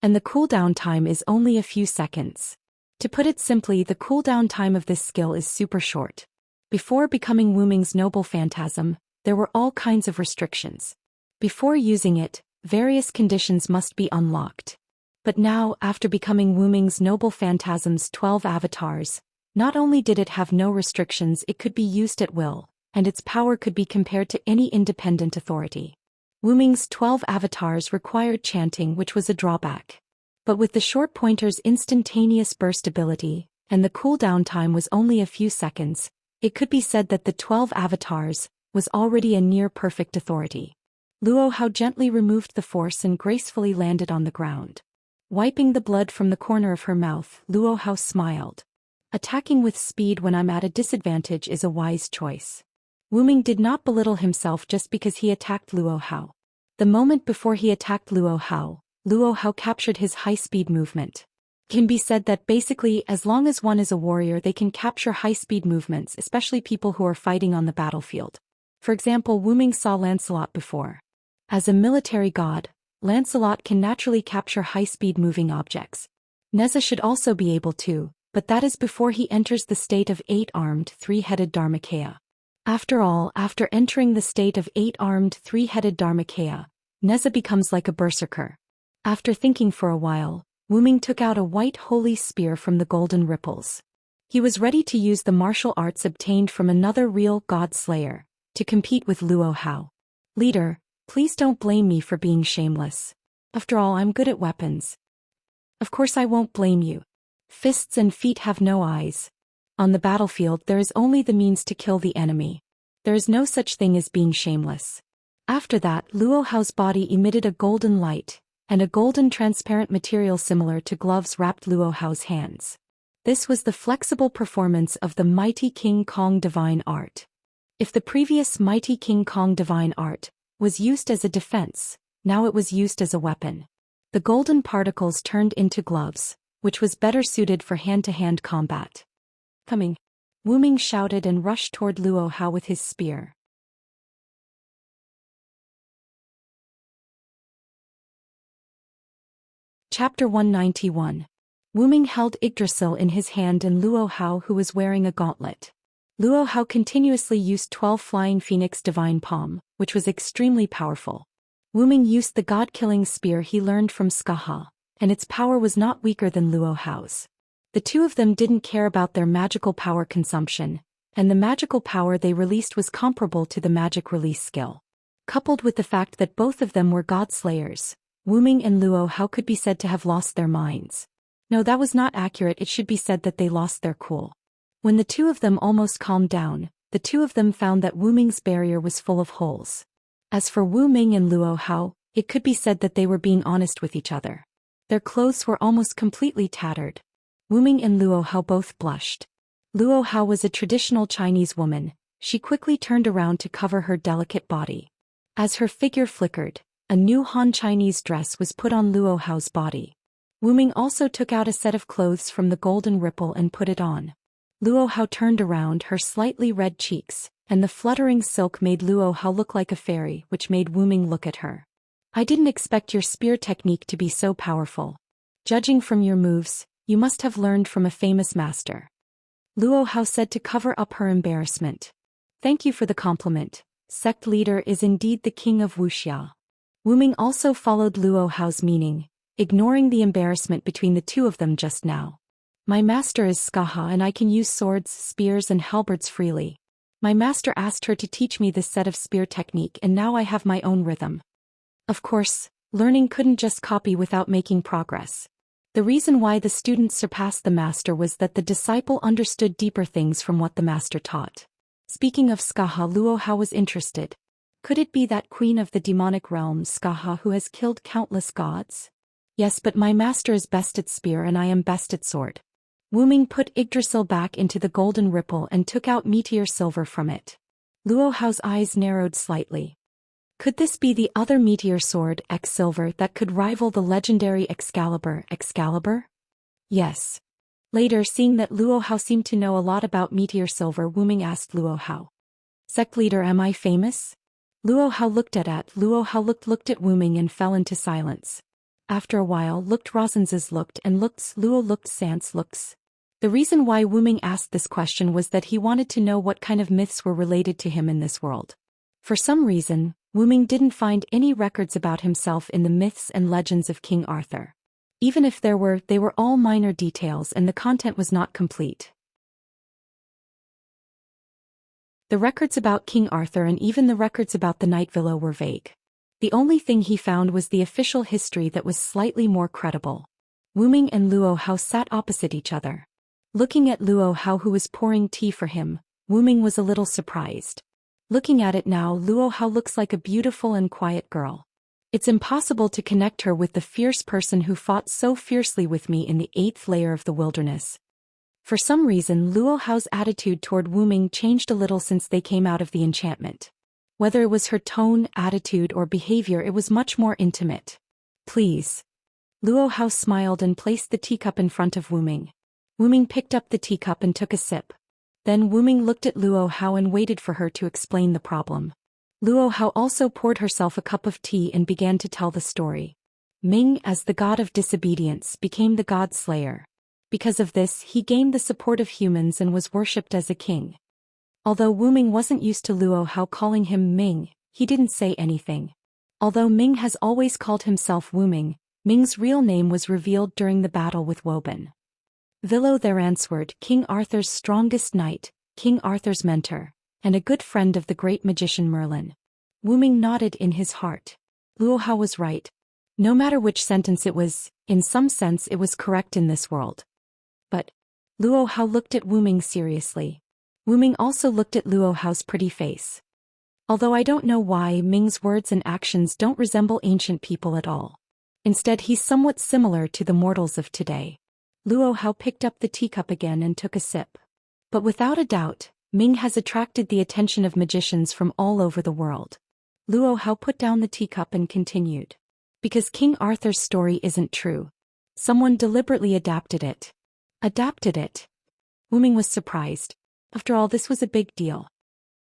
And the cooldown time is only a few seconds. To put it simply, the cooldown time of this skill is super short. Before becoming Wu Ming's noble phantasm, there were all kinds of restrictions. Before using it, various conditions must be unlocked. But now, after becoming Wu Ming's noble phantasm's 12 avatars, not only did it have no restrictions, it could be used at will, and its power could be compared to any independent authority. Wu Ming's 12 avatars required chanting, which was a drawback. But with the short pointer's instantaneous burst ability, and the cooldown time was only a few seconds, it could be said that the 12 avatars was already a near-perfect authority. Luo Hao gently removed the force and gracefully landed on the ground. Wiping the blood from the corner of her mouth, Luo Hao smiled. Attacking with speed when I'm at a disadvantage is a wise choice. Wu Ming did not belittle himself just because he attacked Luo Hao. The moment before he attacked Luo Hao captured his high-speed movement. It can be said that basically, as long as one is a warrior, they can capture high-speed movements, especially people who are fighting on the battlefield. For example, Wu Ming saw Lancelot before. As a military god, Lancelot can naturally capture high-speed moving objects. Neza should also be able to, but that is before he enters the state of 8-armed, 3-headed Dharmakaya. After all, after entering the state of 8-armed, 3-headed Dharmakaya, Neza becomes like a berserker. After thinking for a while, Wu Ming took out a white holy spear from the golden ripples. He was ready to use the martial arts obtained from another real god slayer to compete with Luo Hao. Leader, please don't blame me for being shameless. After all, I'm good at weapons. Of course I won't blame you. Fists and feet have no eyes. On the battlefield there is only the means to kill the enemy. There is no such thing as being shameless. After that, Luo Hao's body emitted a golden light, and a golden transparent material similar to gloves wrapped Luo Hao's hands. This was the flexible performance of the Mighty King Kong Divine Art. If the previous Mighty King Kong Divine Art was used as a defense, now it was used as a weapon. The golden particles turned into gloves, which was better suited for hand-to-hand combat. Coming! Wu Ming shouted and rushed toward Luo Hao with his spear. Chapter 191. Wu Ming held Yggdrasil in his hand and Luo Hao, who was wearing a gauntlet. Luo Hao continuously used 12 Flying Phoenix Divine Palm, which was extremely powerful. Wu Ming used the god-killing spear he learned from Skaha, and its power was not weaker than Luo Hao's. The two of them didn't care about their magical power consumption, and the magical power they released was comparable to the magic release skill. Coupled with the fact that both of them were god slayers, Wu Ming and Luo Hao could be said to have lost their minds. No, that was not accurate. It should be said that they lost their cool. When the two of them almost calmed down, the two of them found that Wu Ming's barrier was full of holes. As for Wu Ming and Luo Hao, it could be said that they were being honest with each other. Their clothes were almost completely tattered. Wu Ming and Luo Hao both blushed. Luo Hao was a traditional Chinese woman. She quickly turned around to cover her delicate body. As her figure flickered, a new Han Chinese dress was put on Luo Hao's body. Wu Ming also took out a set of clothes from the golden ripple and put it on. Luo Hao turned around, her slightly red cheeks, and the fluttering silk made Luo Hao look like a fairy, which made Wu Ming look at her. I didn't expect your spear technique to be so powerful. Judging from your moves, you must have learned from a famous master. Luo Hao said to cover up her embarrassment. Thank you for the compliment. Sect leader is indeed the king of Wuxia. Wu Ming also followed Luo Hao's meaning, ignoring the embarrassment between the two of them just now. My master is Skaha and I can use swords, spears and halberds freely. My master asked her to teach me this set of spear technique and now I have my own rhythm. Of course, learning couldn't just copy without making progress. The reason why the student surpassed the master was that the disciple understood deeper things from what the master taught. Speaking of Skaha, Luo Hao was interested. Could it be that queen of the demonic realm, Skaha, who has killed countless gods? Yes, but my master is best at spear and I am best at sword. Wu Ming put Yggdrasil back into the golden ripple and took out meteor silver from it. Luo Hao's eyes narrowed slightly. Could this be the other meteor sword, X-Silver, that could rival the legendary Excalibur? Yes. Later, seeing that Luo Hao seemed to know a lot about meteor silver, Wu Ming asked Luo Hao. Sect leader, am I famous? Luo Hao looked at Wu Ming and fell into silence. After a while, Rosen's looked, Luo looked, Sans looks. The reason why Wu Ming asked this question was that he wanted to know what kind of myths were related to him in this world. For some reason, Wu Ming didn't find any records about himself in the myths and legends of King Arthur. Even if there were, they were all minor details and the content was not complete. The records about King Arthur and even the records about the Night Villa were vague. The only thing he found was the official history that was slightly more credible. Wu Ming and Luo Hao sat opposite each other. Looking at Luo Hao, who was pouring tea for him, Wu Ming was a little surprised. Looking at it now, Luo Hao looks like a beautiful and quiet girl. It's impossible to connect her with the fierce person who fought so fiercely with me in the 8th layer of the wilderness. For some reason, Luo Hao's attitude toward Wu Ming changed a little since they came out of the enchantment. Whether it was her tone, attitude, or behavior, it was much more intimate. Please. Luo Hao smiled and placed the teacup in front of Wu Ming. Wu Ming picked up the teacup and took a sip. Then Wu Ming looked at Luo Hao and waited for her to explain the problem. Luo Hao also poured herself a cup of tea and began to tell the story. Ming, as the god of disobedience, became the god slayer. Because of this, he gained the support of humans and was worshipped as a king. Although Wu Ming wasn't used to Luo Hao calling him Ming, he didn't say anything. Although Ming has always called himself Wu Ming, Ming's real name was revealed during the battle with Woban. Villo there answered, King Arthur's strongest knight, King Arthur's mentor, and a good friend of the great magician Merlin. Wu Ming nodded in his heart. Luo Hao was right. No matter which sentence it was, in some sense it was correct in this world. But Luo Hao looked at Wu Ming seriously. Wu Ming also looked at Luo Hao's pretty face. Although I don't know why, Ming's words and actions don't resemble ancient people at all. Instead, he's somewhat similar to the mortals of today. Luo Hao picked up the teacup again and took a sip. But without a doubt, Ming has attracted the attention of magicians from all over the world. Luo Hao put down the teacup and continued. Because King Arthur's story isn't true. Someone deliberately adapted it. Adapted it? Wu Ming was surprised. After all, this was a big deal.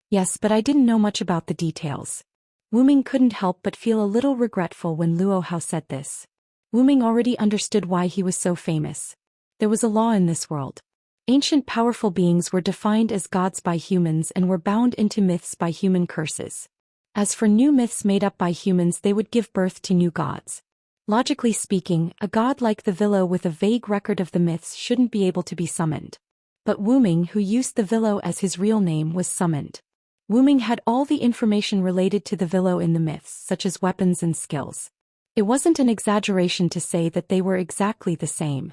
Yes, but I didn't know much about the details. Wu Ming couldn't help but feel a little regretful when Luo Hao said this. Wu Ming already understood why he was so famous. There was a law in this world. Ancient powerful beings were defined as gods by humans and were bound into myths by human curses. As for new myths made up by humans, they would give birth to new gods. Logically speaking, a god like the Villo with a vague record of the myths shouldn't be able to be summoned. But Wu Ming, who used the Villo as his real name, was summoned. Wu Ming had all the information related to the Villo in the myths, such as weapons and skills. It wasn't an exaggeration to say that they were exactly the same.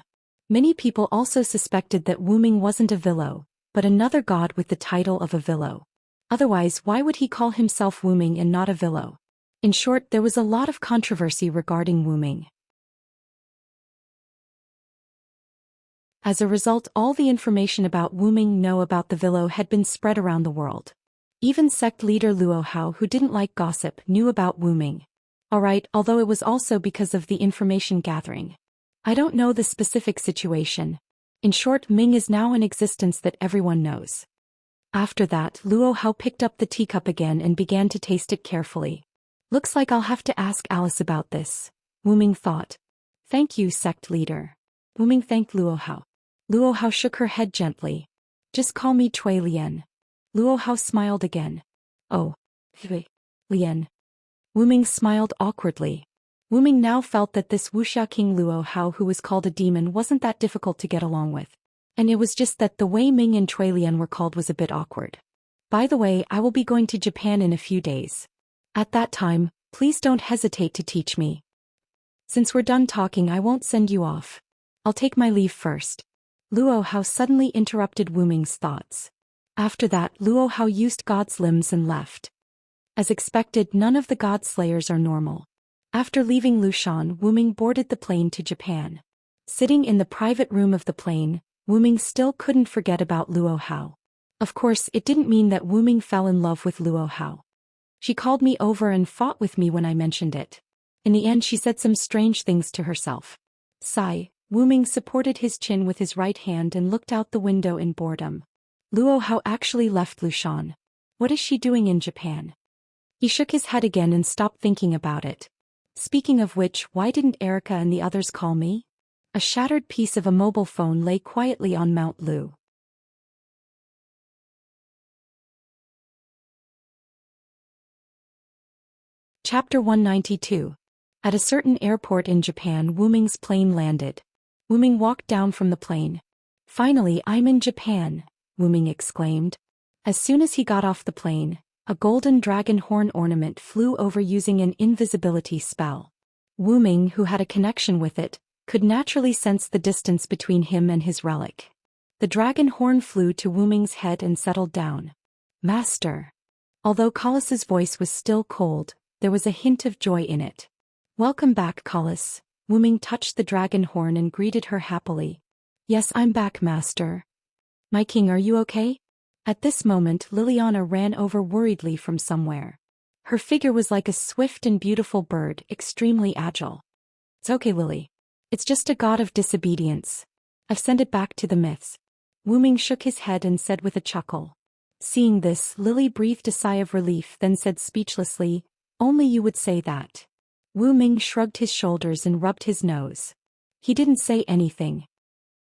Many people also suspected that Wu Ming wasn't a Villo, but another god with the title of a Villo. Otherwise, why would he call himself Wu Ming and not a Villo? In short, there was a lot of controversy regarding Wu Ming. As a result, all the information about Wu Ming about the Villo had been spread around the world. Even sect leader Luo Hao, who didn't like gossip, knew about Wu Ming. Alright, although it was also because of the information gathering. I don't know the specific situation. In short, Ming is now in existence that everyone knows. After that, Luo Hao picked up the teacup again and began to taste it carefully. Looks like I'll have to ask Alice about this, Wu Ming thought. Thank you, sect leader. Wu Ming thanked Luo Hao. Luo Hao shook her head gently. Just call me Cui Lian. Luo Hao smiled again. Oh. Cui Lian. Wu Ming smiled awkwardly. Wu Ming now felt that this Wuxia King Luo Hao, who was called a demon, wasn't that difficult to get along with. And it was just that the way Ming and Cui Lian were called was a bit awkward. By the way, I will be going to Japan in a few days. At that time, please don't hesitate to teach me. Since we're done talking, I won't send you off. I'll take my leave first. Luo Hao suddenly interrupted Wu Ming's thoughts. After that, Luo Hao used God's limbs and left. As expected, none of the God Slayers are normal. After leaving Lushan, Wu Ming boarded the plane to Japan. Sitting in the private room of the plane, Wu Ming still couldn't forget about Luo Hao. Of course, it didn't mean that Wu Ming fell in love with Luo Hao. She called me over and fought with me when I mentioned it. In the end, she said some strange things to herself. Sigh, Wu Ming supported his chin with his right hand and looked out the window in boredom. Luo Hao actually left Lushan. What is she doing in Japan? He shook his head again and stopped thinking about it. Speaking of which, why didn't Erica and the others call me? A shattered piece of a mobile phone lay quietly on Mount Lu. Chapter 192. At a certain airport in Japan, Wu Ming's plane landed. Wu Ming walked down from the plane. Finally, I'm in Japan, Wu Ming exclaimed. As soon as he got off the plane, a golden dragon horn ornament flew over using an invisibility spell. Wu Ming, who had a connection with it, could naturally sense the distance between him and his relic. The dragon horn flew to Wu Ming's head and settled down. Master. Although Colos's voice was still cold, there was a hint of joy in it. Welcome back, Colos. Wu Ming touched the dragon horn and greeted her happily. Yes, I'm back, Master. My king, are you okay? At this moment, Liliana ran over worriedly from somewhere. Her figure was like a swift and beautiful bird, extremely agile. It's okay, Lily. It's just a god of disobedience. I've sent it back to the myths. Wu Ming shook his head and said with a chuckle. Seeing this, Lily breathed a sigh of relief, then said speechlessly, Only you would say that. Wu Ming shrugged his shoulders and rubbed his nose. He didn't say anything.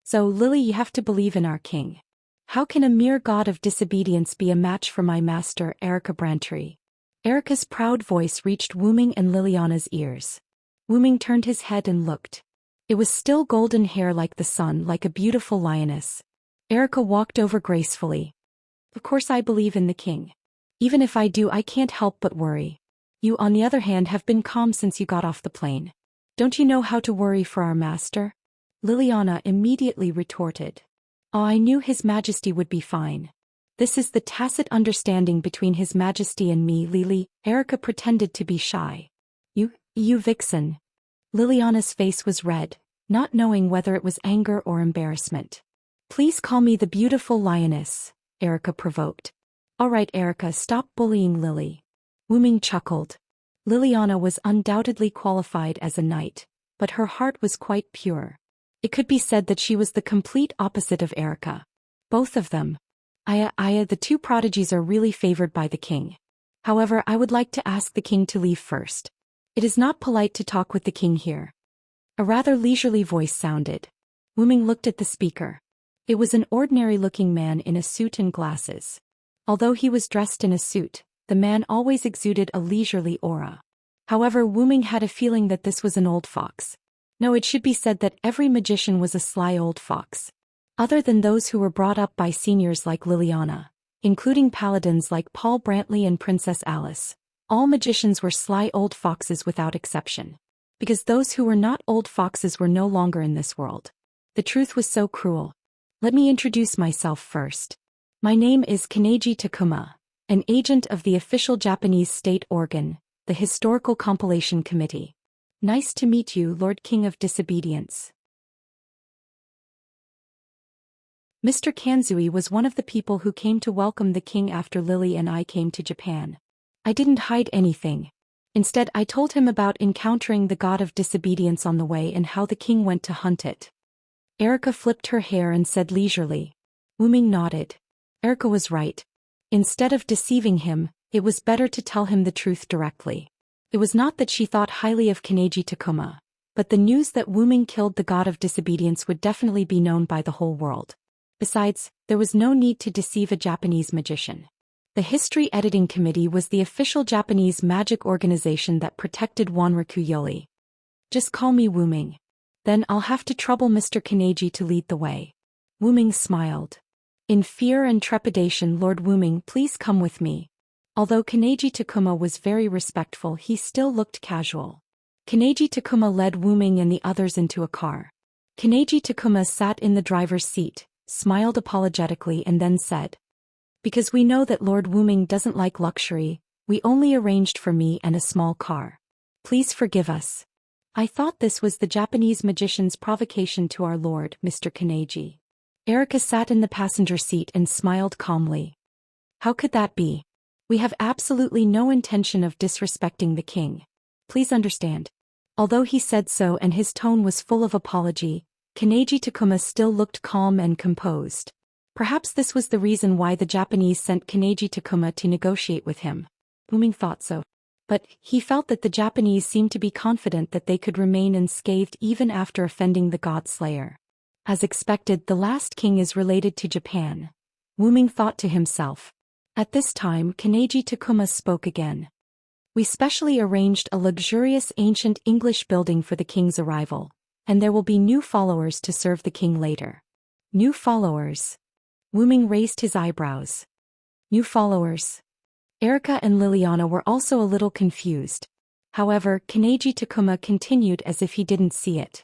So, Lily, you have to believe in our king. How can a mere god of disobedience be a match for my master, Erica Brantree? Erica's proud voice reached Wu Ming and Liliana's ears. Wu Ming turned his head and looked. It was still golden hair like the sun, like a beautiful lioness. Erica walked over gracefully. Of course I believe in the king. Even if I do, I can't help but worry. You, on the other hand, have been calm since you got off the plane. Don't you know how to worry for our master? Liliana immediately retorted. Oh, I knew His Majesty would be fine. This is the tacit understanding between His Majesty and me, Lily. Erica pretended to be shy. You vixen. Liliana's face was red, not knowing whether it was anger or embarrassment. Please call me the beautiful lioness, Erica provoked. All right, Erica, stop bullying Lily. Wu Ming chuckled. Liliana was undoubtedly qualified as a knight, but her heart was quite pure. It could be said that she was the complete opposite of Erica. Both of them. The two prodigies are really favored by the king. However, I would like to ask the king to leave first. It is not polite to talk with the king here. A rather leisurely voice sounded. Wu Ming looked at the speaker. It was an ordinary-looking man in a suit and glasses. Although he was dressed in a suit, the man always exuded a leisurely aura. However, Wu Ming had a feeling that this was an old fox. No, it should be said that every magician was a sly old fox. Other than those who were brought up by seniors like Liliana, including paladins like Paul Brantley and Princess Alice, all magicians were sly old foxes without exception. Because those who were not old foxes were no longer in this world. The truth was so cruel. Let me introduce myself first. My name is Kaneji Takuma, an agent of the official Japanese state organ, the Historical Compilation Committee. Nice to meet you, Lord King of Disobedience. Mr. Kanzui was one of the people who came to welcome the king after Lily and I came to Japan. I didn't hide anything. Instead, I told him about encountering the god of disobedience on the way and how the king went to hunt it. Erica flipped her hair and said leisurely. Wu Ming nodded. Erica was right. Instead of deceiving him, it was better to tell him the truth directly. It was not that she thought highly of Kanegi Takuma, but the news that Wu Ming killed the god of disobedience would definitely be known by the whole world. Besides, there was no need to deceive a Japanese magician. The History Editing Committee was the official Japanese magic organization that protected Wanraku Yoli. Just call me Wu Ming. Then I'll have to trouble Mr. Kanegi to lead the way. Wu Ming smiled. In fear and trepidation, Lord Wu Ming, please come with me. Although Kanegi Takuma was very respectful, he still looked casual. Kanegi Takuma led Wu Ming and the others into a car. Kanegi Takuma sat in the driver's seat, smiled apologetically and then said, "Because we know that Lord Wu Ming doesn't like luxury, we only arranged for me and a small car. Please forgive us. I thought this was the Japanese magician's provocation to our lord, Mr. Kanegi." Erica sat in the passenger seat and smiled calmly. "How could that be? We have absolutely no intention of disrespecting the king. Please understand." Although he said so and his tone was full of apology, Kanegi Takuma still looked calm and composed. Perhaps this was the reason why the Japanese sent Kanegi Takuma to negotiate with him. Wu Ming thought so. But he felt that the Japanese seemed to be confident that they could remain unscathed even after offending the God Slayer. As expected, the last king is related to Japan. Wu Ming thought to himself. At this time, Kanegi Takuma spoke again. "We specially arranged a luxurious ancient English building for the king's arrival, and there will be new followers to serve the king later." New followers? Wu Ming raised his eyebrows. New followers? Erica and Liliana were also a little confused. However, Kanegi Takuma continued as if he didn't see it.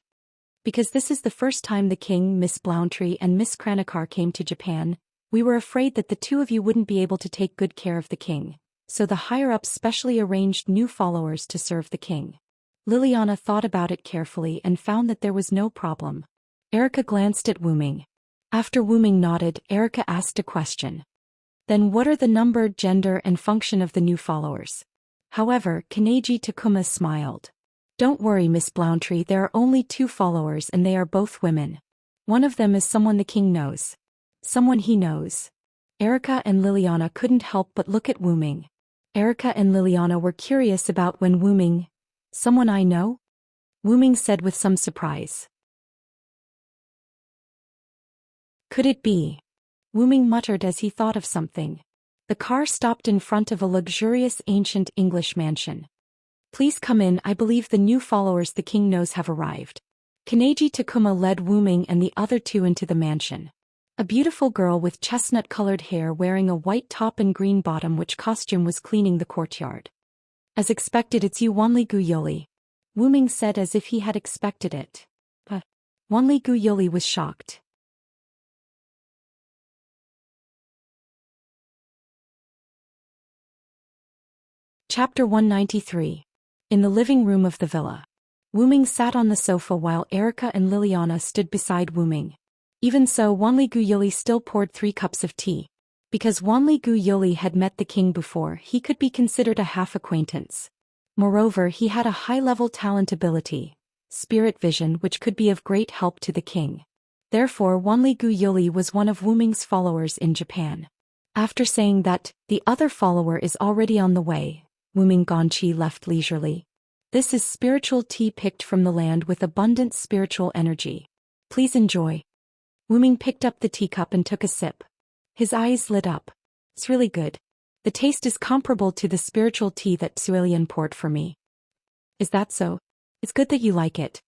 "Because this is the first time the king, Miss Blountry and Miss Kranikar came to Japan, we were afraid that the two of you wouldn't be able to take good care of the king, so the higher-ups specially arranged new followers to serve the king." Liliana thought about it carefully and found that there was no problem. Erica glanced at Wu Ming. After Wu Ming nodded, Erica asked a question. "Then what are the number, gender and function of the new followers?" However, Kanegi Takuma smiled. "Don't worry, Miss Blountry, there are only 2 followers and they are both women. One of them is someone the king knows." Someone he knows. Erica and Liliana couldn't help but look at Wu Ming. Erica and Liliana were curious about when Wu Ming, "Someone I know?" Wu Ming said with some surprise. "Could it be?" Wu Ming muttered as he thought of something. The car stopped in front of a luxurious ancient English mansion. "Please come in, I believe the new followers the king knows have arrived." Kanegi Takuma led Wu Ming and the other 2 into the mansion. A beautiful girl with chestnut-colored hair wearing a white top and green bottom, which costume was cleaning the courtyard. "As expected, it's you, Wanli Gu Yoli," Wu Ming said as if he had expected it. But Wanli Gu Yoli was shocked. Chapter 193. In the living room of the villa. Wu Ming sat on the sofa while Erica and Liliana stood beside Wu Ming. Even so, Wanli Gu Yoli still poured 3 cups of tea. Because Wanli Gu Yoli had met the king before, he could be considered a half-acquaintance. Moreover, he had a high-level talent ability, spirit vision, which could be of great help to the king. Therefore, Wanli Gu Yoli was one of Wu Ming's followers in Japan. After saying that, the other follower is already on the way, Wu Ming Gonchi left leisurely. "This is spiritual tea picked from the land with abundant spiritual energy. Please enjoy." Wu Ming picked up the teacup and took a sip. His eyes lit up. "It's really good. The taste is comparable to the spiritual tea that Suelian poured for me." "Is that so? It's good that you like it."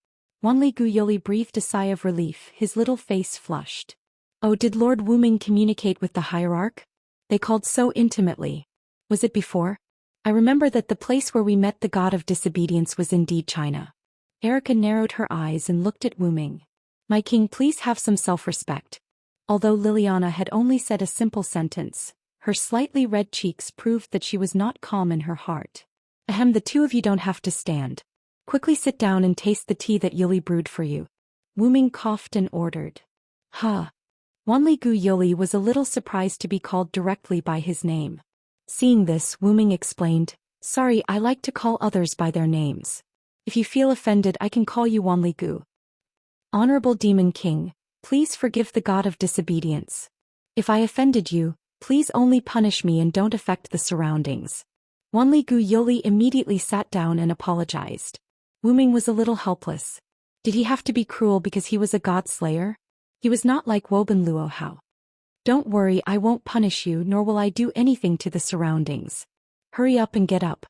Wanli Gu Yoli breathed a sigh of relief, his little face flushed. "Oh, did Lord Wu Ming communicate with the hierarch? They called so intimately. Was it before? I remember that the place where we met the god of disobedience was indeed China." Erica narrowed her eyes and looked at Wu Ming. "My king, please have some self-respect." Although Liliana had only said a simple sentence, her slightly red cheeks proved that she was not calm in her heart. "Ahem, the 2 of you don't have to stand. Quickly sit down and taste the tea that Yoli brewed for you." Wu Ming coughed and ordered. "Huh." Wanli Gu Yoli was a little surprised to be called directly by his name. Seeing this, Wu Ming explained, "Sorry, I like to call others by their names. If you feel offended, I can call you Wanli Gu." "Honorable Demon King, please forgive the god of disobedience. If I offended you, please only punish me and don't affect the surroundings." Wanli Gu Yoli immediately sat down and apologized. Wu Ming was a little helpless. Did he have to be cruel because he was a god slayer? He was not like Woban Luo Hao. Don't worry, I won't punish you, nor will I do anything to the surroundings. Hurry up and get up.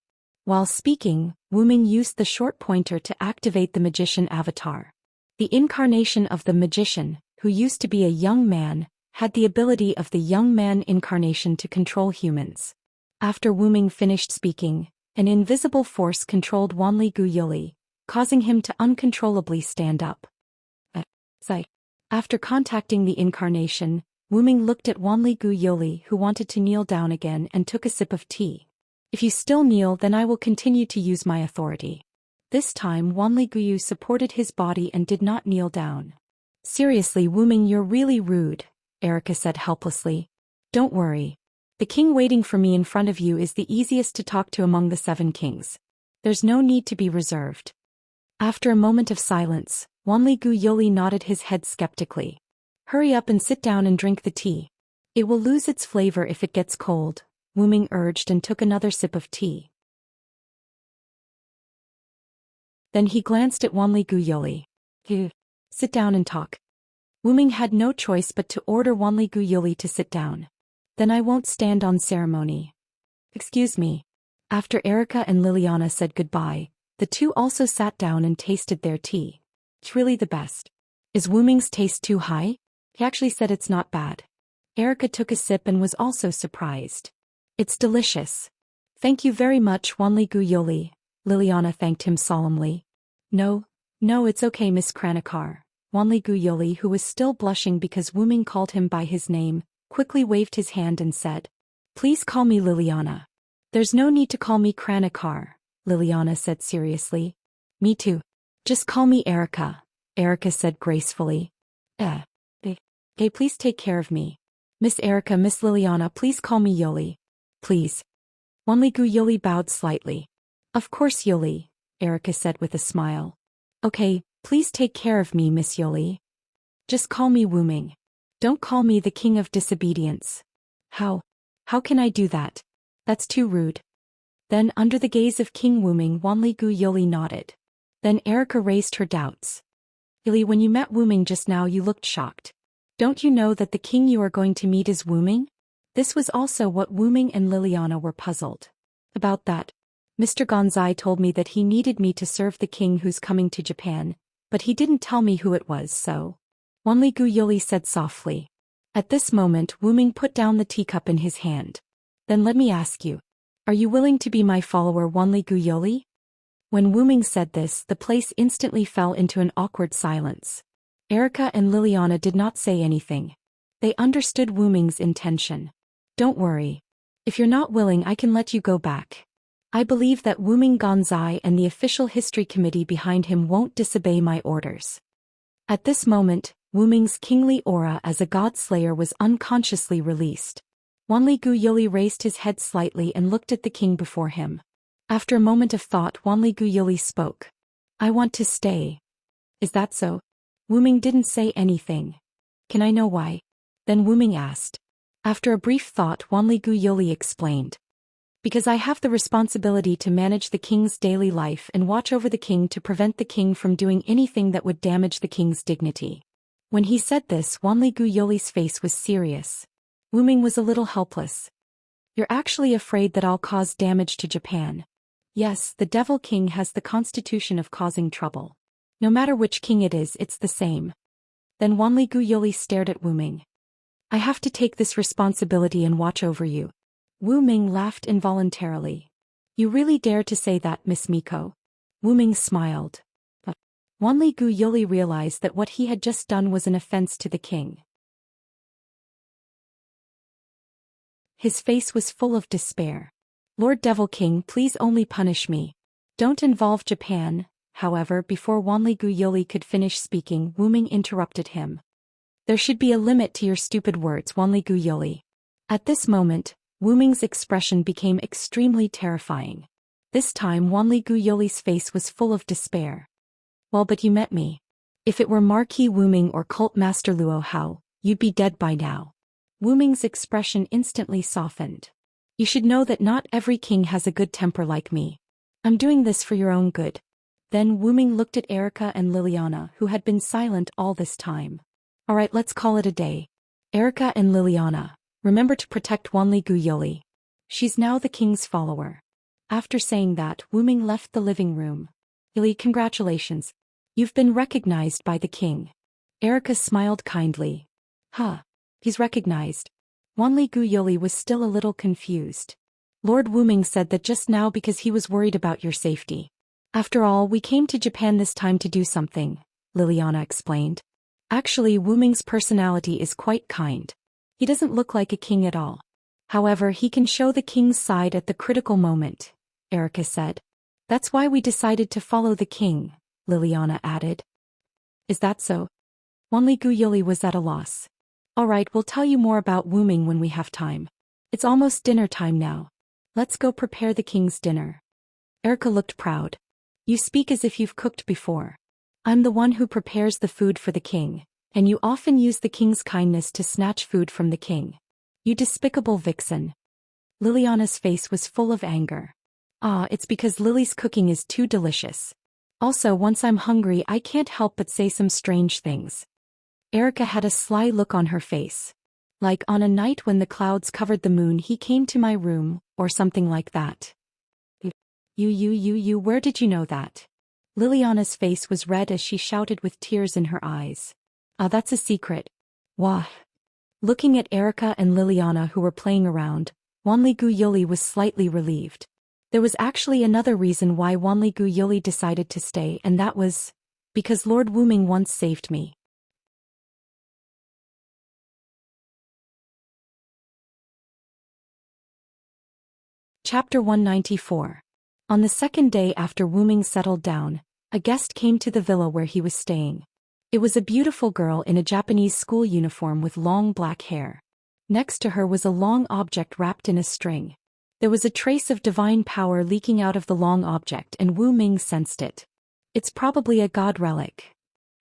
While speaking, Wu Ming used the short pointer to activate the magician avatar. The incarnation of the magician, who used to be a young man, had the ability of the young man incarnation to control humans. After Wu Ming finished speaking, an invisible force controlled Wanli Gu Yoli, causing him to uncontrollably stand up. After contacting the incarnation, Wu Ming looked at Wanli Gu Yoli, who wanted to kneel down again, and took a sip of tea. If you still kneel, then I will continue to use my authority. This time Wanli Gu Yu supported his body and did not kneel down. Seriously, Wu Ming, you're really rude, Erica said helplessly. Don't worry. The king waiting for me in front of you is the easiest to talk to among the 7 kings. There's no need to be reserved. After a moment of silence, Wanli Gu Yoli nodded his head skeptically. Hurry up and sit down and drink the tea. It will lose its flavor if it gets cold, Wu Ming urged and took another sip of tea. Then he glanced at Wanli Gu Yoli. Sit down and talk. Wu Ming had no choice but to order Wanli Gu Yoli to sit down. Then I won't stand on ceremony. Excuse me. After Erica and Liliana said goodbye, the two also sat down and tasted their tea. It's really the best. Is Wu Ming's taste too high? He actually said it's not bad. Erica took a sip and was also surprised. It's delicious. Thank you very much, Wanli Gu Yoli, Liliana thanked him solemnly. No, it's okay, Miss Kranikar. Wanli Gu Yoli, who was still blushing because Wu Ming called him by his name, quickly waved his hand and said, Please call me Liliana. There's no need to call me Kranikar, Liliana said seriously. Me too. Just call me Erica, Erica said gracefully. Okay, please take care of me. Miss Erica, Miss Liliana, please call me Yoli. Please. Wanli Gu Yoli bowed slightly. Of course, Yoli, Erica said with a smile. Okay, please take care of me, Miss Yoli. Just call me Wu Ming. Don't call me the king of disobedience. How can I do that? That's too rude. Then, under the gaze of King Wu Ming, Wanli Gu Yoli nodded. Then Erica raised her doubts. Yoli, when you met Wu Ming just now, you looked shocked. Don't you know that the king you are going to meet is Wu Ming? This was also what Wu Ming and Liliana were puzzled about. That Mr. Gonzai told me that he needed me to serve the king who's coming to Japan, but he didn't tell me who it was, so. Wanli Gu Yoli said softly. At this moment Wu Ming put down the teacup in his hand. Then let me ask you. Are you willing to be my follower, Wanli Gu Yoli? When Wu Ming said this, the place instantly fell into an awkward silence. Erica and Liliana did not say anything. They understood Wu Ming's intention. Don't worry. If you're not willing, I can let you go back. I believe that Wu Ming Gonzai and the official history committee behind him won't disobey my orders. At this moment, Wu Ming's kingly aura as a god slayer was unconsciously released. Wanli Gu Yoli raised his head slightly and looked at the king before him. After a moment of thought, Wanli Gu Yoli spoke. I want to stay. Is that so? Wu Ming didn't say anything. Can I know why? Then Wu Ming asked. After a brief thought, Wanli Gu Yoli explained. Because I have the responsibility to manage the king's daily life and watch over the king to prevent the king from doing anything that would damage the king's dignity. When he said this, Wanli Gu Yoli's face was serious. Wu Ming was a little helpless. You're actually afraid that I'll cause damage to Japan. Yes, the Devil King has the constitution of causing trouble. No matter which king it is, it's the same. Then Wanli Gu Yoli stared at Wu Ming. I have to take this responsibility and watch over you. Wu Ming laughed involuntarily. You really dare to say that, Miss Miko? Wu Ming smiled. Wanli Gu Yoli realized that what he had just done was an offense to the king. His face was full of despair. Lord Devil King, please only punish me. Don't involve Japan. However, before Wanli Gu Yoli could finish speaking, Wu Ming interrupted him. There should be a limit to your stupid words, Wanli Gu Yoli. At this moment, Wu Ming's expression became extremely terrifying. This time Wanli Gu Yoli's face was full of despair. Well, but you met me. If it were Marquis Wu Ming or Cult Master Luo Hao, you'd be dead by now. Wu Ming's expression instantly softened. You should know that not every king has a good temper like me. I'm doing this for your own good. Then Wu Ming looked at Erica and Liliana, who had been silent all this time. Alright, let's call it a day. Erica and Liliana, remember to protect Wanli Guyoli. She's now the king's follower. After saying that, Wu Ming left the living room. Ili, congratulations. You've been recognized by the king. Erica smiled kindly. Huh. He's recognized. Wanli Guyoli was still a little confused. Lord Wu Ming said that just now because he was worried about your safety. After all, we came to Japan this time to do something, Liliana explained. Actually, Wu Ming's personality is quite kind. He doesn't look like a king at all. However, he can show the king's side at the critical moment, Erica said. That's why we decided to follow the king, Liliana added. Is that so? Wanli Guyoli was at a loss. Alright, we'll tell you more about Wu Ming when we have time. It's almost dinner time now. Let's go prepare the king's dinner. Erica looked proud. You speak as if you've cooked before. I'm the one who prepares the food for the king, and you often use the king's kindness to snatch food from the king. You despicable vixen. Liliana's face was full of anger. It's because Lily's cooking is too delicious. Also, once I'm hungry, I can't help but say some strange things. Erica had a sly look on her face. Like on a night when the clouds covered the moon, he came to my room, or something like that. Where did you know that? Liliana's face was red as she shouted with tears in her eyes. That's a secret. Wah. Looking at Erica and Liliana who were playing around, Wanli Guyoli was slightly relieved. There was actually another reason why Wanli Guyoli decided to stay, and that was because Lord Wu Ming once saved me. Chapter 194. On the second day after Wu Ming settled down, a guest came to the villa where he was staying. It was a beautiful girl in a Japanese school uniform with long black hair. Next to her was a long object wrapped in a string. There was a trace of divine power leaking out of the long object, and Wu Ming sensed it. It's probably a god relic.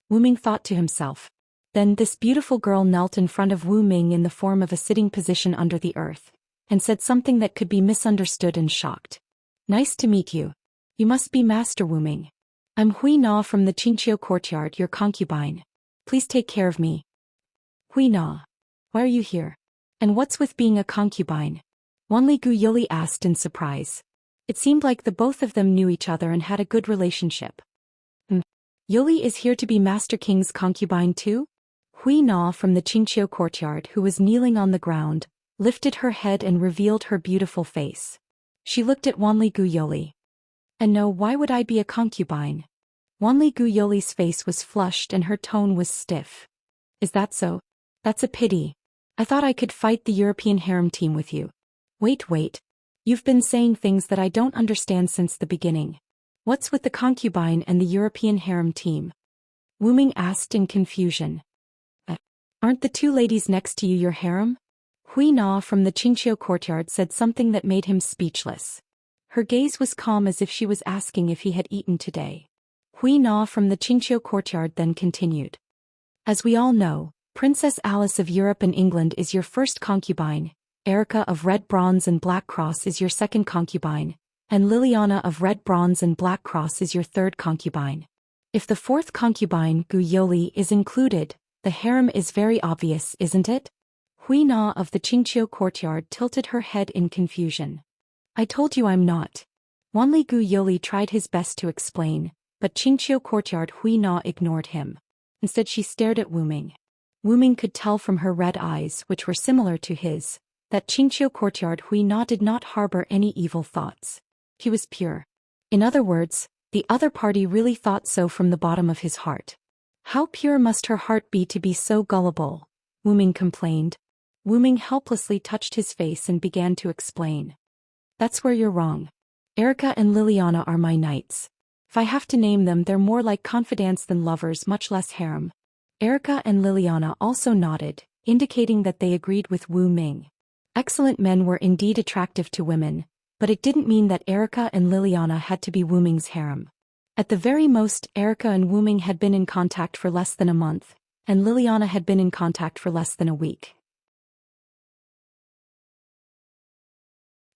Wu Ming thought to himself. Then this beautiful girl knelt in front of Wu Ming in the form of a sitting position under the earth, and said something that could be misunderstood and shocked. Nice to meet you. You must be Master Wu Ming. I'm Hui Na from the Qingqiu courtyard, your concubine. Please take care of me. Hui Na. Why are you here? And what's with being a concubine? Wanli Guyoli asked in surprise. It seemed like the both of them knew each other and had a good relationship. Yoli is here to be Master King's concubine too? Hui Na from the Qingqiu courtyard, who was kneeling on the ground, lifted her head and revealed her beautiful face. She looked at Wanli Guyoli. And no, why would I be a concubine? Wanli Guyoli's face was flushed and her tone was stiff. Is that so? That's a pity. I thought I could fight the European harem team with you. Wait. You've been saying things that I don't understand since the beginning. What's with the concubine and the European harem team? Wu Ming asked in confusion. Aren't the two ladies next to you your harem? Hui Na from the Qingqiu courtyard said something that made him speechless. Her gaze was calm as if she was asking if he had eaten today. Hui Na from the Qingqiu courtyard then continued. As we all know, Princess Alice of Europe and England is your first concubine, Erica of Red Bronze and Black Cross is your second concubine, and Liliana of Red Bronze and Black Cross is your third concubine. If the fourth concubine, Guyoli, is included, the harem is very obvious, isn't it? Hui Na of the Qingqiu courtyard tilted her head in confusion. I told you I'm not. Wanli Guyoli tried his best to explain, but Qingqiu courtyard Hui Na ignored him. Instead she stared at Wu Ming. Wu Ming could tell from her red eyes, which were similar to his, that Qingqiu courtyard Hui Na did not harbor any evil thoughts. He was pure. In other words, the other party really thought so from the bottom of his heart. How pure must her heart be to be so gullible? Wu Ming complained. Wu Ming helplessly touched his face and began to explain. That's where you're wrong. Erica and Liliana are my knights. If I have to name them, they're more like confidants than lovers, much less harem. Erica and Liliana also nodded, indicating that they agreed with Wu Ming. Excellent men were indeed attractive to women, but it didn't mean that Erica and Liliana had to be Wu Ming's harem. At the very most, Erica and Wu Ming had been in contact for less than a month, and Liliana had been in contact for less than a week.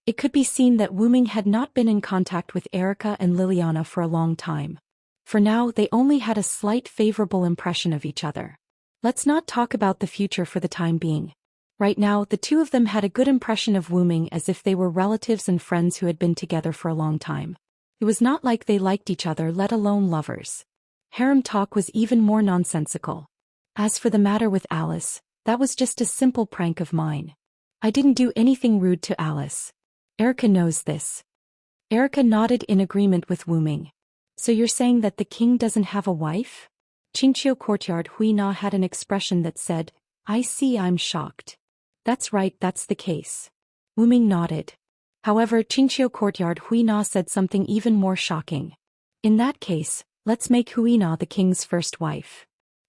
It could be seen that Wu Ming had not been in contact with Erica and Liliana for a long time. For now, they only had a slight favorable impression of each other. Let's not talk about the future for the time being. Right now, the two of them had a good impression of Wu Ming as if they were relatives and friends who had been together for a long time. It was not like they liked each other, let alone lovers. Harem talk was even more nonsensical. As for the matter with Alice, that was just a simple prank of mine. I didn't do anything rude to Alice. Erica knows this. Erica nodded in agreement with Wu Ming. So you're saying that the king doesn't have a wife? Qingqiu Courtyard Hui Na had an expression that said, I see, I'm shocked. That's right, that's the case. Wu Ming nodded. However, Qingqiu Courtyard Hui Na said something even more shocking. In that case, let's make Hui Na the king's first wife.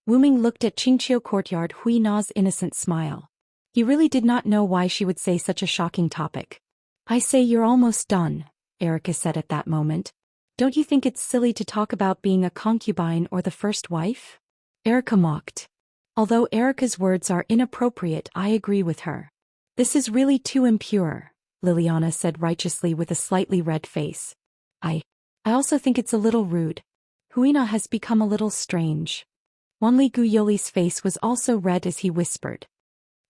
Wu Ming looked at Qingqiu Courtyard Hui Na's innocent smile. He really did not know why she would say such a shocking topic. I say you're almost done, Erica said at that moment. Don't you think it's silly to talk about being a concubine or the first wife? Erica mocked. Although Erica's words are inappropriate, I agree with her. This is really too impure, Liliana said righteously with a slightly red face. I also think it's a little rude. Huina has become a little strange. Wanli Gu Yoli's face was also red as he whispered.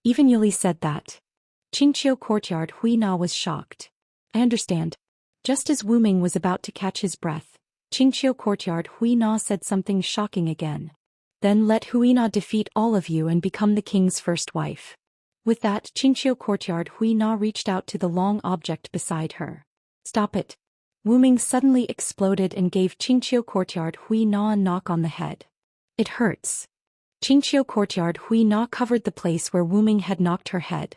Even Yoli said that. Qingqiu Courtyard Huina was shocked. I understand. Just as Wu Ming was about to catch his breath, Qingqiu Courtyard Huina said something shocking again. Then let Huina defeat all of you and become the king's first wife. With that, Qingqiu Courtyard Huina reached out to the long object beside her. Stop it. Wu Ming suddenly exploded and gave Qingqiu Courtyard Huina a knock on the head. It hurts. Qingqiu Courtyard Huina covered the place where Wu Ming had knocked her head.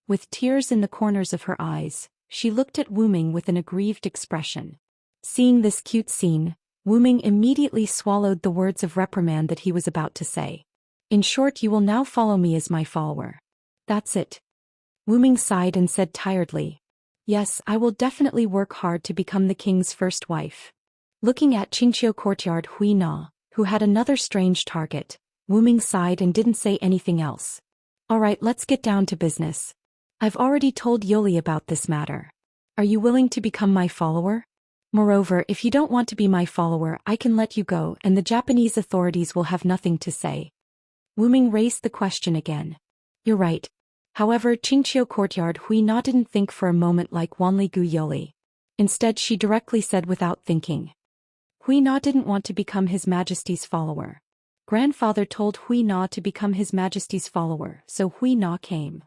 With tears in the corners of her eyes, she looked at Wu Ming with an aggrieved expression. Seeing this cute scene, Wu Ming immediately swallowed the words of reprimand that he was about to say. In short, you will now follow me as my follower. That's it. Wu Ming sighed and said tiredly. Yes, I will definitely work hard to become the king's first wife. Looking at Qingqiu Courtyard Huina, who had another strange target, Wu Ming sighed and didn't say anything else. Alright, let's get down to business. I've already told Yoli about this matter. Are you willing to become my follower? Moreover, if you don't want to be my follower, I can let you go and the Japanese authorities will have nothing to say. Wu Ming raised the question again. You're right. However, Qingqiu Courtyard Huina didn't think for a moment like Wanli Gu Yoli. Instead, she directly said without thinking. Huina didn't want to become His Majesty's follower. Grandfather told Huina to become His Majesty's follower, so Huina came.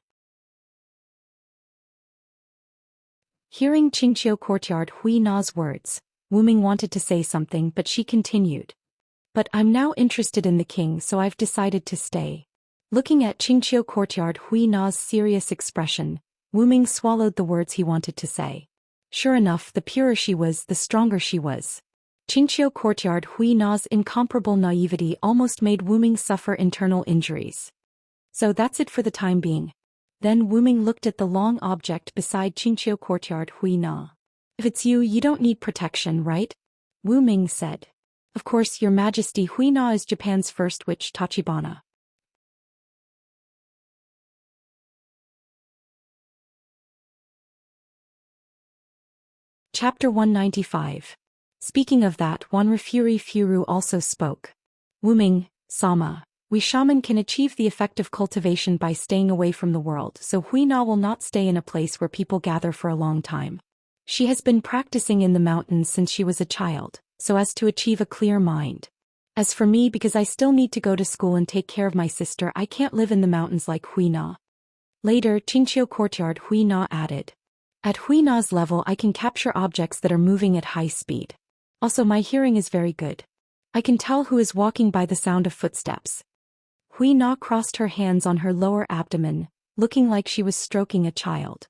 Hearing Qingqiu Courtyard Huina's words, Wu Ming wanted to say something but she continued. But I'm now interested in the king, so I've decided to stay. Looking at Qingqiu Courtyard Huina's serious expression, Wu Ming swallowed the words he wanted to say. Sure enough, the purer she was, the stronger she was. Qingqiu Courtyard Huina's incomparable naivety almost made Wu Ming suffer internal injuries. So that's it for the time being. Then Wu Ming looked at the long object beside Qingqiu Courtyard Huina. If it's you, you don't need protection, right? Wu Ming said. Of course, Your Majesty. Huina is Japan's first witch, Tachibana. Chapter 195. Speaking of that, Wanrefuri Furu also spoke. Wu Ming, Sama. We shaman can achieve the effect of cultivation by staying away from the world, so Huina will not stay in a place where people gather for a long time. She has been practicing in the mountains since she was a child, so as to achieve a clear mind. As for me, because I still need to go to school and take care of my sister, I can't live in the mountains like Huina. Later, Qingqiu Courtyard Huina added. At Huina's level, I can capture objects that are moving at high speed. Also, my hearing is very good. I can tell who is walking by the sound of footsteps. Huina crossed her hands on her lower abdomen, looking like she was stroking a child.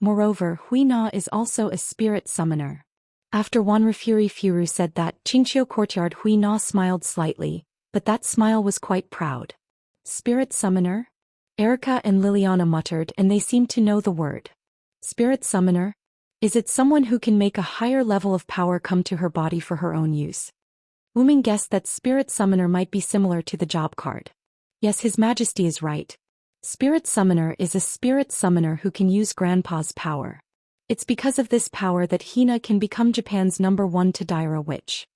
Moreover, Huina is also a spirit summoner. After Wanrefuri Furu said that, Qingqiu Courtyard Huina smiled slightly, but that smile was quite proud. Spirit summoner? Erica and Liliana muttered, and they seemed to know the word. Spirit summoner? Is it someone who can make a higher level of power come to her body for her own use? Wu Ming guessed that spirit summoner might be similar to the job card. Yes, His Majesty is right. Spirit summoner is a spirit summoner who can use Grandpa's power. It's because of this power that Hina can become Japan's #1 Tadira witch.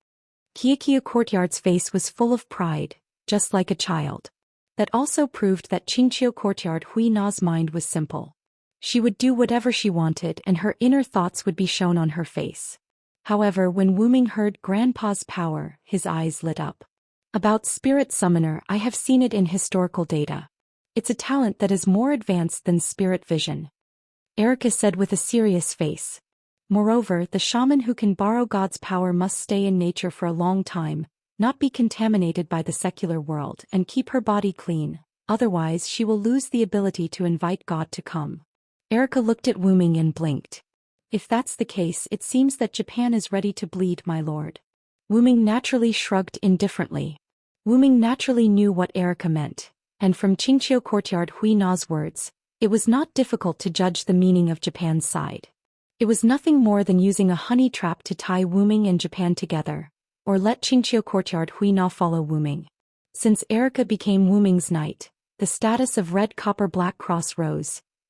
Kyokuyo Courtyard's face was full of pride, just like a child. That also proved that Qingqiu Courtyard Hui Na's mind was simple. She would do whatever she wanted and her inner thoughts would be shown on her face. However, when Wu Ming heard Grandpa's power, his eyes lit up. About Spirit Summoner, I have seen it in historical data. It's a talent that is more advanced than spirit vision, Erica said with a serious face. Moreover, the shaman who can borrow God's power must stay in nature for a long time, not be contaminated by the secular world, and keep her body clean, otherwise she will lose the ability to invite God to come. Erica looked at Wu Ming and blinked. If that's the case, it seems that Japan is ready to bleed, my lord. Wu Ming naturally shrugged indifferently. Wu Ming naturally knew what Erica meant, and from Qingqiu Courtyard Hui Na's words, it was not difficult to judge the meaning of Japan's side. It was nothing more than using a honey trap to tie Wu Ming and Japan together, or let Qingqiu Courtyard Hui Na follow Wu Ming. Since Erica became Wu Ming's knight, the status of Red Copper Black Cross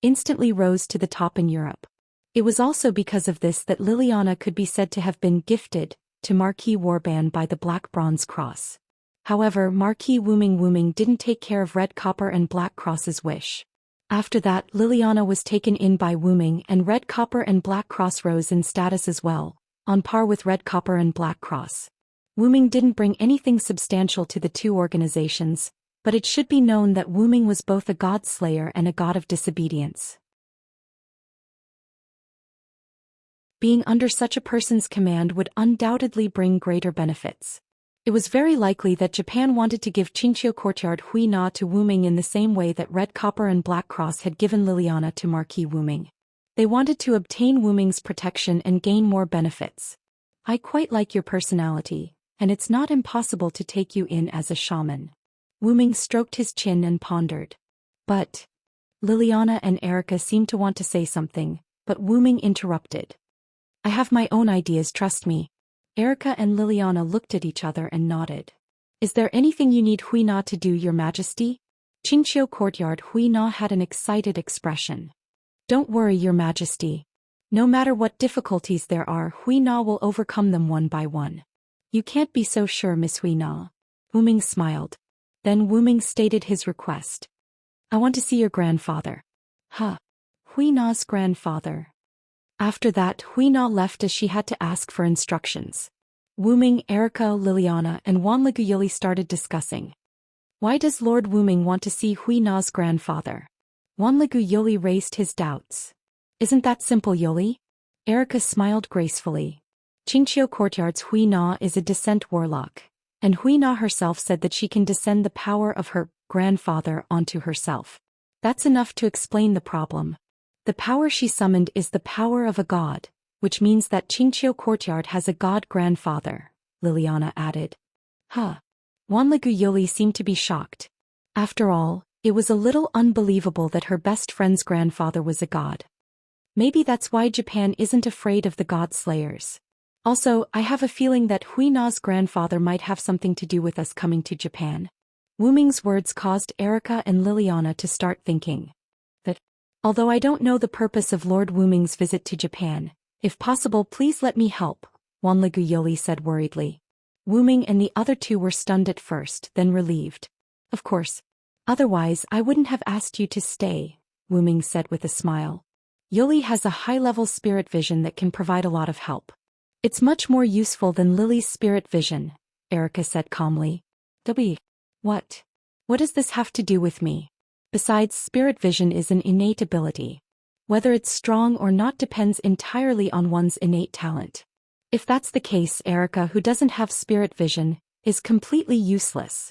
instantly rose to the top in Europe. It was also because of this that Liliana could be said to have been gifted to Marquis Warband by the Black Bronze Cross. However, Marquis Wu Ming didn't take care of Red Copper and Black Cross's wish. After that, Liliana was taken in by Wu Ming, and Red Copper and Black Cross rose in status as well, on par with Red Copper and Black Cross. Wu Ming didn't bring anything substantial to the two organizations, but it should be known that Wu Ming was both a god slayer and a god of disobedience. Being under such a person's command would undoubtedly bring greater benefits. It was very likely that Japan wanted to give Qingqiu Courtyard Hui Na to Wu Ming in the same way that Red Copper and Black Cross had given Liliana to Marquis Wu Ming. They wanted to obtain Wu Ming's protection and gain more benefits. I quite like your personality, and it's not impossible to take you in as a shaman. Wu Ming stroked his chin and pondered. But Liliana and Erica seemed to want to say something, but Wu Ming interrupted. I have my own ideas, trust me. Erica and Liliana looked at each other and nodded. Is there anything you need Hui Na to do, your majesty? Qingqiu Courtyard Hui Na had an excited expression. Don't worry, your majesty. No matter what difficulties there are, Hui Na will overcome them one by one. You can't be so sure, Miss Hui Na. Wu Ming smiled. Then Wu Ming stated his request. I want to see your grandfather. Huh. Hui Na's grandfather. After that, Hui Na left as she had to ask for instructions. Wu Ming, Erica, Liliana, and Wanligu Yuli started discussing. Why does Lord Wu Ming want to see Hui Na's grandfather? Wanligu Yuli raised his doubts. Isn't that simple, Yuli? Erica smiled gracefully. Qingqiu Courtyard's Hui Na is a descent warlock, and Hui Na herself said that she can descend the power of her grandfather onto herself. That's enough to explain the problem. The power she summoned is the power of a god, which means that Qingqiu Courtyard has a god grandfather, Liliana added. Huh. Wanligu Yuli seemed to be shocked. After all, it was a little unbelievable that her best friend's grandfather was a god. Maybe that's why Japan isn't afraid of the god slayers. Also, I have a feeling that Hui Na's grandfather might have something to do with us coming to Japan. Wu Ming's words caused Erica and Liliana to start thinking. Although I don't know the purpose of Lord Wu Ming's visit to Japan, if possible please let me help, Wanligu Yuli said worriedly. Wu Ming and the other two were stunned at first, then relieved. Of course. Otherwise I wouldn't have asked you to stay, Wu Ming said with a smile. Yuli has a high-level spirit vision that can provide a lot of help. It's much more useful than Lily's spirit vision, Erica said calmly. What? What does this have to do with me? Besides, spirit vision is an innate ability. Whether it's strong or not depends entirely on one's innate talent. If that's the case, Erica, who doesn't have spirit vision, is completely useless.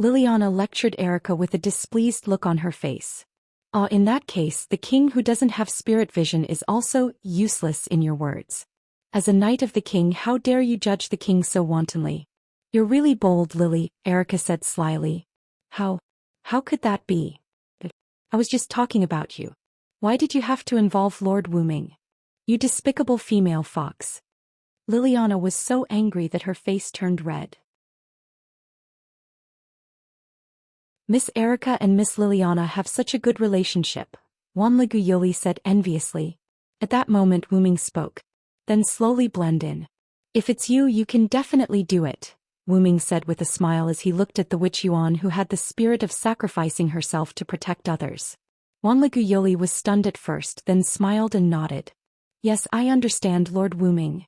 Liliana lectured Erica with a displeased look on her face. In that case, the king who doesn't have spirit vision is also useless in your words. As a knight of the king, how dare you judge the king so wantonly? You're really bold, Lily, Erica said slyly. How could that be? I was just talking about you. Why did you have to involve Lord Wu Ming? You despicable female fox. Liliana was so angry that her face turned red. Miss Erica and Miss Liliana have such a good relationship, Wanligu Yuli said enviously. At that moment Wu Ming spoke. Then slowly blend in. If it's you, you can definitely do it, Wu Ming said with a smile as he looked at the witch Yuan who had the spirit of sacrificing herself to protect others. Wanligu Yoli was stunned at first, then smiled and nodded. Yes, I understand, Lord Wu Ming.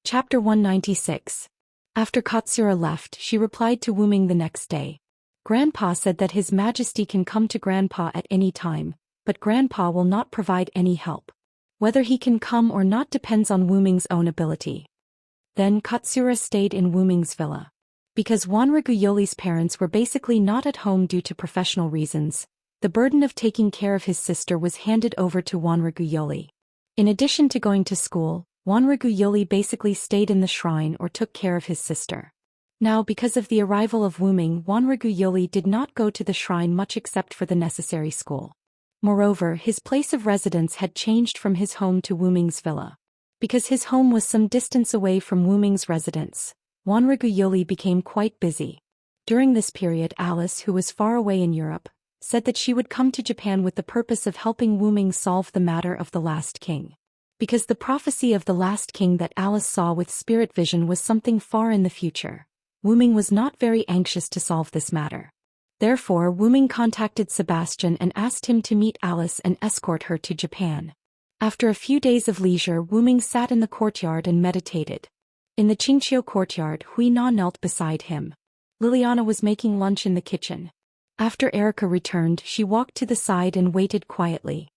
Chapter 196. After Katsura left, she replied to Wu Ming the next day. Grandpa said that His Majesty can come to Grandpa at any time, but Grandpa will not provide any help. Whether he can come or not depends on Wu Ming's own ability. Then Katsura stayed in Wu Ming's villa. Because Wanrigu Yoli's parents were basically not at home due to professional reasons, the burden of taking care of his sister was handed over to Wanrigu Yoli. In addition to going to school, Wanrigu Yoli basically stayed in the shrine or took care of his sister. Now, because of the arrival of Wu Ming, Wanrigu Yoli did not go to the shrine much except for the necessary school. Moreover, his place of residence had changed from his home to Wu Ming's villa. Because his home was some distance away from Wu Ming's residence, Wanrigu Yoli became quite busy. During this period, Alice, who was far away in Europe, said that she would come to Japan with the purpose of helping Wu Ming solve the matter of the last king. Because the prophecy of the last king that Alice saw with spirit vision was something far in the future, Wu Ming was not very anxious to solve this matter. Therefore, Wu Ming contacted Sebastian and asked him to meet Alice and escort her to Japan. After a few days of leisure, Wu Ming sat in the courtyard and meditated. In the Qingqiu courtyard, Hui Na knelt beside him. Liliana was making lunch in the kitchen. After Erica returned, she walked to the side and waited quietly.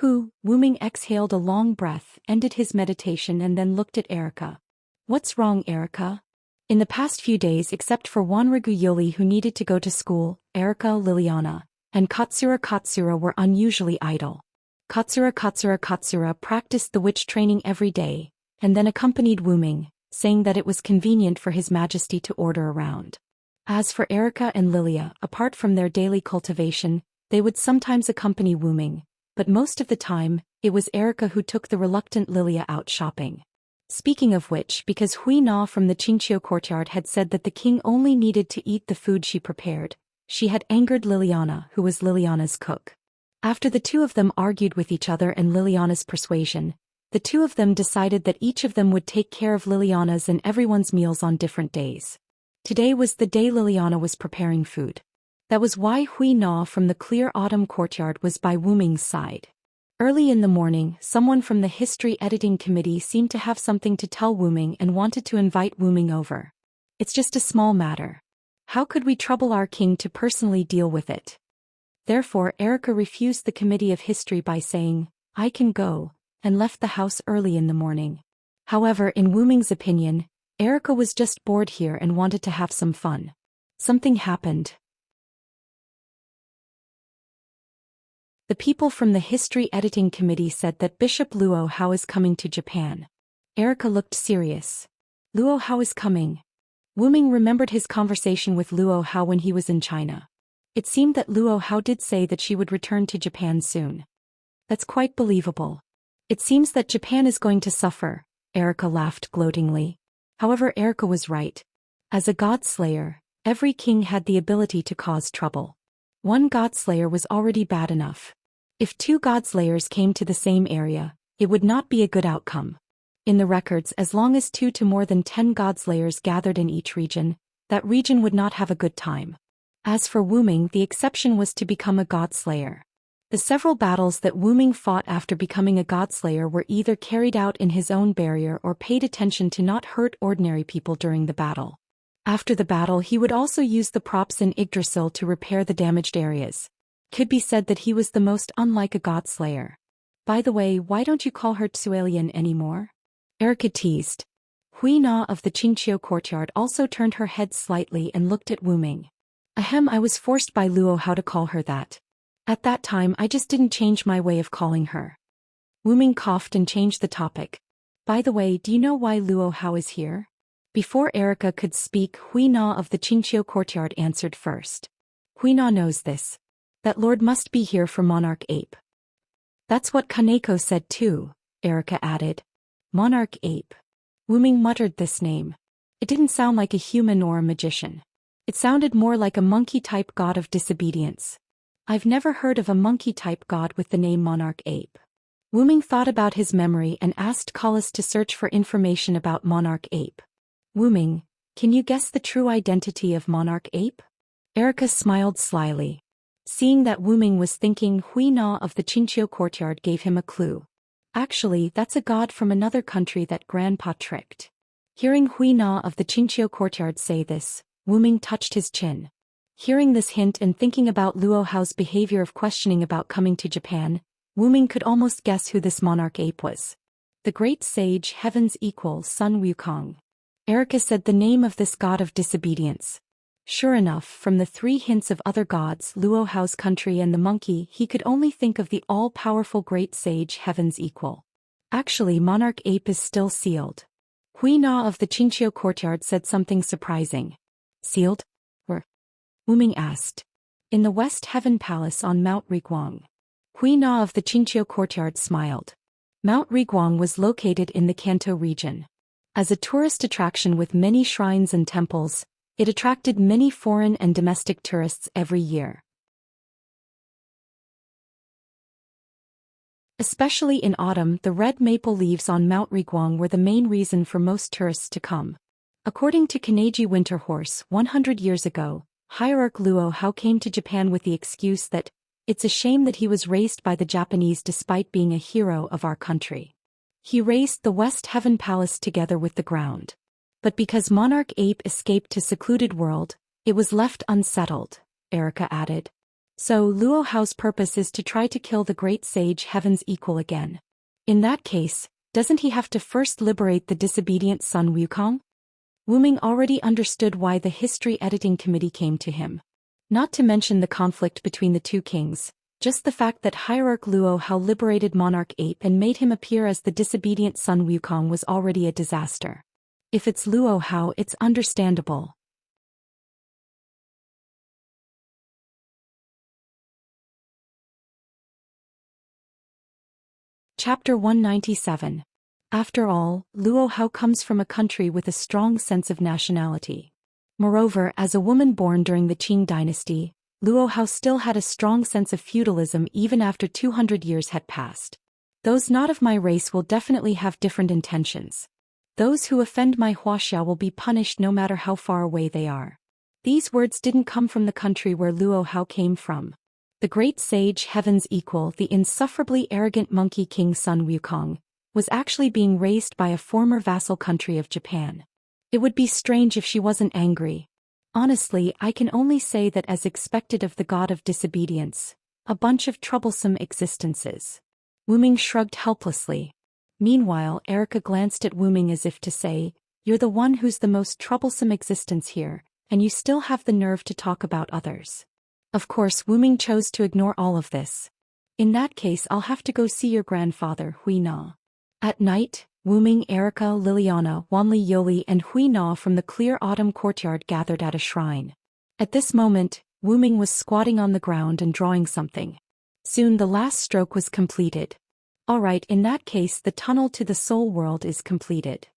Wu Ming exhaled a long breath, ended his meditation and then looked at Erica. What's wrong, Erica? In the past few days, except for Wanrigu Yoli who needed to go to school, Erica, Liliana, and Katsura were unusually idle. Katsura practiced the witch training every day, and then accompanied Wu Ming, saying that it was convenient for His Majesty to order around. As for Erica and Lilia, apart from their daily cultivation, they would sometimes accompany Wu Ming, but most of the time, it was Erica who took the reluctant Lilia out shopping. Speaking of which, because Hui Na from the Qingqiu courtyard had said that the king only needed to eat the food she prepared, she had angered Liliana, who was Liliana's cook. After the two of them argued with each other and Liliana's persuasion, the two of them decided that each of them would take care of Liliana's and everyone's meals on different days. Today was the day Liliana was preparing food. That was why Hui Na from the clear autumn courtyard was by Wu Ming's side. Early in the morning, someone from the history editing committee seemed to have something to tell Wu Ming and wanted to invite Wu Ming over. It's just a small matter. How could we trouble our king to personally deal with it? Therefore, Erica refused the committee of history by saying, I can go, and left the house early in the morning. However, in Wu Ming's opinion, Erica was just bored here and wanted to have some fun. Something happened. The people from the history editing committee said that Bishop Luo Hao is coming to Japan. Erica looked serious. Luo Hao is coming. Wu Ming remembered his conversation with Luo Hao when he was in China. It seemed that Luo Hao did say that she would return to Japan soon. That's quite believable. It seems that Japan is going to suffer, Erica laughed gloatingly. However, Erica was right. As a god-slayer, every king had the ability to cause trouble. One god-slayer was already bad enough. If two god-slayers came to the same area, it would not be a good outcome. In the records, as long as 2 to more than 10 god-slayers gathered in each region, that region would not have a good time. As for Wu Ming, the exception was to become a god-slayer. The several battles that Wu Ming fought after becoming a god-slayer were either carried out in his own barrier or paid attention to not hurt ordinary people during the battle. After the battle, he would also use the props in Yggdrasil to repair the damaged areas. Could be said that he was the most unlike a god-slayer. By the way, why don't you call her Tsuelian anymore? Erica teased. Hui Na of the Qingqiu courtyard also turned her head slightly and looked at Wu Ming. Ahem, I was forced by Luo Hao to call her that. At that time I just didn't change my way of calling her. Wu Ming coughed and changed the topic. By the way, do you know why Luo Hao is here? Before Erica could speak, Hui Na of the Qingqiu courtyard answered first. Hui Na knows this. That lord must be here for Monarch Ape. That's what Kaneko said too, Erica added. Monarch Ape. Wu Ming muttered this name. It didn't sound like a human or a magician. It sounded more like a monkey-type god of disobedience. I've never heard of a monkey-type god with the name Monarch Ape. Wuming thought about his memory and asked Collis to search for information about Monarch Ape. Wuming, can you guess the true identity of Monarch Ape? Erica smiled slyly. Seeing that Wuming was thinking Hui Na of the Qingqiu courtyard gave him a clue. Actually, that's a god from another country that Grandpa tricked. Hearing Hui Na of the Qingqiu courtyard say this, Wuming touched his chin. Hearing this hint and thinking about Luo Hao's behavior of questioning about coming to Japan, Wuming could almost guess who this monarch ape was. The great sage Heaven's equal Sun Wukong. Erica said the name of this god of disobedience. Sure enough, from the 3 hints of other gods, Luo Hao's country and the monkey, he could only think of the all-powerful great sage Heaven's equal. Actually, Monarch Ape is still sealed. Hui Na of the Qingqiu courtyard said something surprising. Sealed? Where? Wuming asked. In the West Heaven Palace on Mount Riguang. Hui Na of the Qingqiu courtyard smiled. Mount Riguang was located in the Kanto region. As a tourist attraction with many shrines and temples, it attracted many foreign and domestic tourists every year. Especially in autumn, the red maple leaves on Mount Riguang were the main reason for most tourists to come. According to Kaneji Winterhorse, 100 years ago, hierarch Luo Hao came to Japan with the excuse that it's a shame that he was raised by the Japanese despite being a hero of our country. He raised the West Heaven Palace together with the ground. But because Monarch Ape escaped to secluded world, it was left unsettled, Erica added. So Luo Hao's purpose is to try to kill the great sage Heaven's equal again. In that case, doesn't he have to first liberate the disobedient Sun Wukong? Wuming already understood why the history editing committee came to him. Not to mention the conflict between the 2 kings, just the fact that hierarch Luo Hao liberated Monarch Ape and made him appear as the disobedient Sun Wukong was already a disaster. If it's Luo Hao, it's understandable. Chapter 197. After all, Luo Hao comes from a country with a strong sense of nationality. Moreover, as a woman born during the Qing dynasty, Luo Hao still had a strong sense of feudalism even after 200 years had passed. Those not of my race will definitely have different intentions. Those who offend my Huaxia will be punished no matter how far away they are. These words didn't come from the country where Luo Hao came from. The great sage Heaven's equal, the insufferably arrogant monkey king Sun Wukong, was actually being raised by a former vassal country of Japan. It would be strange if she wasn't angry. Honestly, I can only say that as expected of the god of disobedience, a bunch of troublesome existences. Wuming shrugged helplessly. Meanwhile, Erica glanced at Wuming as if to say, you're the one who's the most troublesome existence here, and you still have the nerve to talk about others. Of course, Wuming chose to ignore all of this. In that case, I'll have to go see your grandfather, Hui Na. At night, Wuming, Erica, Liliana, Wanli Yoli and Hui Na from the clear autumn courtyard gathered at a shrine. At this moment, Wuming was squatting on the ground and drawing something. Soon the last stroke was completed. Alright, in that case the tunnel to the soul world is completed.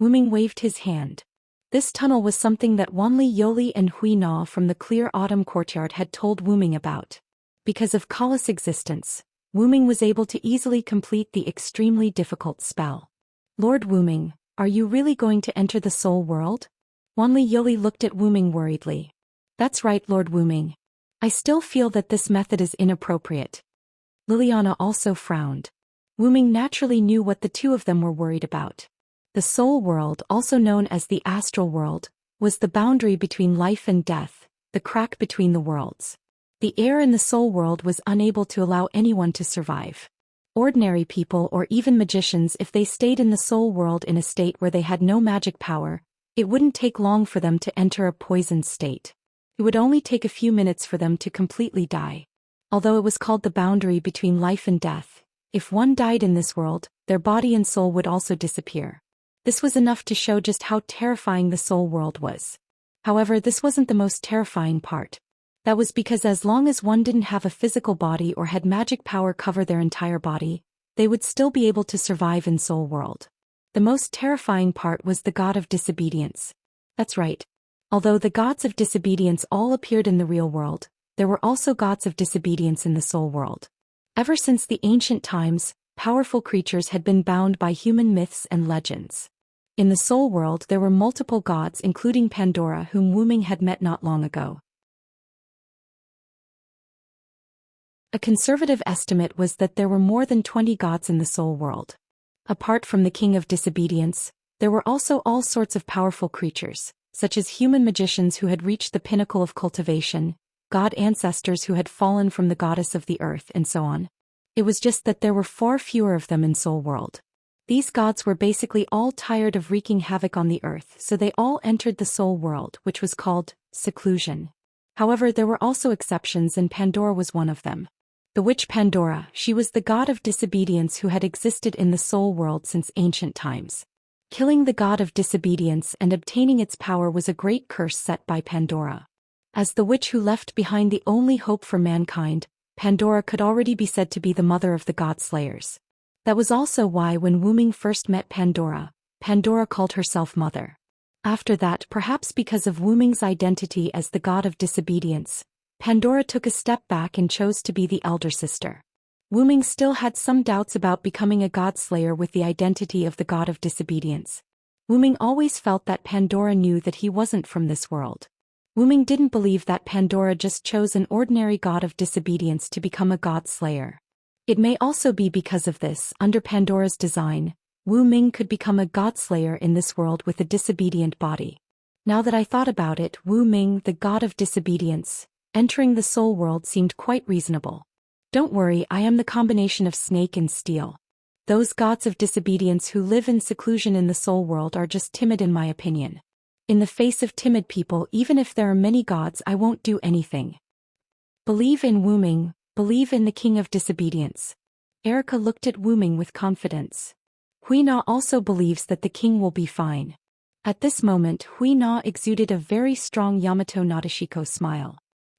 Wuming waved his hand. This tunnel was something that Wanli Yoli and Hui Na from the clear autumn courtyard had told Wuming about. Because of Kala's existence, Wuming was able to easily complete the extremely difficult spell. Lord Wuming, are you really going to enter the soul world? Wanli Yoli looked at Wuming worriedly. That's right, Lord Wuming. I still feel that this method is inappropriate. Liliana also frowned. Wuming naturally knew what the 2 of them were worried about. The soul world, also known as the astral world, was the boundary between life and death, the crack between the worlds. The air in the soul world was unable to allow anyone to survive. Ordinary people or even magicians, if they stayed in the soul world in a state where they had no magic power, it wouldn't take long for them to enter a poisoned state. It would only take a few minutes for them to completely die. Although it was called the boundary between life and death, if one died in this world, their body and soul would also disappear. This was enough to show just how terrifying the soul world was. However, this wasn't the most terrifying part. That was because as long as one didn't have a physical body or had magic power cover their entire body, they would still be able to survive in soul world. The most terrifying part was the god of disobedience. That's right. Although the gods of disobedience all appeared in the real world, there were also gods of disobedience in the soul world. Ever since the ancient times, powerful creatures had been bound by human myths and legends. In the soul world there were multiple gods including Pandora, whom Wu Ming had met not long ago. A conservative estimate was that there were more than 20 gods in the soul world. Apart from the king of disobedience, there were also all sorts of powerful creatures, such as human magicians who had reached the pinnacle of cultivation, god ancestors who had fallen from the goddess of the earth, and so on. It was just that there were far fewer of them in soul world. These gods were basically all tired of wreaking havoc on the earth, so they all entered the soul world, which was called seclusion. However, there were also exceptions, and Pandora was one of them. The witch Pandora, she was the god of disobedience who had existed in the soul world since ancient times. Killing the god of disobedience and obtaining its power was a great curse set by Pandora. As the witch who left behind the only hope for mankind, Pandora could already be said to be the mother of the god slayers. That was also why when Wu Ming first met Pandora, Pandora called herself mother. After that, perhaps because of Wu Ming's identity as the god of disobedience, Pandora took a step back and chose to be the elder sister. Wu Ming still had some doubts about becoming a god slayer with the identity of the god of disobedience. Wu Ming always felt that Pandora knew that he wasn't from this world. Wu Ming didn't believe that Pandora just chose an ordinary god of disobedience to become a god slayer. It may also be because of this, under Pandora's design, Wu Ming could become a god slayer in this world with a disobedient body. Now that I thought about it, Wu Ming, the god of disobedience, entering the soul world seemed quite reasonable. Don't worry, I am the combination of snake and steel. Those gods of disobedience who live in seclusion in the soul world are just timid in my opinion. In the face of timid people, even if there are many gods, I won't do anything. Believe in Wu Ming, believe in the king of disobedience. Erica looked at Wu Ming with confidence. Hui Na also believes that the king will be fine. At this moment, Hui Na exuded a very strong Yamato Nadeshiko smile.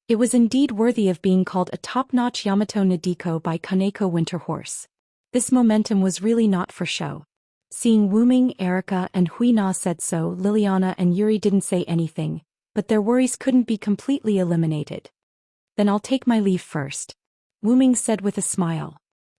It was indeed worthy of being called a top-notch Yamato Nadeko by Kaneko Winterhorse. This momentum was really not for show. Seeing Wu Ming, Erica, and Hui Na said so, Liliana and Yuri didn't say anything, but their worries couldn't be completely eliminated. Then I'll take my leave first, Wu Ming said with a smile.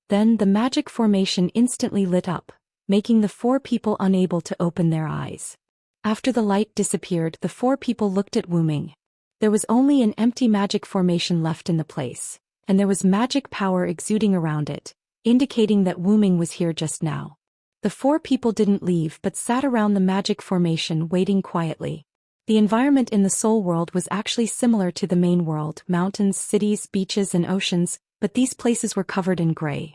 Then the magic formation instantly lit up, making the four people unable to open their eyes. After the light disappeared, the four people looked at Wu Ming. There was only an empty magic formation left in the place, and there was magic power exuding around it, indicating that Wu Ming was here just now. The four people didn't leave but sat around the magic formation waiting quietly. The environment in the soul world was actually similar to the main world: mountains, cities, beaches, and oceans, but these places were covered in gray.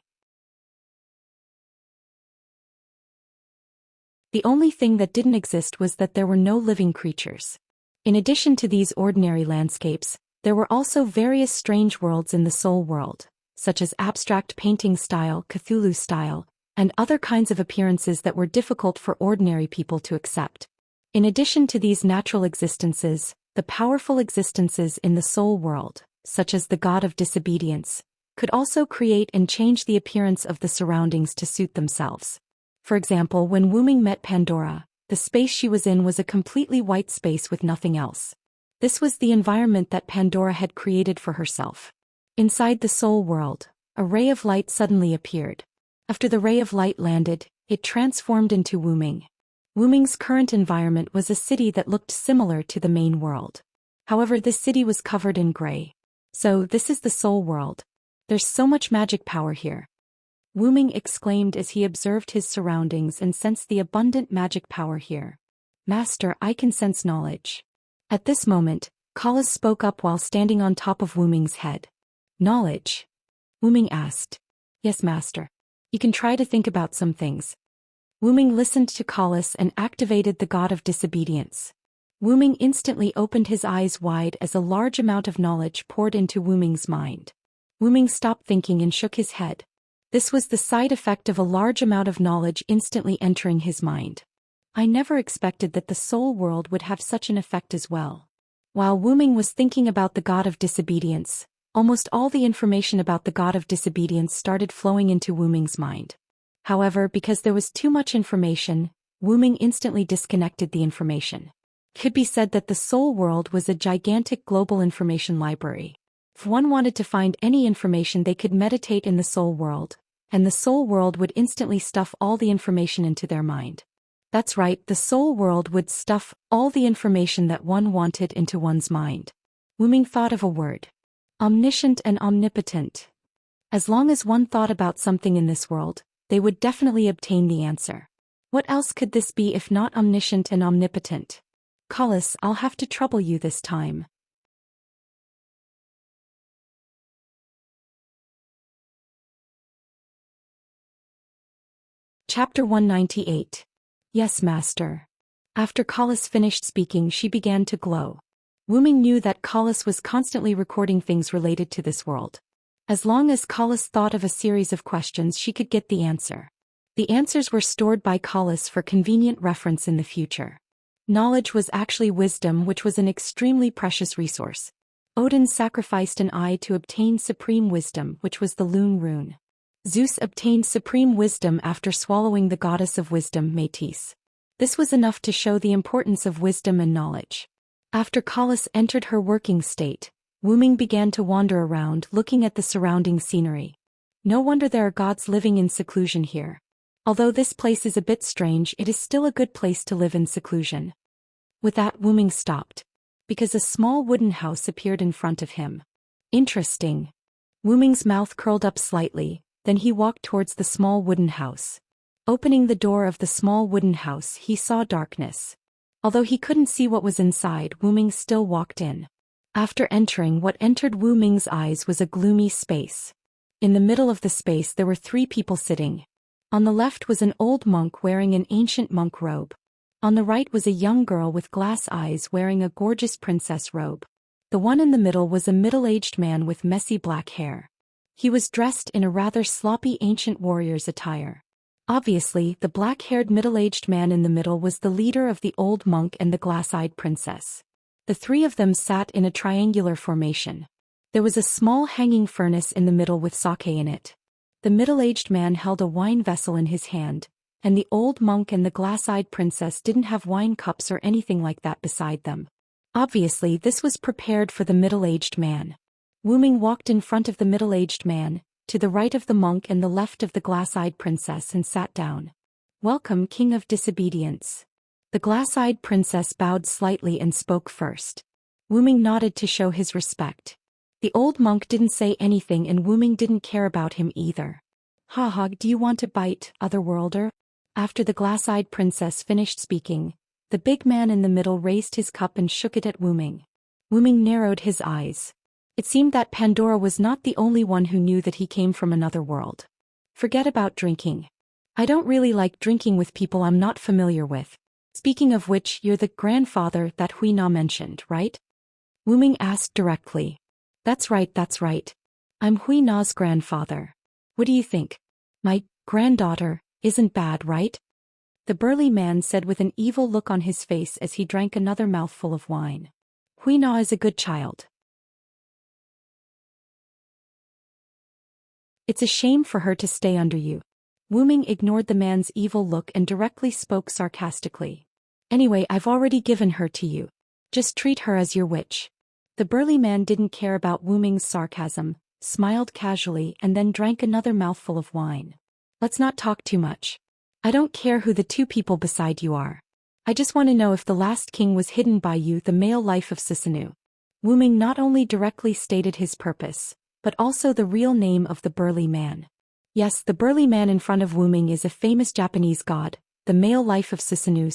The only thing that didn't exist was that there were no living creatures. In addition to these ordinary landscapes, there were also various strange worlds in the soul world, such as abstract painting style, Cthulhu style, and other kinds of appearances that were difficult for ordinary people to accept. In addition to these natural existences, the powerful existences in the soul world, such as the god of disobedience, could also create and change the appearance of the surroundings to suit themselves. For example, when Wu Ming met Pandora, the space she was in was a completely white space with nothing else. This was the environment that Pandora had created for herself. Inside the soul world, a ray of light suddenly appeared. After the ray of light landed, it transformed into Wu Ming. Wu Ming's current environment was a city that looked similar to the main world. However, this city was covered in gray. So, this is the soul world. There's so much magic power here, Wu Ming exclaimed as he observed his surroundings and sensed the abundant magic power here. Master, I can sense knowledge. At this moment, Kala spoke up while standing on top of Wu Ming's head. Knowledge? Wu Ming asked. Yes, Master. You can try to think about some things. Wu Ming listened to Kalas and activated the god of disobedience. Wu Ming instantly opened his eyes wide as a large amount of knowledge poured into Wu Ming's mind. Wu Ming stopped thinking and shook his head. This was the side effect of a large amount of knowledge instantly entering his mind. I never expected that the soul world would have such an effect as well. While Wu Ming was thinking about the god of disobedience, almost all the information about the god of disobedience started flowing into Wu Ming's mind. However, because there was too much information, Wu Ming instantly disconnected the information. Could be said that the soul world was a gigantic global information library. If one wanted to find any information, they could meditate in the soul world, and the soul world would instantly stuff all the information into their mind. That's right, the soul world would stuff all the information that one wanted into one's mind. Wu Ming thought of a word. Omniscient and omnipotent. As long as one thought about something in this world, they would definitely obtain the answer. What else could this be if not omniscient and omnipotent? Collis, I'll have to trouble you this time. Chapter 198. Yes, Master. After Collis finished speaking, she began to glow. Wu Ming knew that Collis was constantly recording things related to this world. As long as Collis thought of a series of questions, she could get the answer. The answers were stored by Collis for convenient reference in the future. Knowledge was actually wisdom, which was an extremely precious resource. Odin sacrificed an eye to obtain supreme wisdom, which was the Lune rune. Zeus obtained supreme wisdom after swallowing the goddess of wisdom, Métis. This was enough to show the importance of wisdom and knowledge. After Collis entered her working state, Wu Ming began to wander around, looking at the surrounding scenery. No wonder there are gods living in seclusion here. Although this place is a bit strange, it is still a good place to live in seclusion. With that, Wu Ming stopped, because a small wooden house appeared in front of him. Interesting. Wu Ming's mouth curled up slightly, then he walked towards the small wooden house. Opening the door of the small wooden house, he saw darkness. Although he couldn't see what was inside, Wu Ming still walked in. After entering, what entered Wu Ming's eyes was a gloomy space. In the middle of the space there were 3 people sitting. On the left was an old monk wearing an ancient monk robe. On the right was a young girl with glass eyes wearing a gorgeous princess robe. The one in the middle was a middle-aged man with messy black hair. He was dressed in a rather sloppy ancient warrior's attire. Obviously, the black-haired middle-aged man in the middle was the leader of the old monk and the glass-eyed princess. The 3 of them sat in a triangular formation. There was a small hanging furnace in the middle with sake in it. The middle-aged man held a wine vessel in his hand, and the old monk and the glass-eyed princess didn't have wine cups or anything like that beside them. Obviously, this was prepared for the middle-aged man. Wu Ming walked in front of the middle-aged man, to the right of the monk and the left of the glass-eyed princess, and sat down. "Welcome, King of Disobedience." The glass-eyed princess bowed slightly and spoke first. Wu Ming nodded to show his respect. The old monk didn't say anything, and Wu Ming didn't care about him either. "Ha, do you want a bite, otherworlder?" After the glass-eyed princess finished speaking, the big man in the middle raised his cup and shook it at Wu Ming. Wu Ming narrowed his eyes. It seemed that Pandora was not the only one who knew that he came from another world. "Forget about drinking. I don't really like drinking with people I'm not familiar with. Speaking of which, you're the grandfather that Hui Na mentioned, right?" Wu Ming asked directly. That's right. I'm Hui Na's grandfather. What do you think? My granddaughter isn't bad, right?" The burly man said with an evil look on his face as he drank another mouthful of wine. "Hui Na is a good child. It's a shame for her to stay under you." Wu Ming ignored the man's evil look and directly spoke sarcastically. "Anyway, I've already given her to you. Just treat her as your witch." The burly man didn't care about Wu Ming's sarcasm, smiled casually, and then drank another mouthful of wine. "Let's not talk too much. I don't care who the 2 people beside you are. I just want to know if the last king was hidden by you, the male life of Sisanu." Wu Ming not only directly stated his purpose, but also the real name of the burly man. Yes, the burly man in front of Wu Ming is a famous Japanese god, the male life of Sisanu.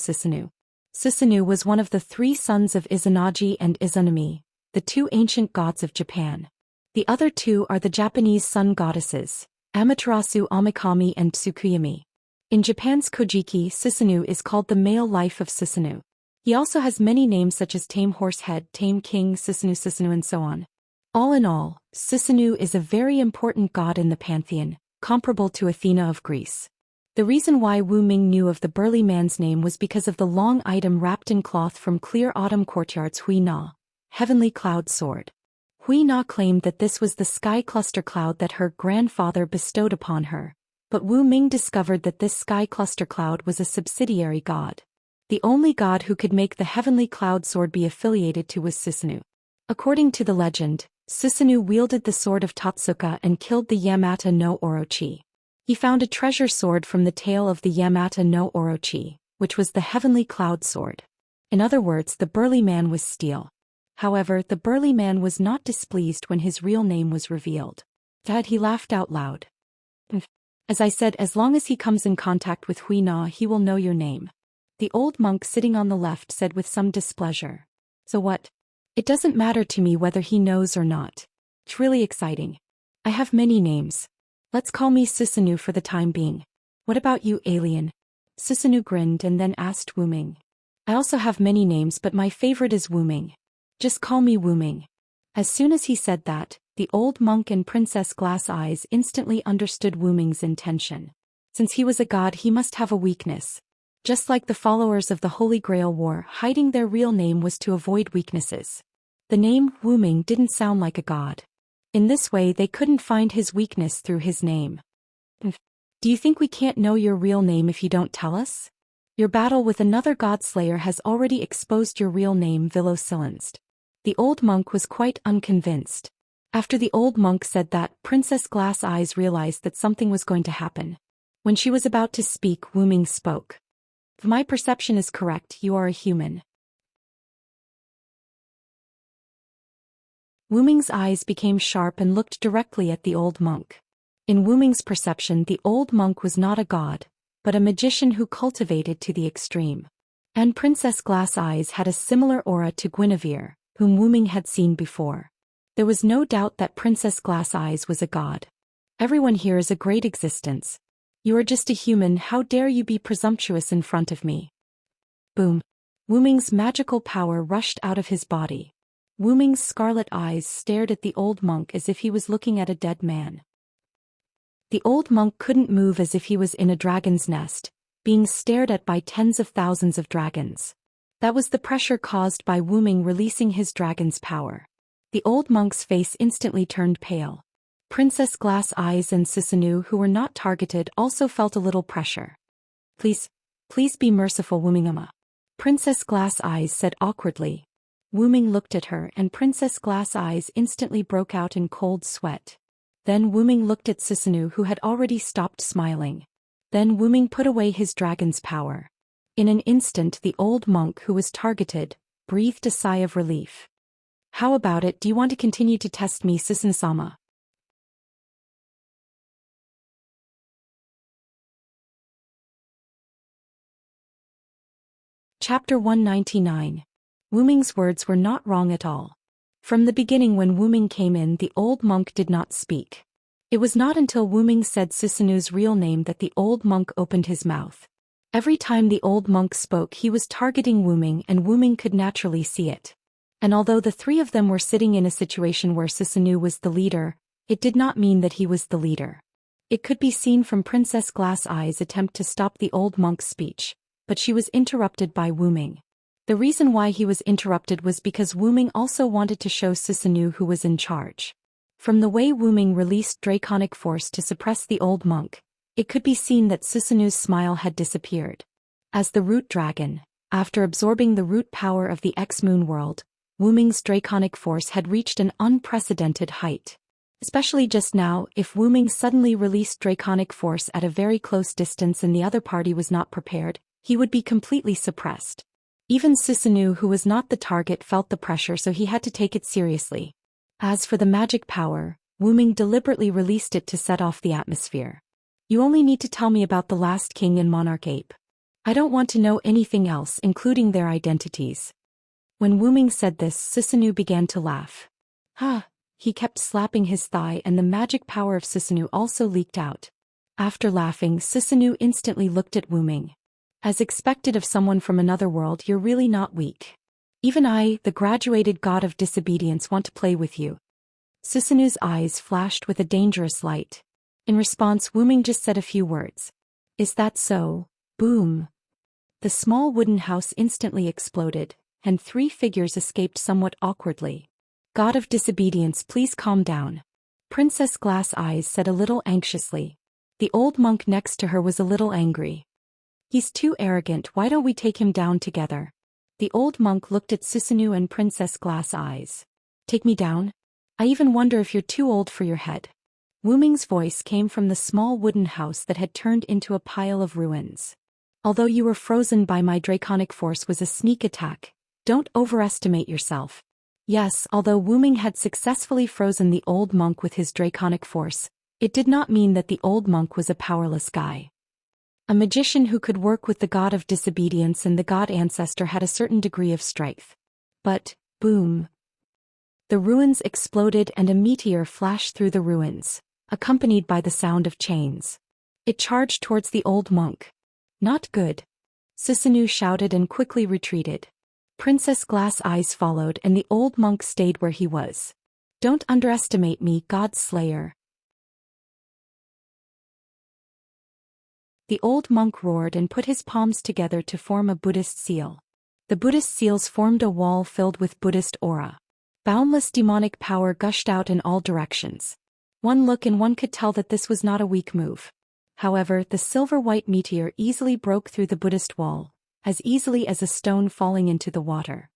Sisanu was one of the 3 sons of Izanagi and Izanami, the 2 ancient gods of Japan. The other 2 are the Japanese sun goddesses, Amaterasu Amikami and Tsukuyami. In Japan's Kojiki, Sisanu is called the male life of Sisanu. He also has many names such as Tame Horsehead, Tame King, Sisanu, and so on. All in all, Sisanu is a very important god in the pantheon, comparable to Athena of Greece. The reason why Wu Ming knew of the burly man's name was because of the long item wrapped in cloth from Clear Autumn Courtyard's Hui Na, Heavenly Cloud Sword. Hui Na claimed that this was the sky cluster cloud that her grandfather bestowed upon her, but Wu Ming discovered that this sky cluster cloud was a subsidiary god. The only god who could make the heavenly cloud sword be affiliated to was Susanoo. According to the legend, Susanoo wielded the sword of Tatsuka and killed the Yamata no Orochi. He found a treasure sword from the tail of the Yamata no Orochi, which was the heavenly cloud sword. In other words, the burly man was steel. However, the burly man was not displeased when his real name was revealed. Dad, he laughed out loud. As I said, as long as he comes in contact with Huina, he will know your name. The old monk sitting on the left said with some displeasure. So what? It doesn't matter to me whether he knows or not. It's really exciting. I have many names. Let's call me Susanoo for the time being. What about you, alien? Susanoo grinned and then asked Wuming. I also have many names, but my favorite is Wuming. Just call me Wuming. As soon as he said that, the old monk and Princess Glass Eyes instantly understood Wuming's intention. Since he was a god, he must have a weakness. Just like the followers of the Holy Grail War, hiding their real name was to avoid weaknesses. The name Wuming didn't sound like a god. In this way, they couldn't find his weakness through his name. Do you think we can't know your real name if you don't tell us? Your battle with another godslayer has already exposed your real name, Villosilenst. The old monk was quite unconvinced. After the old monk said that, Princess Glass Eyes realized that something was going to happen. When she was about to speak, Wuming spoke. If my perception is correct, you are a human. Wuming's eyes became sharp and looked directly at the old monk. In Wuming's perception, the old monk was not a god, but a magician who cultivated to the extreme. And Princess Glass Eyes had a similar aura to Guinevere, whom Wuming had seen before. There was no doubt that Princess Glass Eyes was a god. Everyone here is a great existence. You are just a human, how dare you be presumptuous in front of me? Boom. Wuming's magical power rushed out of his body. Wuming's scarlet eyes stared at the old monk as if he was looking at a dead man. The old monk couldn't move, as if he was in a dragon's nest, being stared at by tens of thousands of dragons. That was the pressure caused by Wuming releasing his dragon's power. The old monk's face instantly turned pale. Princess Glass Eyes and Susanoo, who were not targeted, also felt a little pressure. Please be merciful, Wumingama. Princess Glass Eyes said awkwardly. Wuming looked at her and Princess Glass Eyes instantly broke out in cold sweat. Then Wuming looked at Susanoo, who had already stopped smiling. Then Wuming put away his dragon's power. In an instant, the old monk who was targeted breathed a sigh of relief. How about it? Do you want to continue to test me, Susan-sama? Chapter 199. Wuming's words were not wrong at all. From the beginning, when Wuming came in, the old monk did not speak. It was not until Wuming said Susanoo's real name that the old monk opened his mouth. Every time the old monk spoke, he was targeting Wuming, and Wuming could naturally see it. And although the three of them were sitting in a situation where Susanoo was the leader, it did not mean that he was the leader. It could be seen from Princess Glass Eyes' attempt to stop the old monk's speech, but she was interrupted by Wuming. The reason why he was interrupted was because Wuming also wanted to show Susanoo who was in charge. From the way Wuming released draconic force to suppress the old monk, it could be seen that Susanoo's smile had disappeared. As the root dragon, after absorbing the root power of the X-Moon world, Wuming's draconic force had reached an unprecedented height. Especially just now, if Wuming suddenly released draconic force at a very close distance and the other party was not prepared, he would be completely suppressed. Even Susanoo, who was not the target, felt the pressure, so he had to take it seriously. As for the magic power, Wuming deliberately released it to set off the atmosphere. You only need to tell me about the last king and monarch ape. I don't want to know anything else, including their identities. When Wuming said this, Susanoo began to laugh. He kept slapping his thigh, and the magic power of Susanoo also leaked out. After laughing, Susanoo instantly looked at Wuming. As expected of someone from another world, you're really not weak. Even I, the graduated god of disobedience, want to play with you. Susanoo's eyes flashed with a dangerous light. In response, Wuming just said a few words. Is that so? Boom. The small wooden house instantly exploded, and three figures escaped somewhat awkwardly. God of disobedience, please calm down. Princess Glass Eyes said a little anxiously. The old monk next to her was a little angry. He's too arrogant, why don't we take him down together? The old monk looked at Susanoo and Princess Glass Eyes. Take me down? I even wonder if you're too old for your head. Wu Ming's voice came from the small wooden house that had turned into a pile of ruins. Although you were frozen by my draconic force was a sneak attack, don't overestimate yourself. Yes, although Wu Ming had successfully frozen the old monk with his draconic force, it did not mean that the old monk was a powerless guy. A magician who could work with the god of disobedience and the god ancestor had a certain degree of strength. But, boom. The ruins exploded and a meteor flashed through the ruins, accompanied by the sound of chains. It charged towards the old monk. Not good. Susanoo shouted and quickly retreated. Princess Glass Eyes followed and the old monk stayed where he was. Don't underestimate me, God Slayer. The old monk roared and put his palms together to form a Buddhist seal. The Buddhist seals formed a wall filled with Buddhist aura. Boundless demonic power gushed out in all directions. One look and one could tell that this was not a weak move. However, the silver-white meteor easily broke through the Buddhist wall, as easily as a stone falling into the water.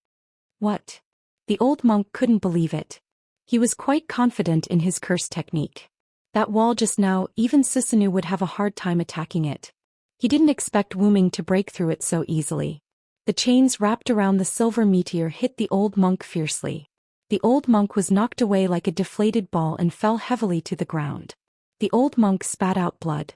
What? The old monk couldn't believe it. He was quite confident in his curse technique. That wall just now, even Susanoo would have a hard time attacking it. He didn't expect Wu Ming to break through it so easily. The chains wrapped around the silver meteor hit the old monk fiercely. The old monk was knocked away like a deflated ball and fell heavily to the ground. The old monk spat out blood.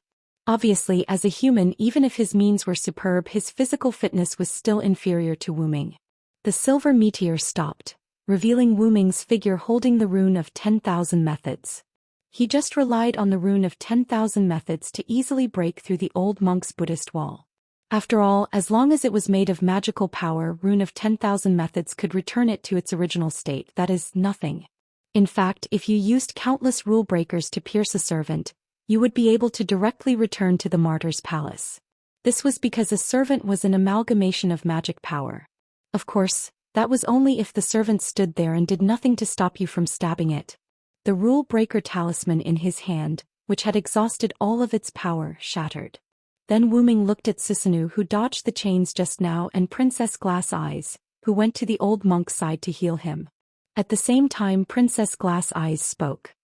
Obviously, as a human, even if his means were superb, his physical fitness was still inferior to Wu Ming. The silver meteor stopped, revealing Wu Ming's figure holding the rune of 10,000 methods. He just relied on the rune of 10,000 methods to easily break through the old monk's Buddhist wall. After all, as long as it was made of magical power, rune of 10,000 methods could return it to its original state, that is, nothing. In fact, if you used countless rule breakers to pierce a servant, you would be able to directly return to the martyr's palace. This was because a servant was an amalgamation of magic power. Of course, that was only if the servant stood there and did nothing to stop you from stabbing it. The rule breaker talisman in his hand, which had exhausted all of its power, shattered. Then Wu Ming looked at Susanoo, who dodged the chains just now, and Princess Glass Eyes, who went to the old monk's side to heal him. At the same time, Princess Glass Eyes spoke.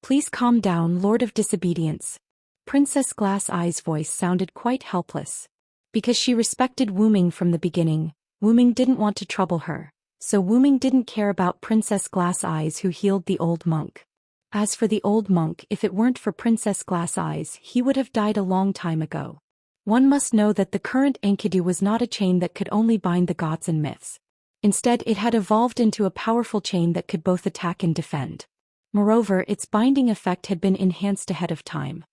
Please calm down, Lord of Disobedience. Princess Glass Eyes' voice sounded quite helpless. Because she respected Wu Ming from the beginning, Wu Ming didn't want to trouble her, so Wu Ming didn't care about Princess Glass Eyes who healed the old monk. As for the old monk, if it weren't for Princess Glass Eyes, he would have died a long time ago. One must know that the current Enkidu was not a chain that could only bind the gods and myths. Instead, it had evolved into a powerful chain that could both attack and defend. Moreover, its binding effect had been enhanced ahead of time.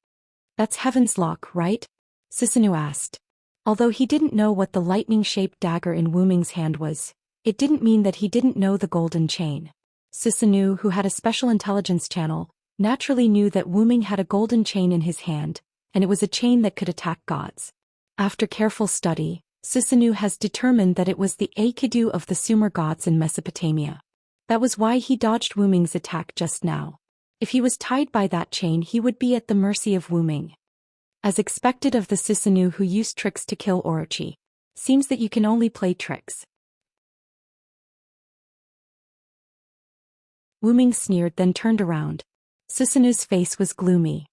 That's Heaven's Lock, right? Susanoo asked. Although he didn't know what the lightning-shaped dagger in Wu Ming's hand was, it didn't mean that he didn't know the golden chain. Susanoo, who had a special intelligence channel, naturally knew that Wu Ming had a golden chain in his hand, and it was a chain that could attack gods. After careful study, Susanoo has determined that it was the Enkidu of the Sumer gods in Mesopotamia. That was why he dodged Wu Ming's attack just now. If he was tied by that chain, he would be at the mercy of Wu Ming. As expected of the Susanoo who used tricks to kill Orochi. Seems that you can only play tricks. Wu Ming sneered, then turned around. Susanoo's face was gloomy.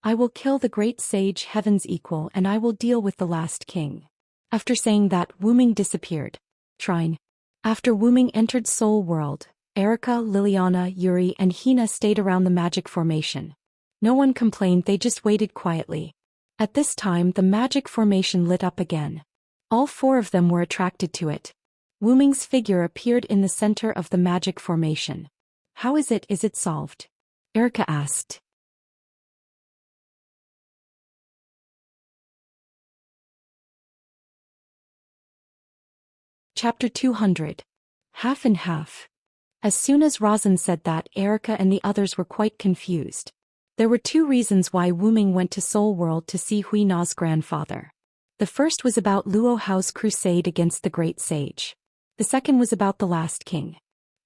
I will kill the great sage, heaven's equal, and I will deal with the last king. After saying that, Wu Ming disappeared. Shrine. After Wu Ming entered Soul World, Erica, Liliana, Yuri, and Hina stayed around the magic formation. No one complained, they just waited quietly. At this time, the magic formation lit up again. All four of them were attracted to it. Wu Ming's figure appeared in the center of the magic formation. How is it solved? Erica asked. Chapter 200. Half and half. As soon as Razan said that, Erica and the others were quite confused. There were two reasons why Wu Ming went to Soul World to see Hui Na's grandfather. The first was about Luo Hao's crusade against the Great Sage. The second was about the last king.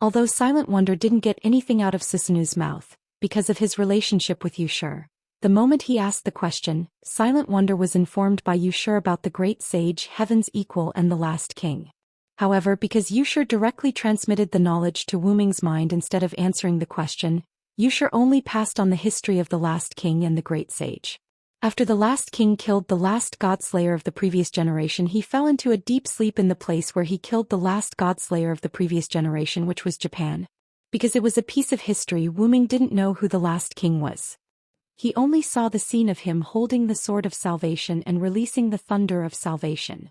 Although Silent Wonder didn't get anything out of Susanoo's mouth, because of his relationship with Yushur, The moment he asked the question, Silent Wonder was informed by Yushur about the great sage, Heaven's equal and the last king. However, because Yushur directly transmitted the knowledge to Wu Ming's mind instead of answering the question, Yushur only passed on the history of the last king and the great sage. After the last king killed the last godslayer of the previous generation, he fell into a deep sleep in the place where he killed the last godslayer of the previous generation, which was Japan. Because it was a piece of history, Wu Ming didn't know who the last king was. He only saw the scene of him holding the sword of salvation and releasing the thunder of salvation.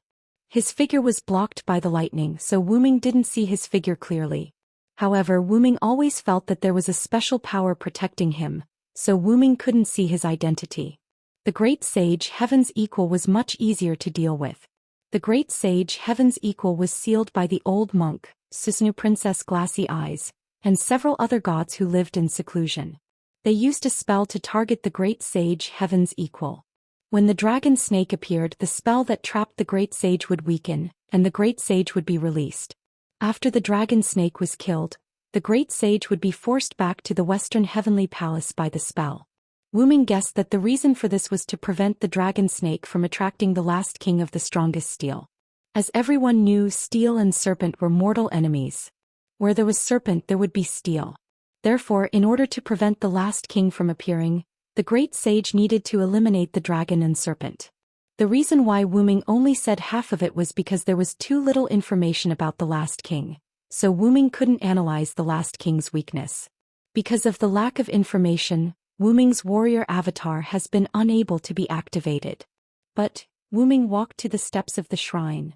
His figure was blocked by the lightning, so Wu Ming didn't see his figure clearly. However, Wu Ming always felt that there was a special power protecting him, so Wu Ming couldn't see his identity. The great sage, Heaven's equal, was much easier to deal with. The great sage, Heaven's equal, was sealed by the old monk, Susnu Princess Glassy Eyes, and several other gods who lived in seclusion. They used a spell to target the great sage, Heaven's equal. When the dragon snake appeared, the spell that trapped the great sage would weaken, and the great sage would be released. After the dragon snake was killed, the great sage would be forced back to the western heavenly palace by the spell. Wu Ming guessed that the reason for this was to prevent the dragon snake from attracting the last king of the strongest steel. As everyone knew, steel and serpent were mortal enemies. Where there was serpent, there would be steel. Therefore, in order to prevent the last king from appearing, the great sage needed to eliminate the dragon and serpent. The reason why Wu Ming only said half of it was because there was too little information about the last king, so Wu Ming couldn't analyze the last king's weakness. Because of the lack of information, Wu Ming's warrior avatar has been unable to be activated. But Wu Ming walked to the steps of the shrine.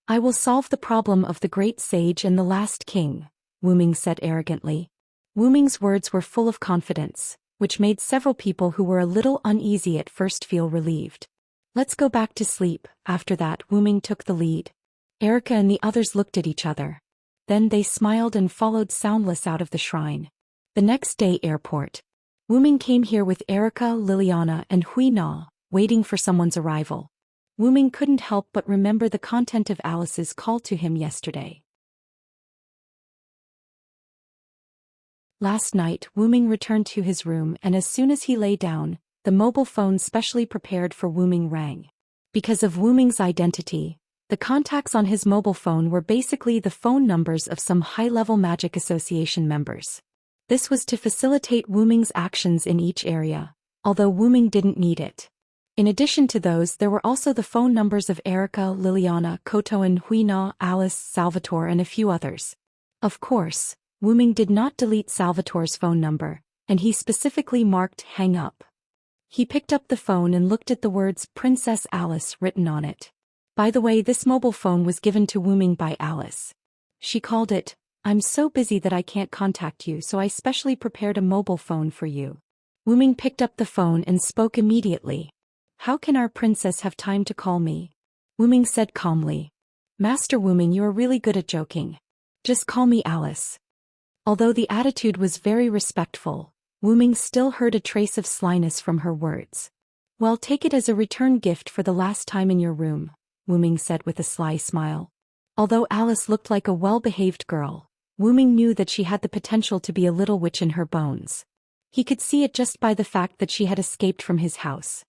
"I will solve the problem of the great sage and the last king," Wu Ming said arrogantly. Wu Ming's words were full of confidence, which made several people who were a little uneasy at first feel relieved. "Let's go back to sleep." After that, Wu Ming took the lead. Erica and the others looked at each other. Then they smiled and followed soundless out of the shrine. The next day, airport. Wu Ming came here with Erica, Liliana, and Hui Na, waiting for someone's arrival. Wu Ming couldn't help but remember the content of Alice's call to him yesterday. Last night, Wu Ming returned to his room, and as soon as he lay down, the mobile phone specially prepared for Wu Ming rang. Because of Wu Ming's identity, the contacts on his mobile phone were basically the phone numbers of some high-level Magic Association members. This was to facilitate Wu Ming's actions in each area, although Wu Ming didn't need it. In addition to those, there were also the phone numbers of Erica, Liliana, Kotoan, Huina, Alice, Salvatore, and a few others. Of course, Wu Ming did not delete Salvatore's phone number, and he specifically marked "hang up." He picked up the phone and looked at the words "Princess Alice" written on it. By the way, this mobile phone was given to Wu Ming by Alice. She called it, "I'm so busy that I can't contact you, so I specially prepared a mobile phone for you." Wu Ming picked up the phone and spoke immediately. "How can our princess have time to call me?" Wu Ming said calmly. "Master Wu Ming, you are really good at joking. Just call me Alice." Although the attitude was very respectful, Wu Ming still heard a trace of slyness from her words. "Well, take it as a return gift for the last time in your room," Wu Ming said with a sly smile. Although Alice looked like a well-behaved girl, Wu Ming knew that she had the potential to be a little witch in her bones. He could see it just by the fact that she had escaped from his house.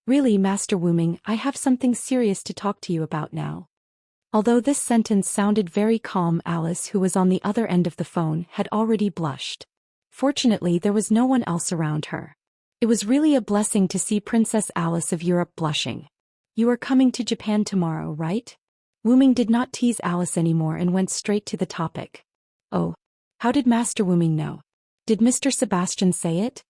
"Really, Master Wu Ming, I have something serious to talk to you about now." Although this sentence sounded very calm, Alice, who was on the other end of the phone, had already blushed. Fortunately, there was no one else around her. It was really a blessing to see Princess Alice of Europe blushing. "You are coming to Japan tomorrow, right?" Wu Ming did not tease Alice anymore and went straight to the topic. "Oh. How did Master Wu Ming know? Did Mr. Sebastian say it?"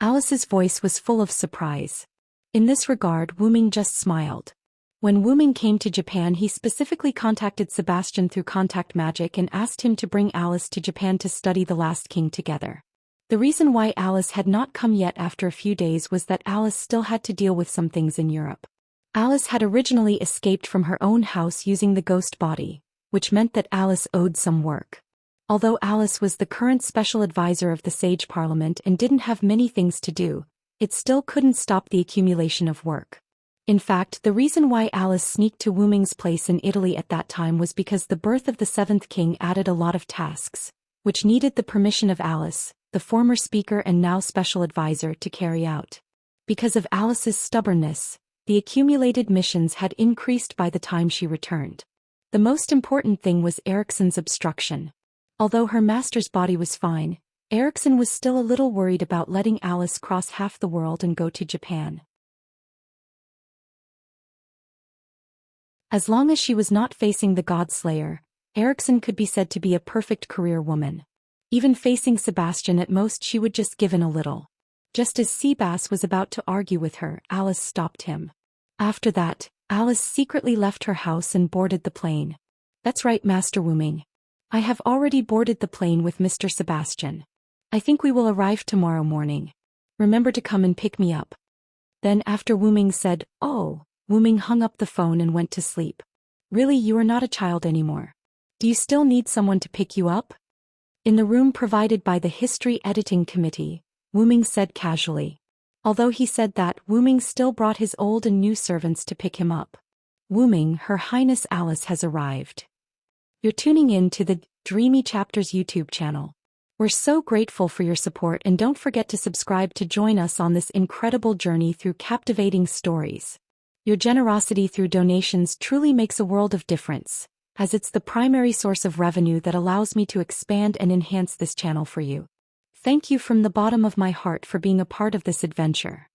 Alice's voice was full of surprise. In this regard, Wu Ming just smiled. When Wu Ming came to Japan, he specifically contacted Sebastian through contact magic and asked him to bring Alice to Japan to study the Last King together. The reason why Alice had not come yet after a few days was that Alice still had to deal with some things in Europe. Alice had originally escaped from her own house using the ghost body, which meant that Alice owed some work. Although Alice was the current special advisor of the Sage Parliament and didn't have many things to do, it still couldn't stop the accumulation of work. In fact, the reason why Alice sneaked to Wu Ming's place in Italy at that time was because the birth of the seventh king added a lot of tasks, which needed the permission of Alice, the former speaker and now special advisor, to carry out. Because of Alice's stubbornness, the accumulated missions had increased by the time she returned. The most important thing was Ericsson's obstruction. Although her master's body was fine, Ericsson was still a little worried about letting Alice cross half the world and go to Japan. As long as she was not facing the God-Slayer, Ericsson could be said to be a perfect career woman. Even facing Sebastian, at most she would just give in a little. Just as Seabass was about to argue with her, Alice stopped him. After that, Alice secretly left her house and boarded the plane. That's right, Master Wuming. I have already boarded the plane with Mr. Sebastian. I think we will arrive tomorrow morning. Remember to come and pick me up. Then after Wuming said, "Oh," Wuming hung up the phone and went to sleep. Really, you are not a child anymore. Do you still need someone to pick you up? In the room provided by the History Editing Committee, Wuming said casually. Although he said that, Wuming still brought his old and new servants to pick him up. Wuming, Her Highness Alice has arrived. You're tuning in to the Dreamy Chapters YouTube channel. We're so grateful for your support, and don't forget to subscribe to join us on this incredible journey through captivating stories. Your generosity through donations truly makes a world of difference, as it's the primary source of revenue that allows me to expand and enhance this channel for you. Thank you from the bottom of my heart for being a part of this adventure.